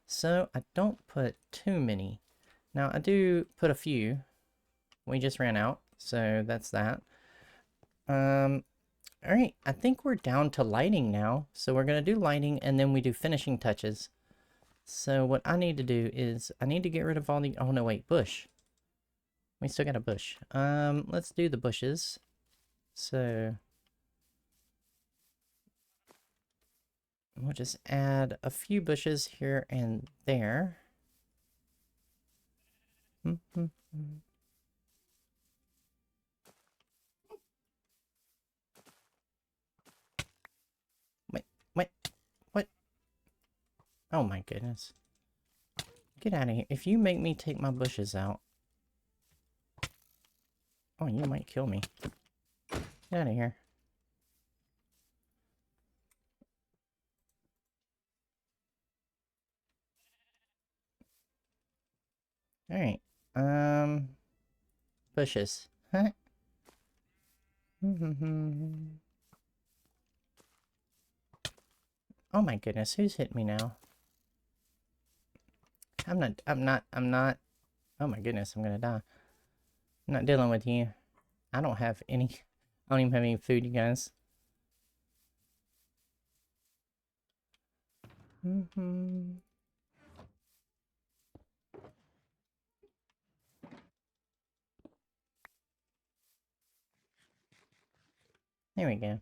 So I don't put too many. Now, I do put a few. We just ran out, so that's that. Alright, I think we're down to lighting now. So we're going to do lighting, and then we do finishing touches. So what I need to do is, I need to get rid of all the... Oh, no, wait, bush. We still got a bush. Let's do the bushes. So... we'll just add a few bushes here and there. Wait, what? Oh my goodness. Get out of here. If you make me take my bushes out... Oh, you might kill me. Get out of here. Alright. Bushes. Huh? Oh my goodness, who's hit me now? I'm not. Oh my goodness, I'm gonna die. I'm not dealing with you. I don't have any, I don't even have any food, you guys. There we go.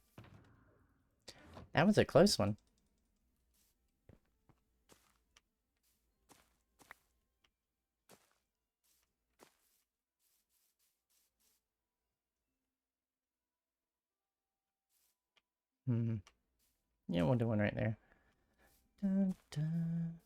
That was a close one. Yeah, we'll do one right there. Dun, dun.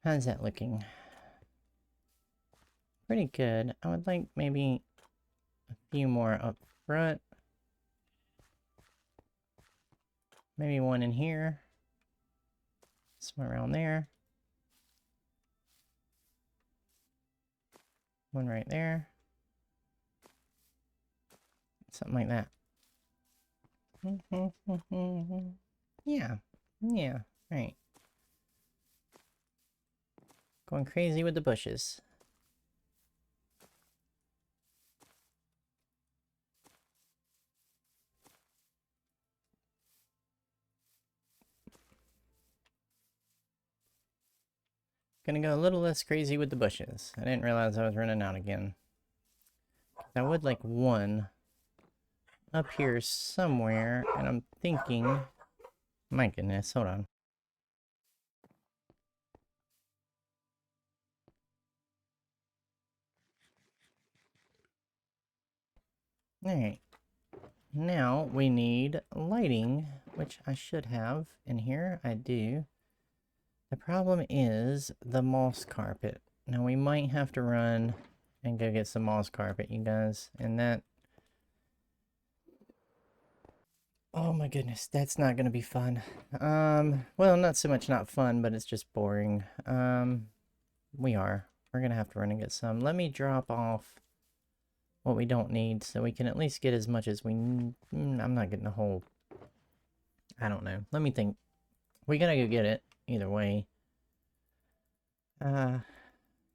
How's that looking? Pretty good. I would like maybe a few more up front. Maybe one in here. Somewhere around there. One right there. Something like that. Yeah. Yeah. Right. Going crazy with the bushes. Gonna go a little less crazy with the bushes. I didn't realize I was running out again. I would like one up here somewhere, and I'm thinking... My goodness, hold on. Alright. Now we need lighting, which I should have in here. I do. The problem is the moss carpet. Now we might have to run and go get some moss carpet, you guys. And that... Oh my goodness, that's not gonna be fun. Well, not so much not fun, but it's just boring. We're gonna have to run and get some. Let me drop off what we don't need so we can at least get as much as we... I'm not getting a whole... I don't know. Let me think. We gotta go get it, either way.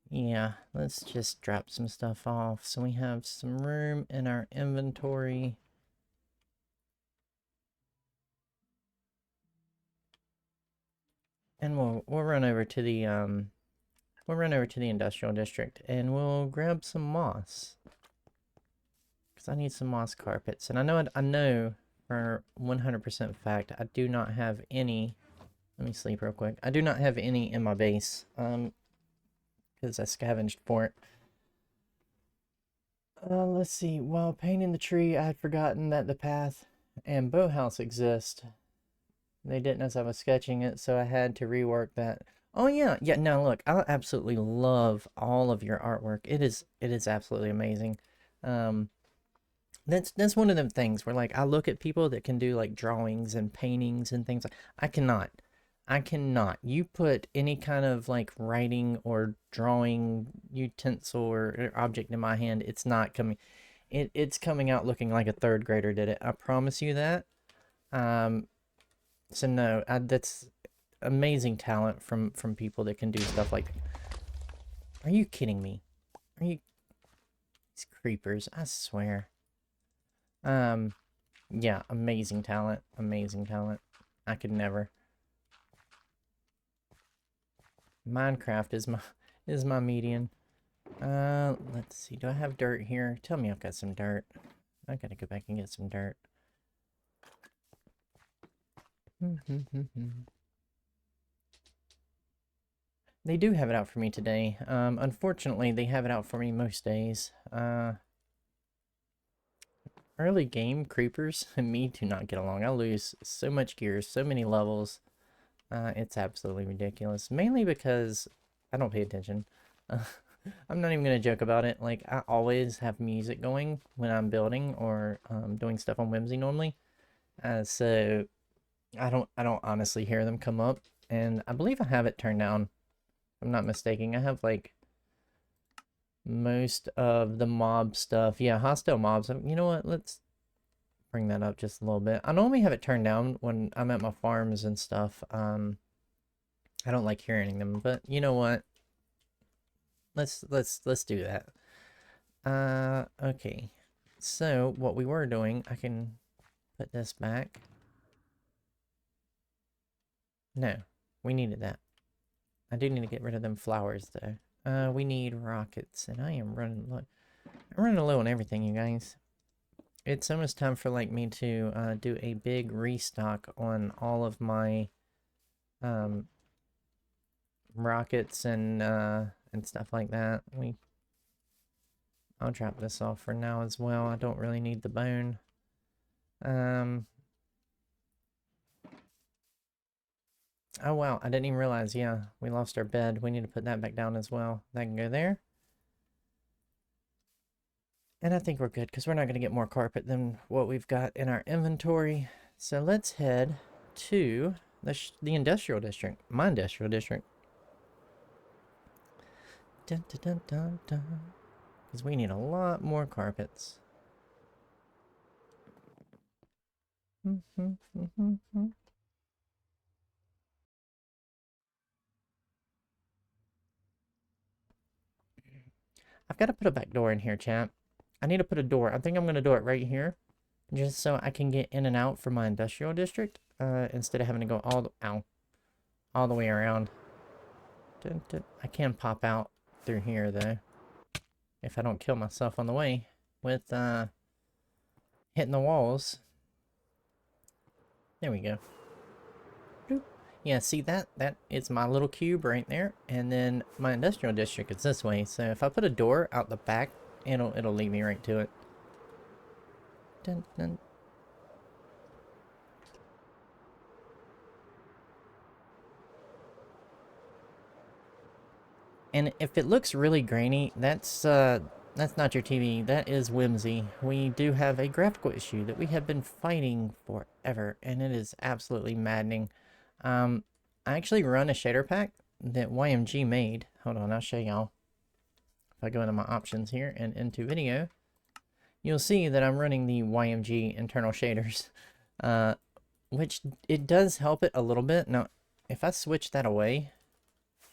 Yeah, let's just drop some stuff off so we have some room in our inventory. And we'll run over to the industrial district and we'll grab some moss. Cuz I need some moss carpets. And I know for 100% fact I do not have any. Let me sleep real quick. I do not have any in my base. Cuz I scavenged for it. Let's see. While painting the tree, I had forgotten that the path and boathouse exist. They didn't as I was sketching it, so I had to rework that. Oh yeah, yeah. Now look, I absolutely love all of your artwork. It is absolutely amazing. Um, that's one of them things where like I look at people that can do like drawings and paintings and things. I cannot. I cannot. You put any kind of like writing or drawing utensil or object in my hand, it's not coming. It's coming out looking like a third grader did it. I promise you that. Um, so no, that's amazing talent from people that can do stuff like. Are you kidding me? Are you these creepers? I swear. Yeah, amazing talent. Amazing talent. I could never. Minecraft is my median. Let's see. Do I have dirt here? Tell me I've got some dirt. I gotta go back and get some dirt. They do have it out for me today. Unfortunately, they have it out for me most days. Early game creepers and me do not get along. I lose so much gear, so many levels. It's absolutely ridiculous. Mainly because I don't pay attention. I'm not even gonna joke about it. Like I always have music going when I'm building or doing stuff on Whimsy normally. So I don't honestly hear them come up. And I believe I have it turned down. If I'm not mistaken. I have like most of the mob stuff. Yeah, hostile mobs. You know what? Let's bring that up just a little bit. I normally have it turned down when I'm at my farms and stuff. I don't like hearing them, but you know what? Let's do that. Okay. So what we were doing, I can put this back. No, we needed that. I do need to get rid of them flowers, though. We need rockets, and I am running low. I'm running low on everything, you guys. It's almost time for, like, me to do a big restock on all of my rockets and stuff like that. I'll drop this off for now as well. I don't really need the bone. Oh wow, I didn't even realize, yeah, we lost our bed. We need to put that back down as well. That can go there. And I think we're good, because we're not going to get more carpet than what we've got in our inventory. So let's head to the industrial district. My industrial district. Dun dun dun dun dun. Because we need a lot more carpets. I've got to put a back door in here, chat. I need to put a door. I think I'm going to do it right here, just so I can get in and out from my industrial district, instead of having to go all the way around. Dun, dun. I can pop out through here, though, if I don't kill myself on the way with hitting the walls. There we go. Boop. Yeah, see that is my little cube right there, and then my industrial district is this way. So if I put a door out the back, it'll lead me right to it. Dun, dun. And if it looks really grainy, that's not your TV. That is Whimsy. We do have a graphical issue that we have been fighting forever, and it is absolutely maddening. I actually run a shader pack that YMG made. Hold on, I'll show y'all. If I go into my options here and into video, you'll see that I'm running the YMG internal shaders, which it does help it a little bit. Now, if I switch that away,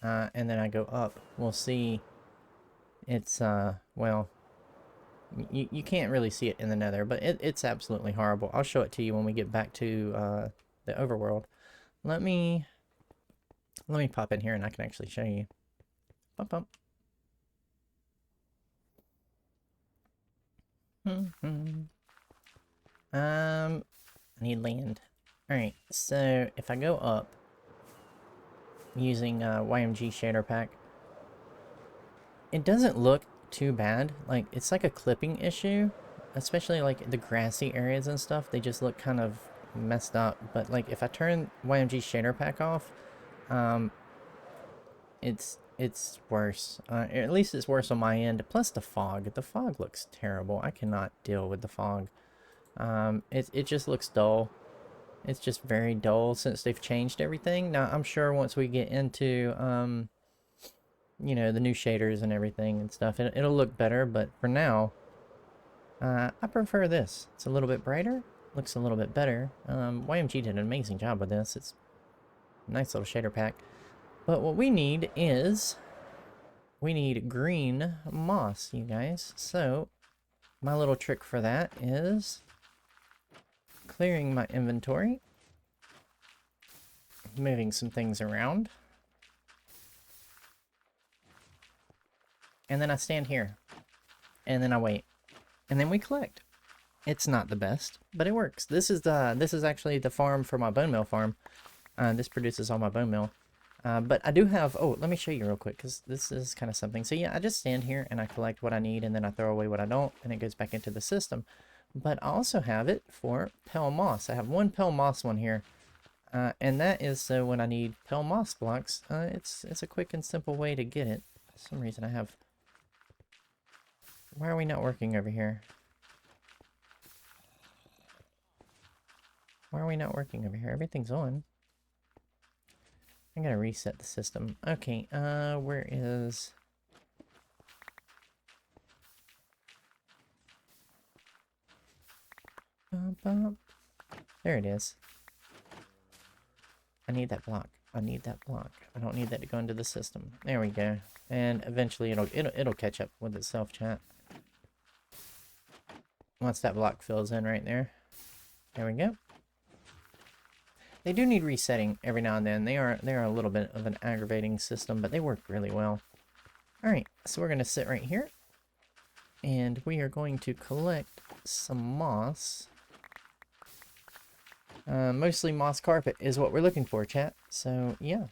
and then I go up, we'll see it's, well, you can't really see it in the nether, but it's absolutely horrible. I'll show it to you when we get back to the overworld. Let me pop in here and I can actually show you. Bump, bump. I need land. Alright, so if I go up using YMG shader pack, it doesn't look too bad. Like, it's like a clipping issue, especially like the grassy areas and stuff. They just look kind of messed up. But like, if I turn YMG shader pack off, it's worse. At least it's worse on my end. Plus the fog. The fog looks terrible. I cannot deal with the fog. It just looks dull. It's just very dull since they've changed everything. Now, I'm sure once we get into, you know, the new shaders and everything and stuff, it'll look better. But for now, I prefer this. It's a little bit brighter. Looks a little bit better. YMG did an amazing job with this. It's a nice little shader pack. But what we need is, we need green moss, you guys. So, my little trick for that is clearing my inventory, moving some things around, and then I stand here, and then I wait, and then we collect. It's not the best, but it works. This is actually the farm for my bone meal farm. This produces all my bone meal. But I do have, oh, let me show you real quick, because this is kind of something. So yeah, I just stand here and I collect what I need, and then I throw away what I don't, and it goes back into the system. But I also have it for pale moss. I have one pale moss one here. And that is so when I need pale moss blocks, it's a quick and simple way to get it. For some reason I have... Why are we not working over here? Why are we not working over here? Everything's on. I'm gonna reset the system. Okay, where is... There it is. I need that block. I need that block. I don't need that to go into the system. There we go. And eventually it'll catch up with itself, chat. Once that block fills in right there. There we go. They do need resetting every now and then. They are a little bit of an aggravating system, but they work really well. All right, so we're gonna sit right here, and we are going to collect some moss. Mostly moss carpet is what we're looking for, chat. So yeah,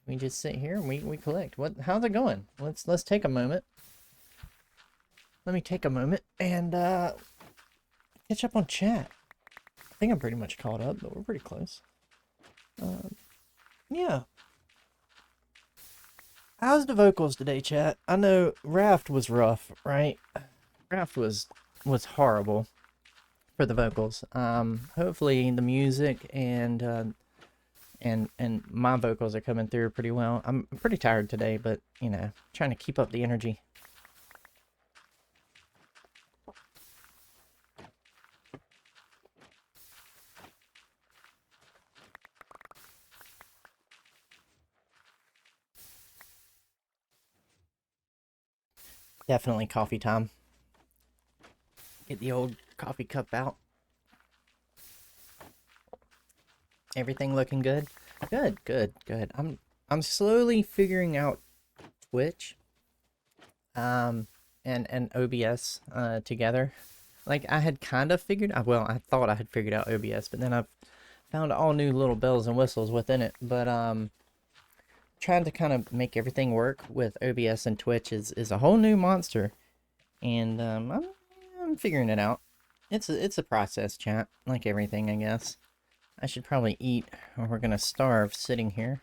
we just sit here and we collect. How's it going? Let's take a moment. Let me take a moment and catch up on chat. I think I'm pretty much caught up, but we're pretty close. Yeah. How's the vocals today, chat? I know Raft was rough, right? Raft was horrible for the vocals. Hopefully the music and my vocals are coming through pretty well. I'm pretty tired today, but you know, trying to keep up the energy. Definitely coffee time. Get the old coffee cup out. Everything looking good? Good, good, good. I'm slowly figuring out Twitch and OBS together. Like I had kind of figured, well, I thought I had figured out OBS, but then I've found all new little bells and whistles within it. But trying to kind of make everything work with OBS and Twitch is a whole new monster, and I'm figuring it out. It's a process, chat, like everything, I guess. I should probably eat, or we're gonna starve sitting here.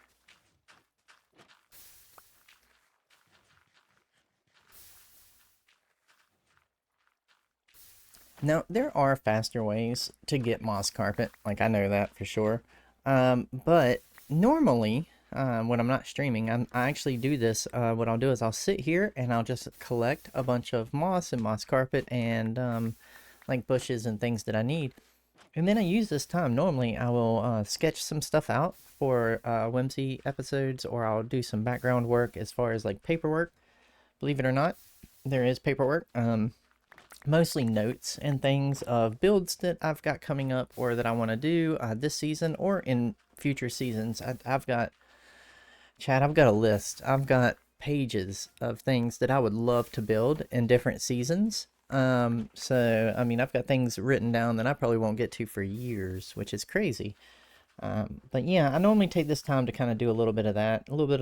Now, there are faster ways to get moss carpet, like I know that for sure. But normally, when I'm not streaming, I actually do this. What I'll do is I'll sit here and I'll just collect a bunch of moss and moss carpet and like bushes and things that I need. And then I use this time. Normally, I will sketch some stuff out for Whimsy episodes, or I'll do some background work as far as like paperwork. Believe it or not, there is paperwork. Mostly notes and things of builds that I've got coming up or that I want to do this season or in future seasons. I've got, Chad, I've got a list. I've got pages of things that I would love to build in different seasons. So, I mean, I've got things written down that I probably won't get to for years, which is crazy. But yeah, I normally take this time to kind of do a little bit of that, a little bit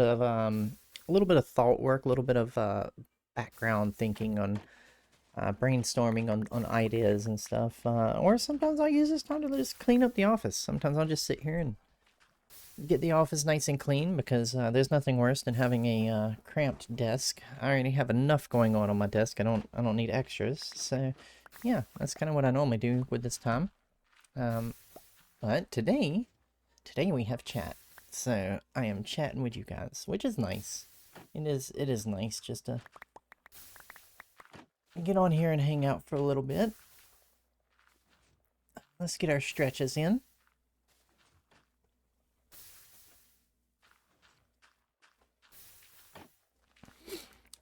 of thought work, a little bit of background thinking on brainstorming on ideas and stuff. Or sometimes I'll use this time to just clean up the office. Sometimes I'll just sit here and get the office nice and clean because there's nothing worse than having a cramped desk. I already have enough going on my desk. I don't need extras. So yeah, that's kind of what I normally do with this time. But today we have chat. So I am chatting with you guys, which is nice. It is nice just to get on here and hang out for a little bit. Let's get our stretches in.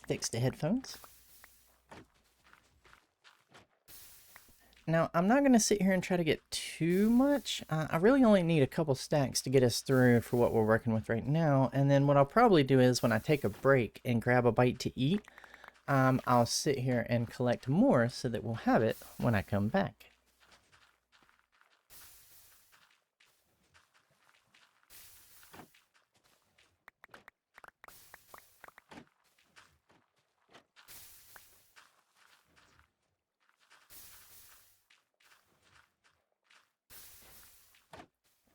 Fix the headphones. Now, I'm not going to sit here and try to get too much. I really only need a couple stacks to get us through for what we're working with right now. And then what I'll probably do is when I take a break and grab a bite to eat, I'll sit here and collect more so that we'll have it when I come back.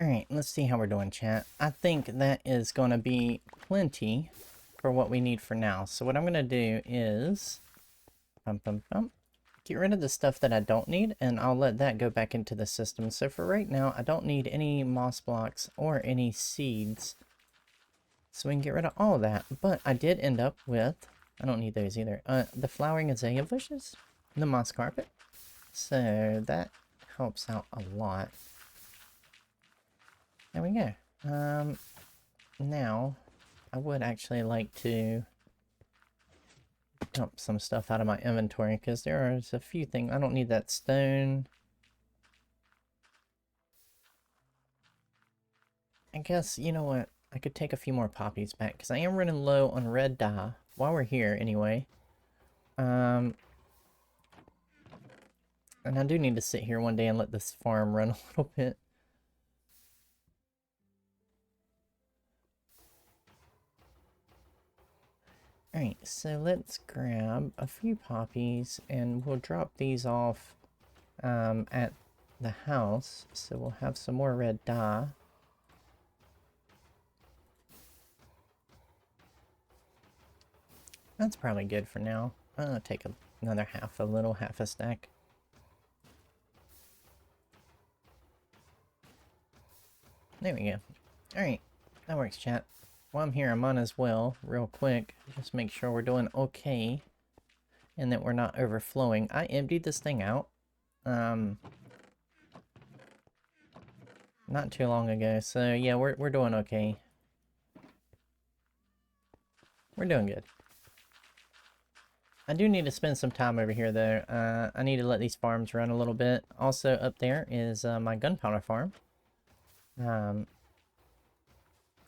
Alright, let's see how we're doing, chat. I think that is going to be plenty for what we need for now. So what I'm going to do is get rid of the stuff that I don't need, and I'll let that go back into the system. So for right now, I don't need any moss blocks or any seeds. So we can get rid of all of that. But I did end up with, I don't need those either, the flowering azalea bushes, the moss carpet. So that helps out a lot. There we go. Now, I would actually like to dump some stuff out of my inventory because there are a few things. I don't need that stone. I guess, you know what? I could take a few more poppies back, because I am running low on red dye, while we're here anyway. And I do need to sit here one day and let this farm run a little bit. Alright, so let's grab a few poppies, and we'll drop these off at the house, so we'll have some more red dye. That's probably good for now. I'll take another half a stack. There we go. Alright, that works, chat. While I'm here, I might as well, real quick, just make sure we're doing okay, and that we're not overflowing. I emptied this thing out, not too long ago, so yeah, we're doing okay. We're doing good. I do need to spend some time over here, though. I need to let these farms run a little bit. Also, up there is my gunpowder farm.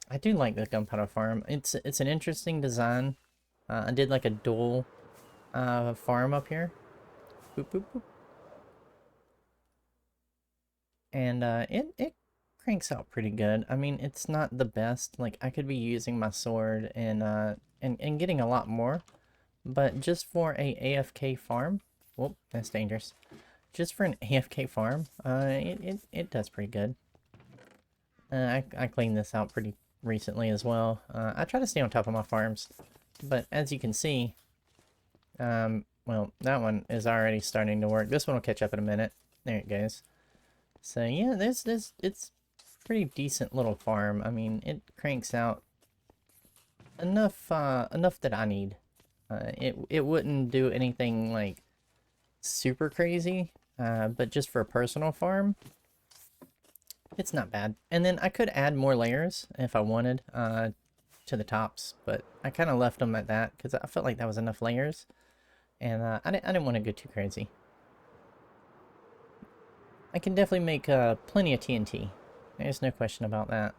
I do like the gunpowder farm. It's an interesting design. I did like a dual farm up here. Boop, boop, boop. And it cranks out pretty good. I mean, it's not the best. Like, I could be using my sword and getting a lot more. But just for a AFK farm, whoop, that's dangerous. Just for an AFK farm, it does pretty good. I cleaned this out pretty recently as well. I try to stay on top of my farms, but as you can see, well, that one is already starting to work. This one will catch up in a minute. There it goes. So yeah, it's pretty decent little farm. I mean, it cranks out enough that I need. It wouldn't do anything like super crazy, but just for a personal farm, it's not bad. And then I could add more layers if I wanted to the tops, but I kind of left them at that because I felt like that was enough layers, and I didn't want to go too crazy. I can definitely make plenty of TNT. There's no question about that.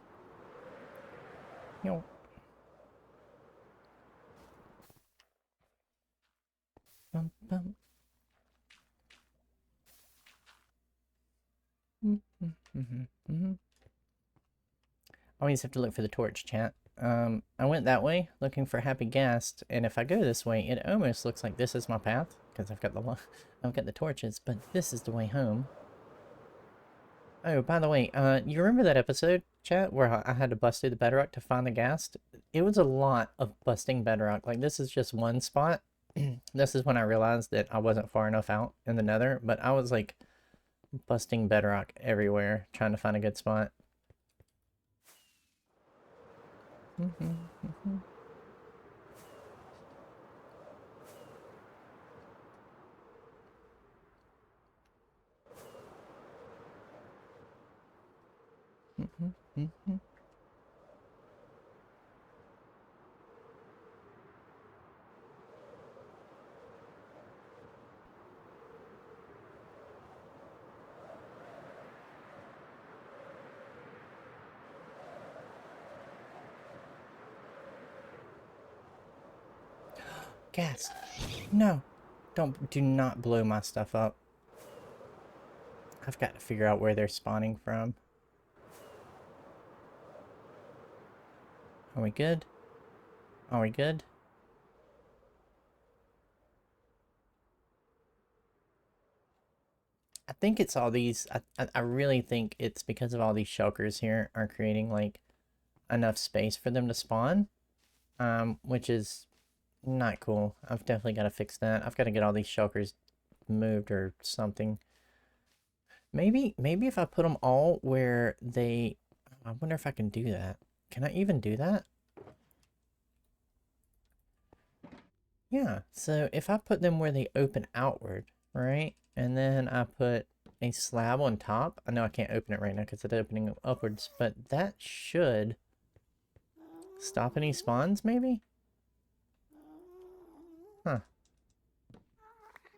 You know. Bum, bum. Always have to look for the torch, chat. I went that way, looking for Happy Ghast, and if I go this way, it almost looks like this is my path, because I've got the torches, but this is the way home. Oh, by the way, you remember that episode, chat, where I had to bust through the bedrock to find the ghast? It was a lot of busting bedrock. Like, this is just one spot. This is when I realized that I wasn't far enough out in the nether, but I was, like, busting bedrock everywhere, trying to find a good spot. Ghast. No. Do not blow my stuff up. I've got to figure out where they're spawning from. Are we good? Are we good? I think it's all these. I really think it's because of all these shulkers here are creating like enough space for them to spawn, which is not cool. I've definitely got to fix that. I've got to get all these shulkers moved or something. Maybe if I put them all where they... I wonder if I can do that. Can I even do that? Yeah, so if I put them where they open outward, right? And then I put a slab on top. I know I can't open it right now because it's opening upwards, but that should stop any spawns, maybe? Huh.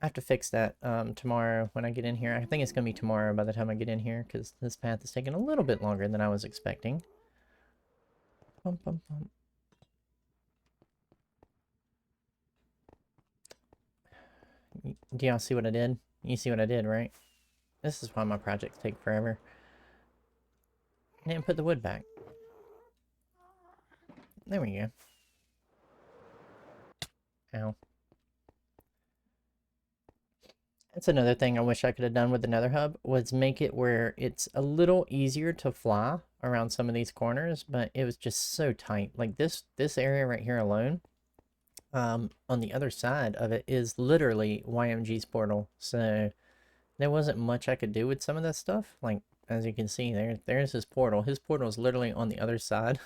I have to fix that tomorrow when I get in here. I think it's going to be tomorrow by the time I get in here because this path is taking a little bit longer than I was expecting. Bum, bum, bum. Do y'all see what I did? You see what I did, right? This is why my projects take forever. And put the wood back. There we go. Ow. That's another thing I wish I could have done with the Nether Hub, was make it where it's a little easier to fly around some of these corners, but it was just so tight. Like this area right here alone, on the other side of it is literally YMG's portal. So there wasn't much I could do with some of that stuff. Like, as you can see, there's his portal. His portal is literally on the other side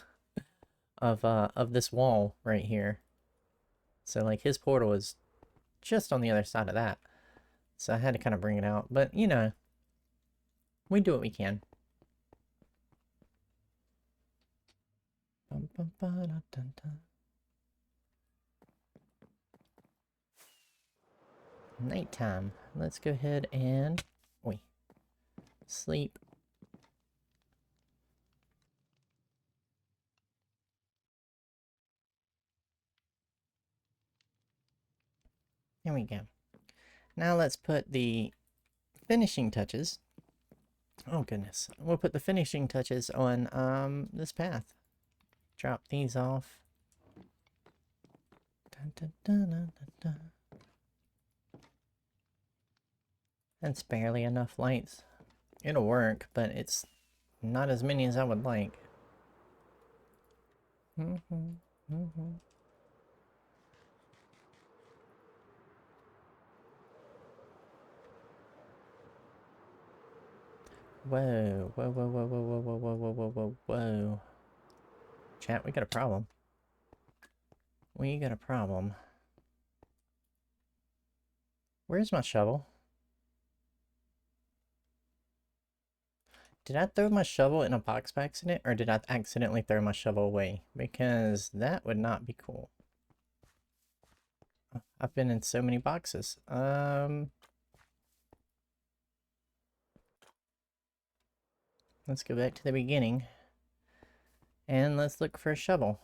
of this wall right here. So like his portal is just on the other side of that. So I had to kind of bring it out. But, you know, we do what we can. Nighttime. Let's go ahead and sleep. There we go. Now let's put the finishing touches. Oh goodness. We'll put the finishing touches on this path. Drop these off. Dun, dun, dun, dun, dun, dun. That's barely enough lights. It'll work, but it's not as many as I would like. Whoa, whoa, whoa, whoa, whoa, whoa, whoa, whoa, whoa, whoa, whoa, whoa. Chat, we got a problem. We got a problem. Where's my shovel? Did I throw my shovel in a box by accident, or did I accidentally throw my shovel away? Because that would not be cool. I've been in so many boxes. Let's go back to the beginning. And let's look for a shovel.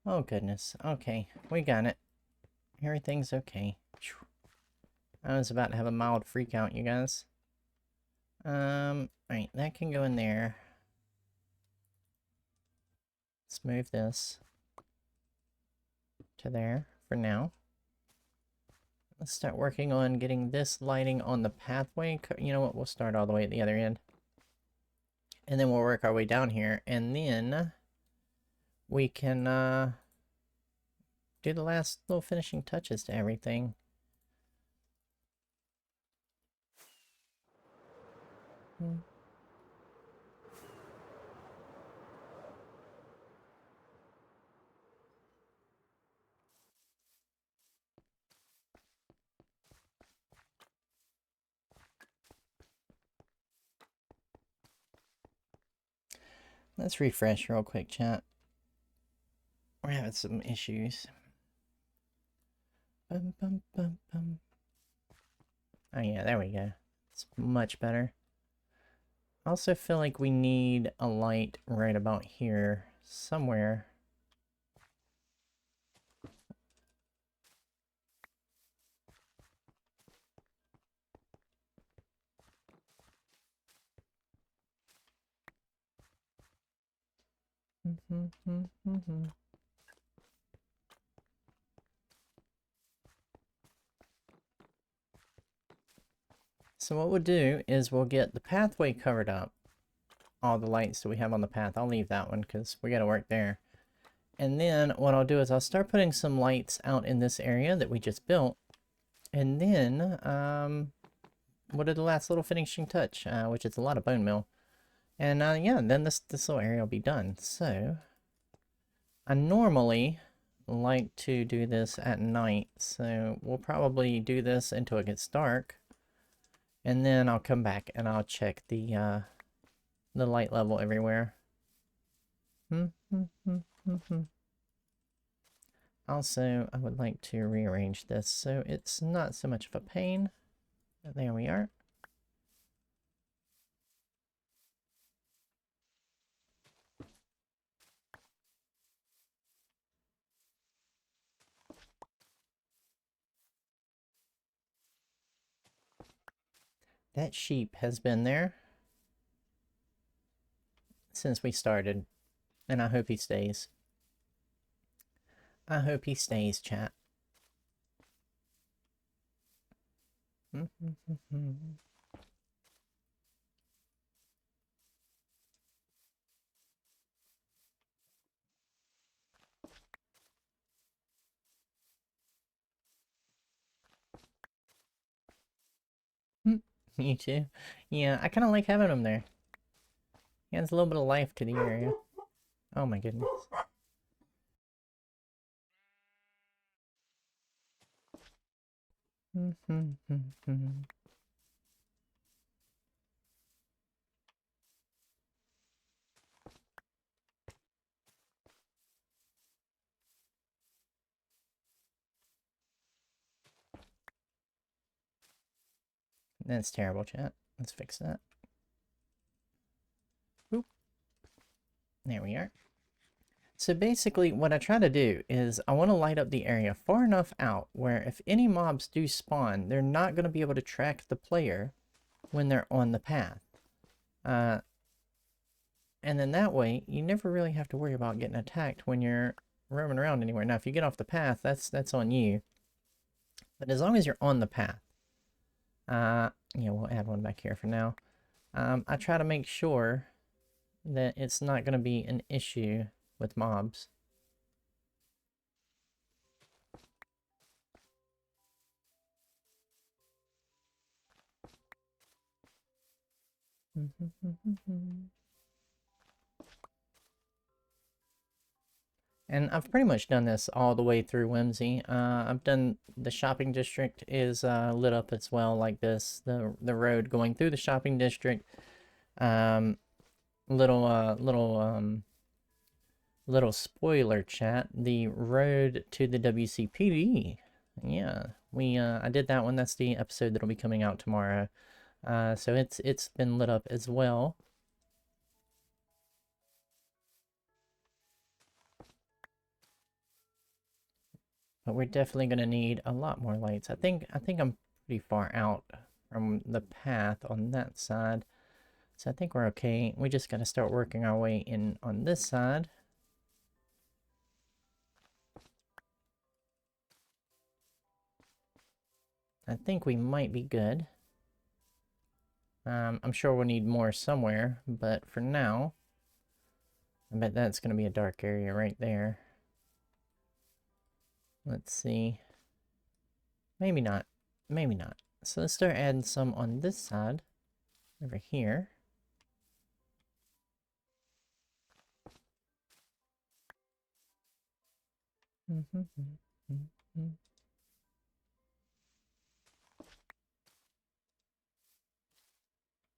Oh goodness. Okay, we got it. Everything's okay. I was about to have a mild freak out, you guys. Alright, that can go in there. Let's move this to there for now. Let's start working on getting this lighting on the pathway. You know what? We'll start all the way at the other end. And then we'll work our way down here. And then we can do the last little finishing touches to everything. Let's refresh real quick, chat. We're having some issues. Oh yeah, there we go. It's much better. I also feel like we need a light right about here somewhere. So what we'll do is we'll get the pathway covered up. All the lights that we have on the path. I'll leave that one because we got to work there. And then what I'll do is I'll start putting some lights out in this area that we just built. And then, what are the last little finishing touch, which is a lot of bone meal. And yeah, then this little area will be done. So I normally like to do this at night, so we'll probably do this until it gets dark. And then I'll come back and I'll check the the light level everywhere. Also, I would like to rearrange this so it's not so much of a pain. There we are. That sheep has been there since we started, and I hope he stays. I hope he stays, chat. Me too. Yeah, I kind of like having him there. He adds a little bit of life to the area. Oh my goodness. That's terrible, chat. Let's fix that. Boop. There we are. So basically, what I try to do is I want to light up the area far enough out where if any mobs do spawn, they're not going to be able to track the player when they're on the path. And then that way, you never really have to worry about getting attacked when you're roaming around anywhere. Now, if you get off the path, that's on you. But as long as you're on the path, yeah, we'll add one back here for now. I try to make sure that it's not going to be an issue with mobs. And I've pretty much done this all the way through Whimsy. I've done the shopping district is lit up as well, like this. The road going through the shopping district. Little spoiler, chat. The road to the WCPD. Yeah, I did that one. That's the episode that'll be coming out tomorrow. So it's been lit up as well. But we're definitely gonna need a lot more lights. I think I'm pretty far out from the path on that side. So I think we're okay. We just gotta start working our way in on this side. I think we might be good. I'm sure we'll need more somewhere, but for now, I bet that's gonna be a dark area right there. Let's see. Maybe not. Maybe not. So let's start adding some on this side. Over here.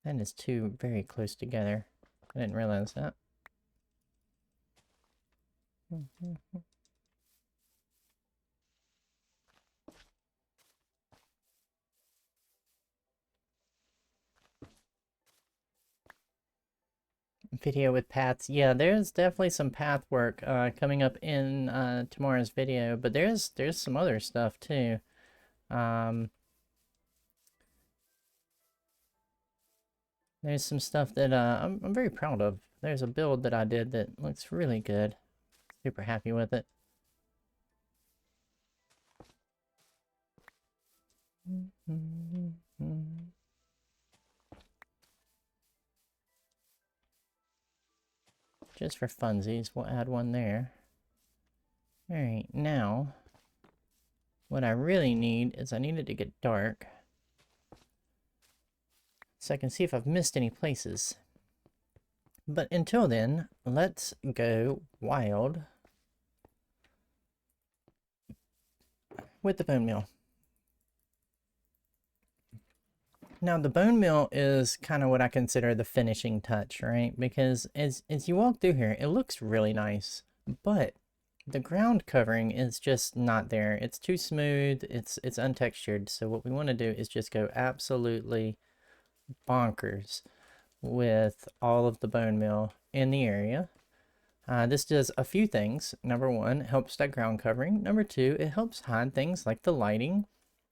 That is two very close together. I didn't realize that. Video with paths. Yeah, there's definitely some path work coming up in tomorrow's video, but there's some other stuff too. There's some stuff that I'm very proud of. There's a build that I did that looks really good. Super happy with it. Just for funsies, we'll add one there. Alright, now, what I really need is I need it to get dark. So I can see if I've missed any places. But until then, let's go wild with the bone meal. Now the bone meal is kind of what I consider the finishing touch, right? Because as you walk through here, it looks really nice, but the ground covering is just not there. It's too smooth, it's untextured. So what we want to do is just go absolutely bonkers with all of the bone meal in the area. This does a few things. Number one, it helps that ground covering. Number two, it helps hide things like the lighting.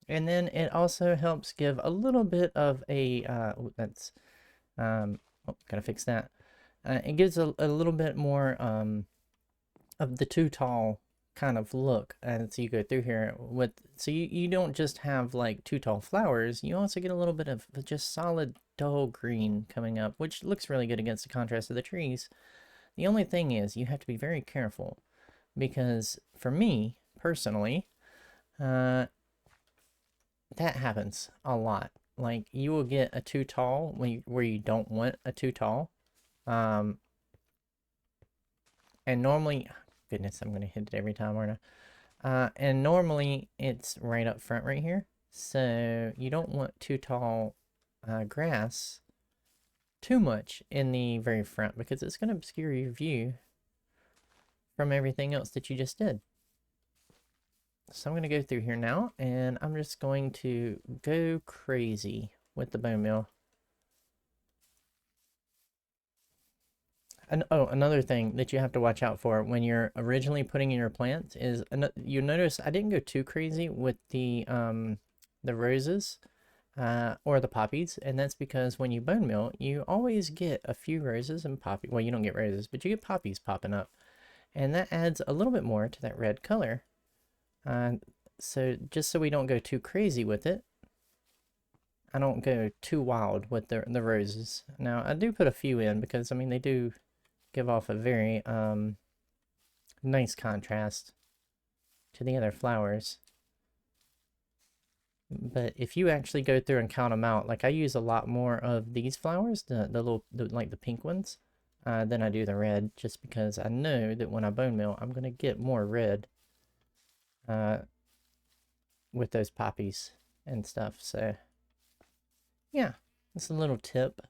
And then it also helps give a little bit of a, gotta fix that. It gives a little bit more of the too tall kind of look as you go through here with, so you don't just have like too tall flowers, you also get a little bit of just solid dull green coming up, which looks really good against the contrast of the trees. The only thing is you have to be very careful because for me personally, that happens a lot. Like you will get a too tall where you don't want a too tall. And normally, goodness, I'm going to hit it every time, aren't I? And normally it's right up front right here. So you don't want too tall grass too much in the very front because it's going to obscure your view from everything else that you just did. So I'm going to go through here now and I'm just going to go crazy with the bone meal. And oh, another thing that you have to watch out for when you're originally putting in your plants is you notice I didn't go too crazy with the roses or the poppies, and that's because when you bone meal, you always get a few roses and poppy. Well, you don't get roses, but you get poppies popping up, and that adds a little bit more to that red color. So just so we don't go too crazy with it, I don't go too wild with the roses. Now I do put a few in because I mean they do give off a very nice contrast to the other flowers. But if you actually go through and count them out, like I use a lot more of these flowers, like the pink ones, than I do the red, just because I know that when I bone meal, I'm gonna get more red with those poppies and stuff. So yeah, that's a little tip.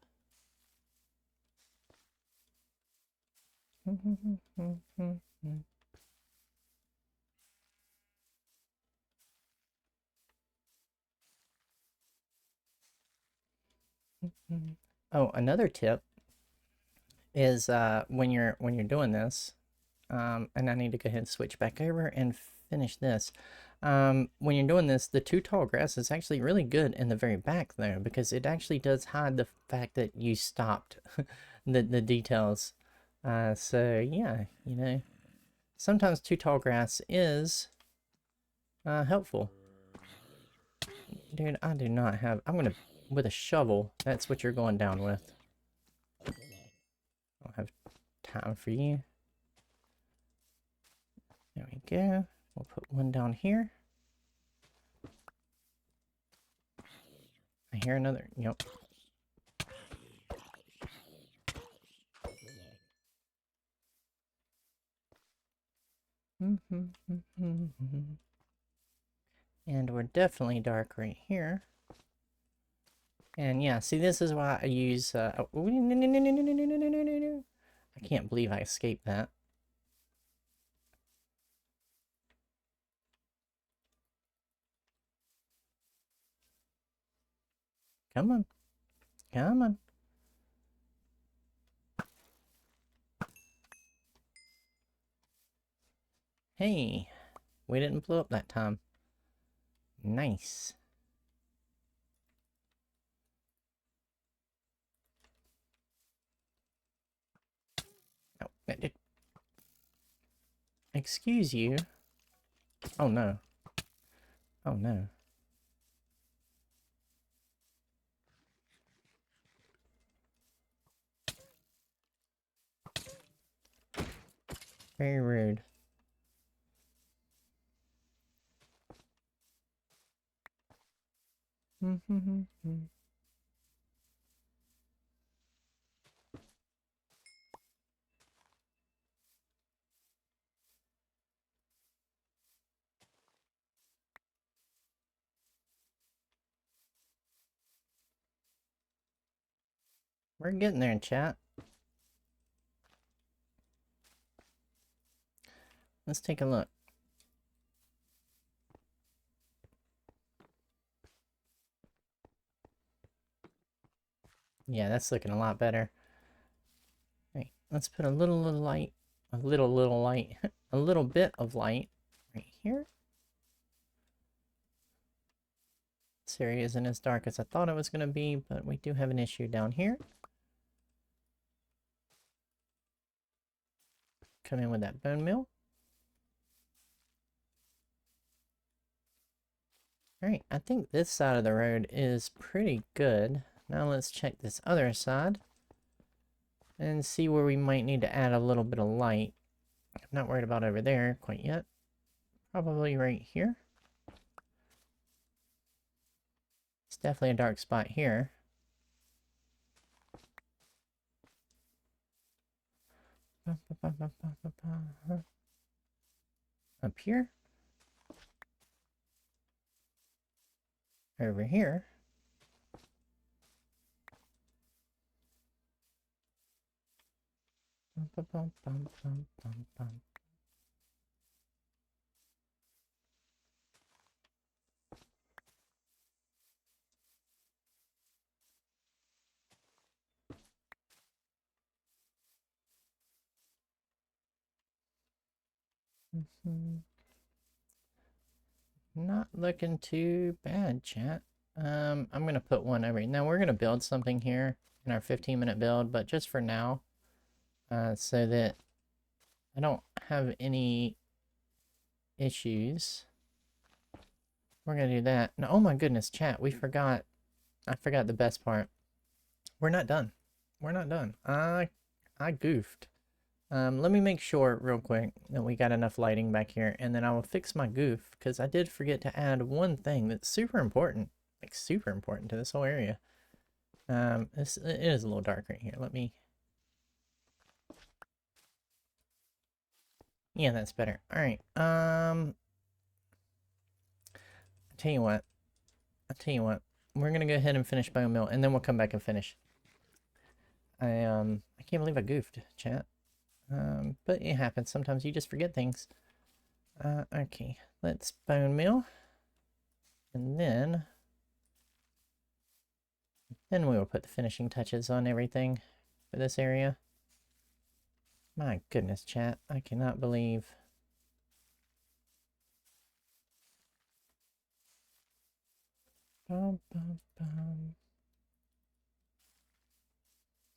Oh, another tip is when you're doing this, and I need to go ahead and switch back over and finish this. When you're doing this, the too tall grass is actually really good in the very back though, because it actually does hide the fact that you stopped the details. So yeah, you know, sometimes too tall grass is helpful. Dude, I do not have, I'm gonna, with a shovel, that's what you're going down with. I don't have time for you. There we go. We'll put one down here. I hear another. Yep. And we're definitely dark right here. And yeah, see, this is why I use. I can't believe I escaped that. Come on. Come on. Hey, we didn't blow up that time. Nice. Oh, excuse you. Oh no. Oh no. Very rude. We're getting there, chat. Let's take a look. Yeah, that's looking a lot better. Right, let's put a little light, a little light, a little bit of light right here. This area isn't as dark as I thought it was going to be, but we do have an issue down here. Come in with that bone meal. Alright, I think this side of the road is pretty good. Now let's check this other side and see where we might need to add a little bit of light. I'm not worried about over there quite yet. Probably right here. It's definitely a dark spot here. Up here. Over here. Not looking too bad, chat. I'm gonna put one over here. Now we're gonna build something here in our 15-minute build, but just for now, so that I don't have any issues. We're gonna do that. Now, oh my goodness, chat, I forgot the best part. We're not done. We're not done. I goofed. Let me make sure real quick that we got enough lighting back here, and then I will fix my goof, because I did forget to add one thing that's super important, like super important to this whole area. It is a little dark right here. Let me... Yeah, that's better. Alright, I'll tell you what. We're gonna go ahead and finish bone meal, and then we'll come back and finish. I can't believe I goofed, chat. But it happens. Sometimes you just forget things. Okay, let's bone meal. And then we will put the finishing touches on everything for this area. My goodness, chat. I cannot believe. Bum, bum, bum.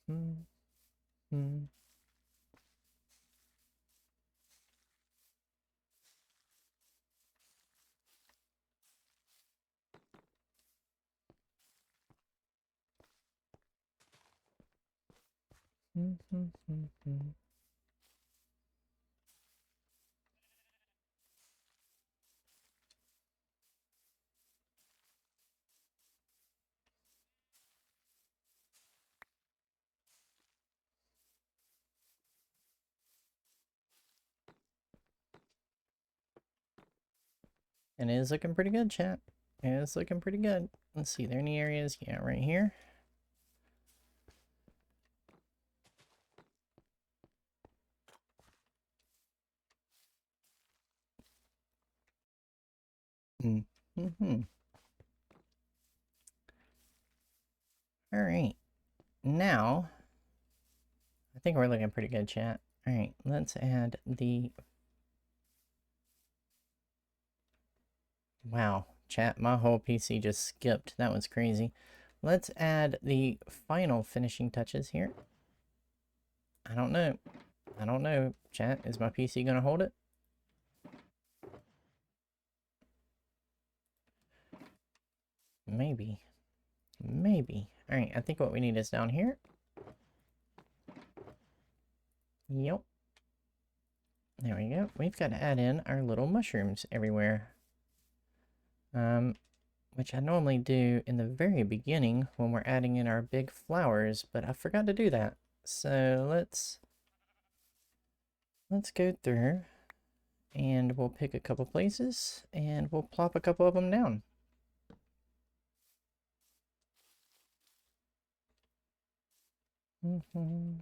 Hmm. And it is looking pretty good, chat. It is looking pretty good. Let's see, are there any areas? Yeah, right here. All right. Now, I think we're looking pretty good, chat. All right, let's add the... Wow, chat, my whole PC just skipped. That was crazy. Let's add the final finishing touches here. I don't know, chat. Is my PC gonna hold it? Maybe. Alright, I think what we need is down here. Yep. There we go. We've got to add in our little mushrooms everywhere. Which I normally do in the very beginning when we're adding in our big flowers, but I forgot to do that. So let's go through and we'll pick a couple places and we'll plop a couple of them down. Mm-hmm.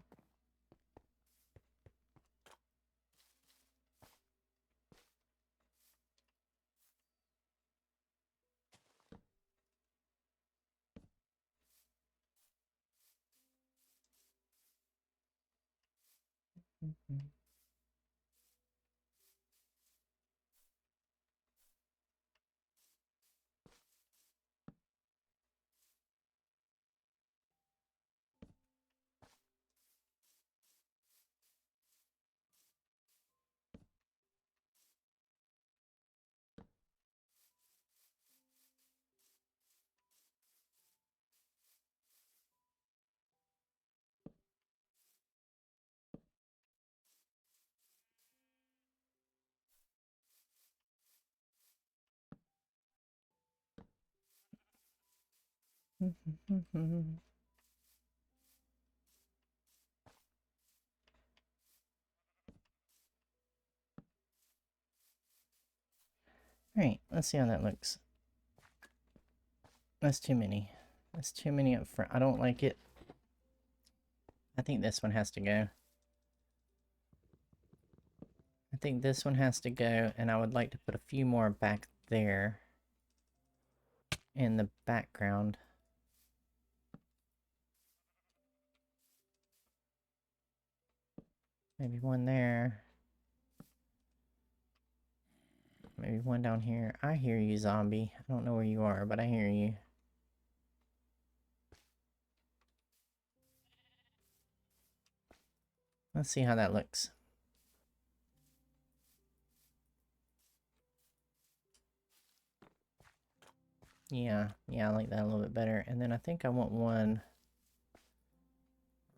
Mm-hmm. Mm-hmm. Alright, let's see how that looks. That's too many. That's too many up front. I don't like it. I think this one has to go. I think this one has to go, and I would like to put a few more back there in the background. Maybe one there. Maybe one down here. I hear you, zombie. I don't know where you are, but I hear you. Let's see how that looks. Yeah, I like that a little bit better. And then I think I want one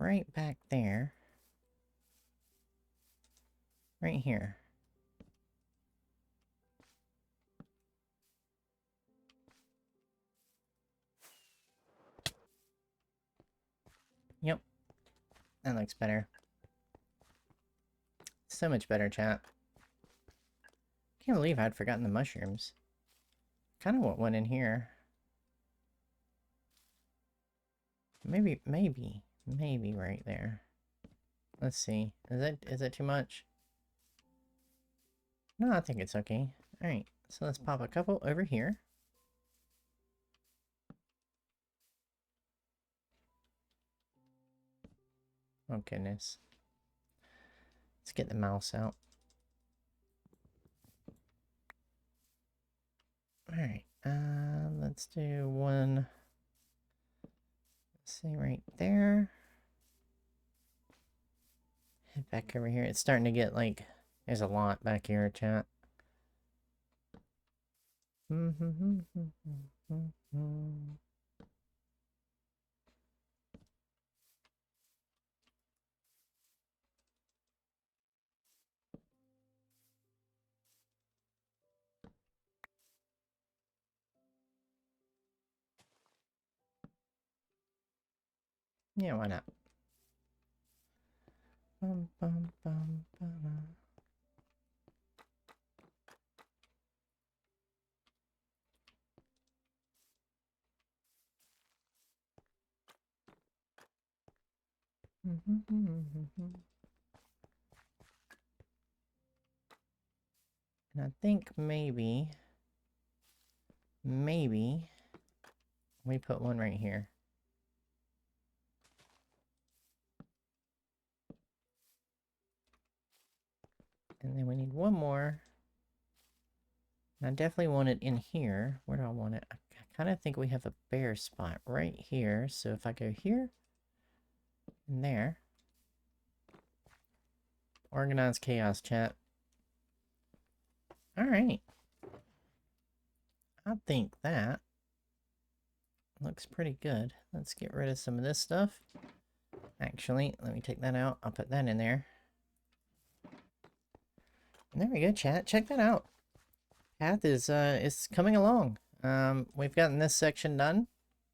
right back there. Right here. Yep. That looks better. So much better, chat. Can't believe I'd forgotten the mushrooms. Kind of want one in here. Maybe right there. Let's see. Is that too much? No, I think it's okay. Alright, so let's pop a couple over here. Oh goodness. Let's get the mouse out. Alright, let's do one. Let's see right there. Head back over here. It's starting to get like, there's a lot back here, chat. Yeah, why not? Bum, bum, bum, bum. And I think maybe we put one right here. And then we need one more. And I definitely want it in here. Where do I want it? I kind of think we have a bare spot right here. So if I go here and there. Organized chaos, chat. Alright. I think that looks pretty good. Let's get rid of some of this stuff. Actually, let me take that out. I'll put that in there. And there we go, chat. Check that out. Path is coming along. We've gotten this section done.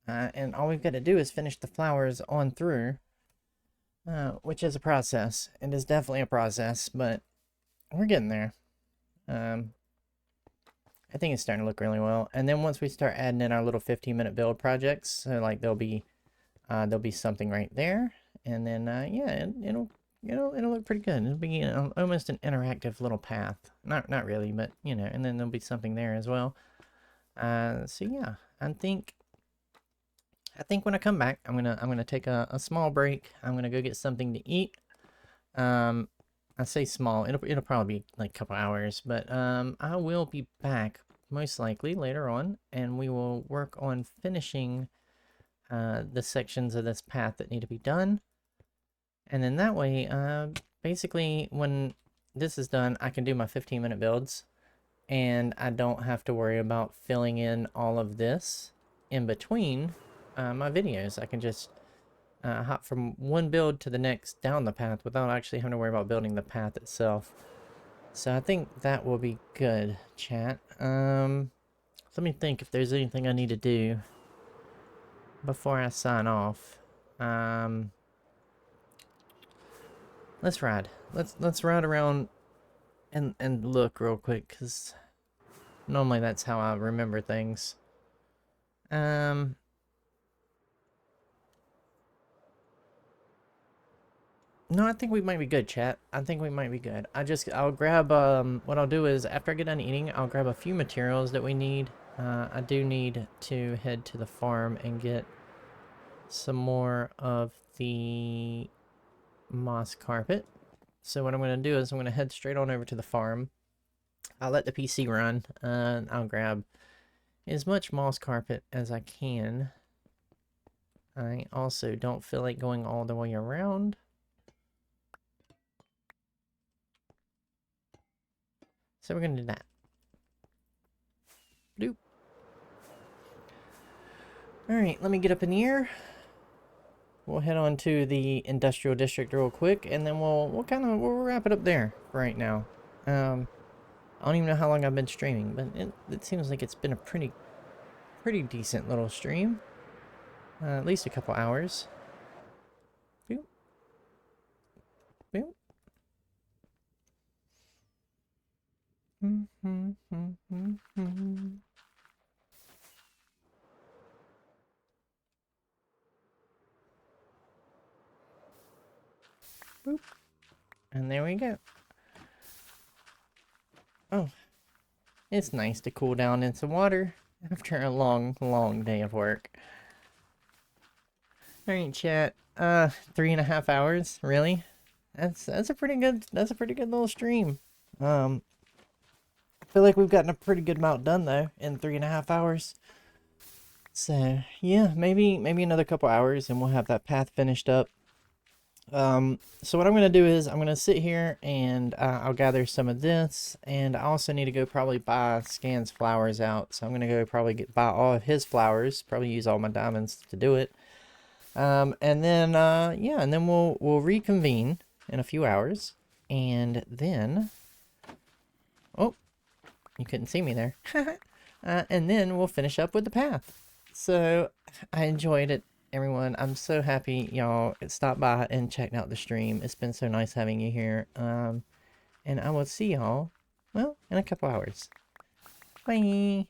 And all we've got to do is finish the flowers on through. Which is a process. It is definitely a process, but we're getting there. I think it's starting to look really well. And then once we start adding in our little 15-minute build projects, so like there'll be something right there, and then yeah, it'll look pretty good. It'll be almost an interactive little path. Not really, but you know, and then there'll be something there as well. So yeah, I think when I come back, I'm gonna take a small break. I'm gonna go get something to eat. Um, I say small. It'll probably be like a couple hours, but I will be back most likely later on, and we will work on finishing the sections of this path that need to be done. And then that way, basically, when this is done, I can do my 15-minute builds, and I don't have to worry about filling in all of this in between my videos. I can just hop from one build to the next down the path without actually having to worry about building the path itself. So I think that will be good, chat. Let me think if there's anything I need to do before I sign off. Let's ride. Let's ride around and look real quick, because normally that's how I remember things. No, I think we might be good, chat. I think we might be good. I'll grab, what I'll do is, after I get done eating, I'll grab a few materials that we need. I do need to head to the farm and get some more of the moss carpet. So what I'm going to do is I'm going to head straight on over to the farm. I'll let the PC run, and I'll grab as much moss carpet as I can. I also don't feel like going all the way around. So we're going to do that. Doop. Alright, let me get up in the air. We'll head on to the industrial district real quick, and then we'll wrap it up there for right now. I don't even know how long I've been streaming, but it seems like it's been a pretty decent little stream. At least a couple hours. Boop. Boop. Boop. And there we go. Oh, it's nice to cool down in some water after a long day of work. Alright, chat. 3.5 hours, really? That's a pretty good little stream. I feel like we've gotten a pretty good amount done though in 3.5 hours. So yeah, maybe another couple hours and we'll have that path finished up. So what I'm gonna do is I'm gonna sit here and I'll gather some of this, and I also need to go probably buy Scan's flowers out. So I'm gonna go probably buy all of his flowers, probably use all my diamonds to do it. And then yeah, and then we'll reconvene in a few hours, and then oh, you couldn't see me there. And then we'll finish up with the path. So I enjoyed it, everyone. I'm so happy y'all stopped by and checked out the stream. It's been so nice having you here. And I will see y'all, well, in a couple hours. Bye.